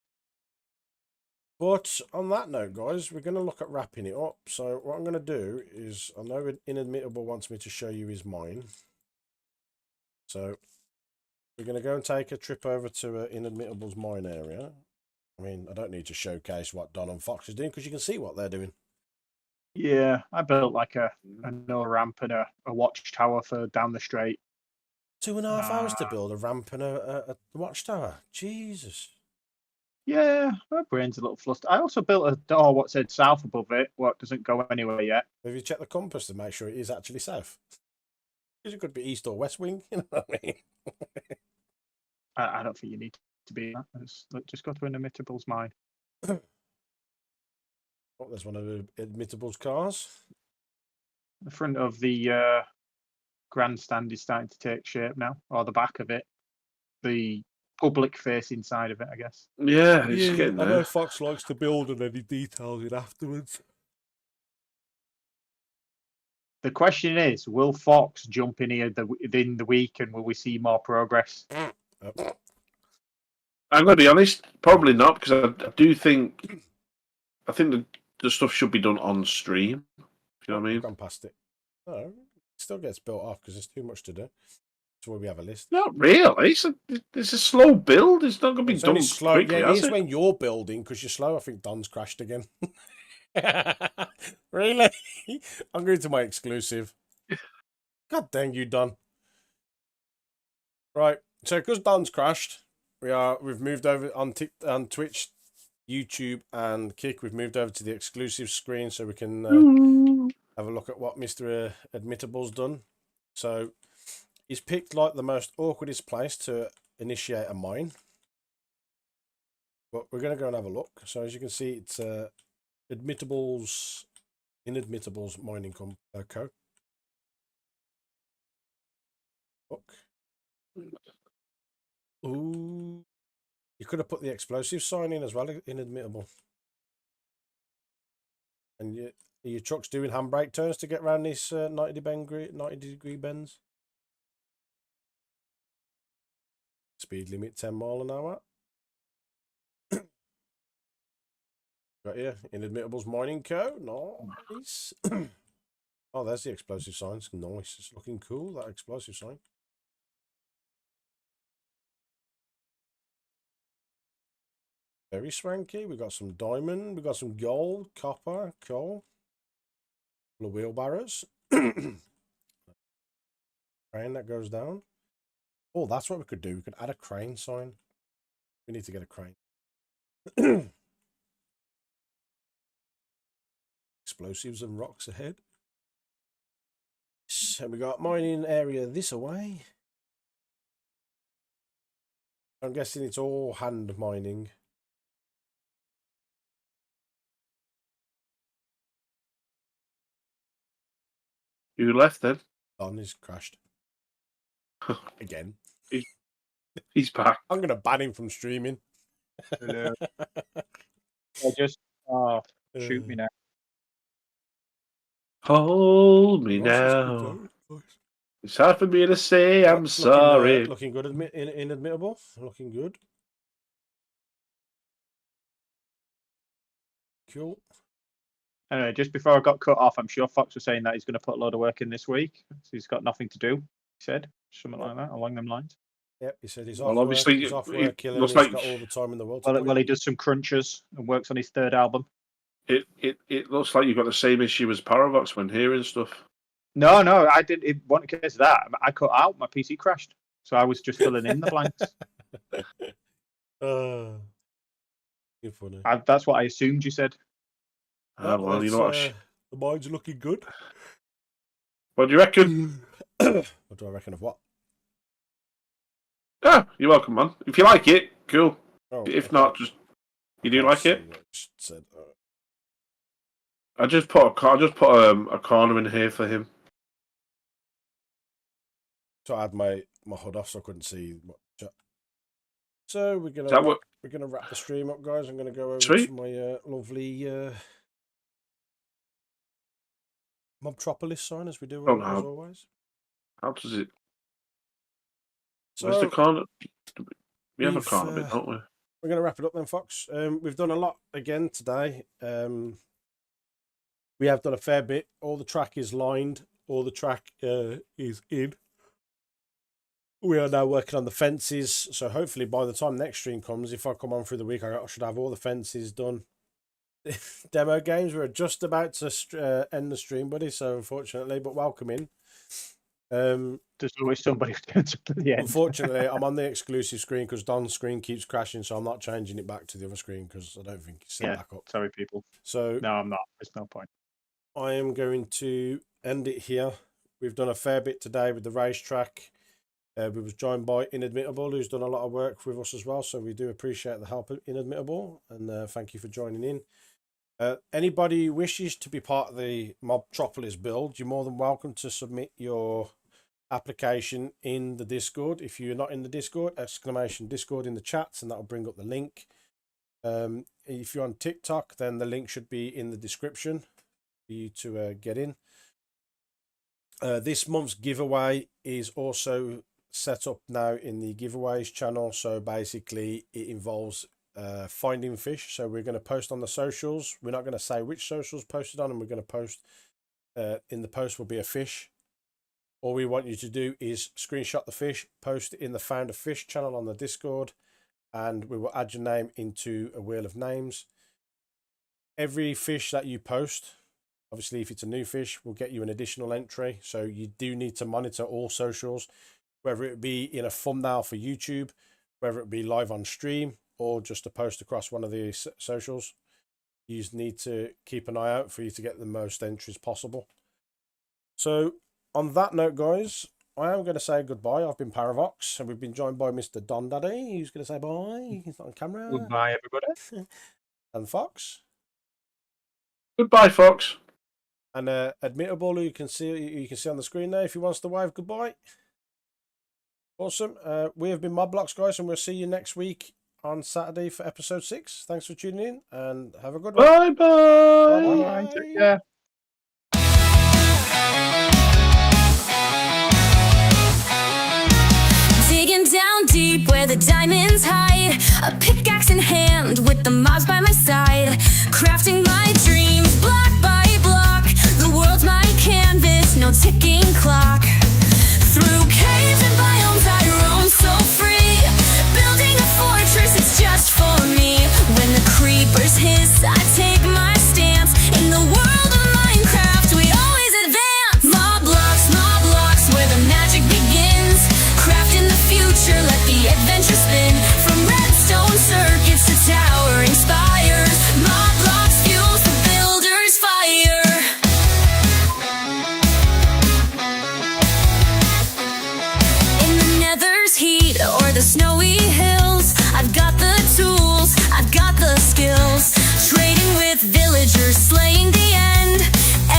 But on that note, guys, we're going to look at wrapping it up. So what I'm going to do is, I know Inadmittable wants me to show you his mine. So we're going to go and take a trip over to Inadmittable's mine area. I mean, I don't need to showcase what Don and Fox is doing because you can see what they're doing. Yeah, I built like a no ramp and a watchtower for down the straight. 2.5 hours to build a ramp and a watchtower. Jesus. Yeah, my brain's a little flustered. I also built a door what said south above it, what doesn't go anywhere yet. Have you checked the compass to make sure it is actually south? Because it could be east or west wing. You know what I mean? I don't think you need to be that. Just go to Inimitables mine. Oh, there's one of the Admittables cars. The front of the grandstand is starting to take shape now, or the back of it. The public facing side of it, I guess. Yeah, it's getting I there. know Fox likes to build and then he details it afterwards. The question is, will Fox jump in here within the week, and will we see more progress? I'm going to be honest, probably not, because I do think, the stuff should be done on stream. If you know what I mean? Gone past it. No, it still gets built off because there's too much to do. That's why we have a list. Not really. It's a slow build. It's not going to be It's done only slow. quickly, Yeah, it is is it? when you're building because you're slow. I think Don's crashed again. Really? I'm going to my exclusive. God dang you, Don. Right. So because Don's crashed, we've moved over on Twitch, YouTube, and Kick. We've moved over to the exclusive screen so we can have a look at what Mr. Admittable's done. So he's picked like the most awkwardest place to initiate a mine. But we're going to go and have a look. So as you can see, it's Inadmittables Mining Co. Look. Ooh. You could have put the explosive sign in as well, inadmittable. And your truck's doing handbrake turns to get around this 90 degree bends. Speed limit 10 mile an hour. Got here, Inadmittables Mining Co. Nice. Oh, there's the explosive signs. Nice. It's looking cool, that explosive sign. Very swanky. We got some diamond. We got some gold, copper, coal. The wheelbarrows. Crane that goes down. Oh, that's what we could do. We could add a crane sign. We need to get a crane. Explosives and rocks ahead. So we got mining area this away. I'm guessing it's all hand mining. Who left then? Don is crashed. Again. He's back. I'm going to ban him from streaming. Shoot me now. Hold me Nice, that's good now. going. Nice. It's hard for me to say I'm Looking, sorry. Looking good, inadmittable. Looking good. Cool. Anyway, just before I got cut off, I'm sure Fox was saying that he's going to put a load of work in this week. So he's got nothing to do, he said. Something like that, along them lines. Yep, he said he's Well, off obviously, work. He's off it work killing. looks He's like- got all the time in the world. Well, he does some crunches and works on his third album. It looks like you've got the same issue as Paravox when hearing stuff. No, I didn't. It wasn't a case of that. I cut out. My PC crashed. So I was just filling in the blanks. You're funny. That's what I assumed you said. Well, you know what? The mine's looking good. What do you reckon? What do I reckon of what? Ah, you're welcome, man. If you like it, cool. Oh, If okay. not, just you do like it. Said, I just put a corner in here for him. so I had my hood off so I couldn't see much. So we're Is that what? gonna wrap the stream up, guys. I'm gonna go over Sweet. to my lovely Mobtropolis sign as we do Oh, as no. always. How does it? So Where's the corner? We have a we've, corner bit, don't we? we're gonna wrap it up then, Fox. We've done a lot again today. We have done a fair bit. All the track is lined. All the track is in. We are now working on the fences. So hopefully by the time next stream comes, if I come on through the week, I should have all the fences done. Demo games, we're just about to end the stream, buddy. So unfortunately, but welcome in. There's always somebody who turns up at the end. Unfortunately, I'm on the exclusive screen because Don's screen keeps crashing, so I'm not changing it back to the other screen because I don't think it's set Yeah, back up. sorry, people. So No, I'm not. There's no point. I am going to end it here. We've done a fair bit today with the racetrack. We was joined by Inadmittable, who's done a lot of work with us as well. So we do appreciate the help of Inadmittable, and thank you for joining in. Anybody who wishes to be part of the Mobtropolis build, you're more than welcome to submit your application in the Discord. If you're not in the Discord, exclamation Discord in the chats, and that'll bring up the link. If you're on TikTok, then the link should be in the description for you to get in. This month's giveaway is also set up now in the giveaways channel. So basically it involves finding fish. So we're going to post on the socials. We're not going to say which socials posted on, and we're going to post in the post will be a fish. All we want you to do is screenshot the fish, post it in the Found a Fish channel on the Discord, and we will add your name into a wheel of names. Every fish that you post, obviously if it's a new fish, will get you an additional entry. So you do need to monitor all socials, whether it be in a thumbnail for YouTube, whether it be live on stream, or just a post across one of the socials. You need to keep an eye out for you to get the most entries possible. So on that note, guys, I am going to say goodbye. I've been Paravox, and we've been joined by Mr. Don Daddy, who's going to say bye. He's not on camera. Goodbye, everybody. And Fox. Goodbye, Fox. And Admittable, who you can see on the screen there if he wants to wave goodbye. Awesome. We have been MobBlocks, guys, and we'll see you next week on Saturday for episode 6. Thanks for tuning in, and have a good one. Bye-bye. Bye. Take care. Digging down deep where the diamonds hide, a pickaxe in hand with the mobs by my side, crafting my dreams block by block. The world's my canvas, no ticking clock. Through caves and biomes I roam so free, building a fortress, it's just for me. When the creepers hiss, I take my stance. In the world of Minecraft, we always advance. MobBlocks, where the magic begins. Crafting the future, let the adventure spin. From redstone circuits to towering spires, MobBlocks fuels the builder's fire. In the nether's heat or the snowy hills, I've got the tools, I've got the skills. Trading with villagers, slaying the end.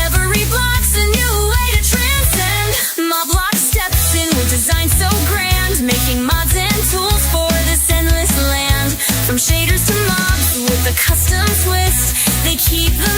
Every block's a new way to transcend. MobBlocks steps in with design so grand, making mods and tools for this endless land. From shaders to mobs with a custom twist, they keep the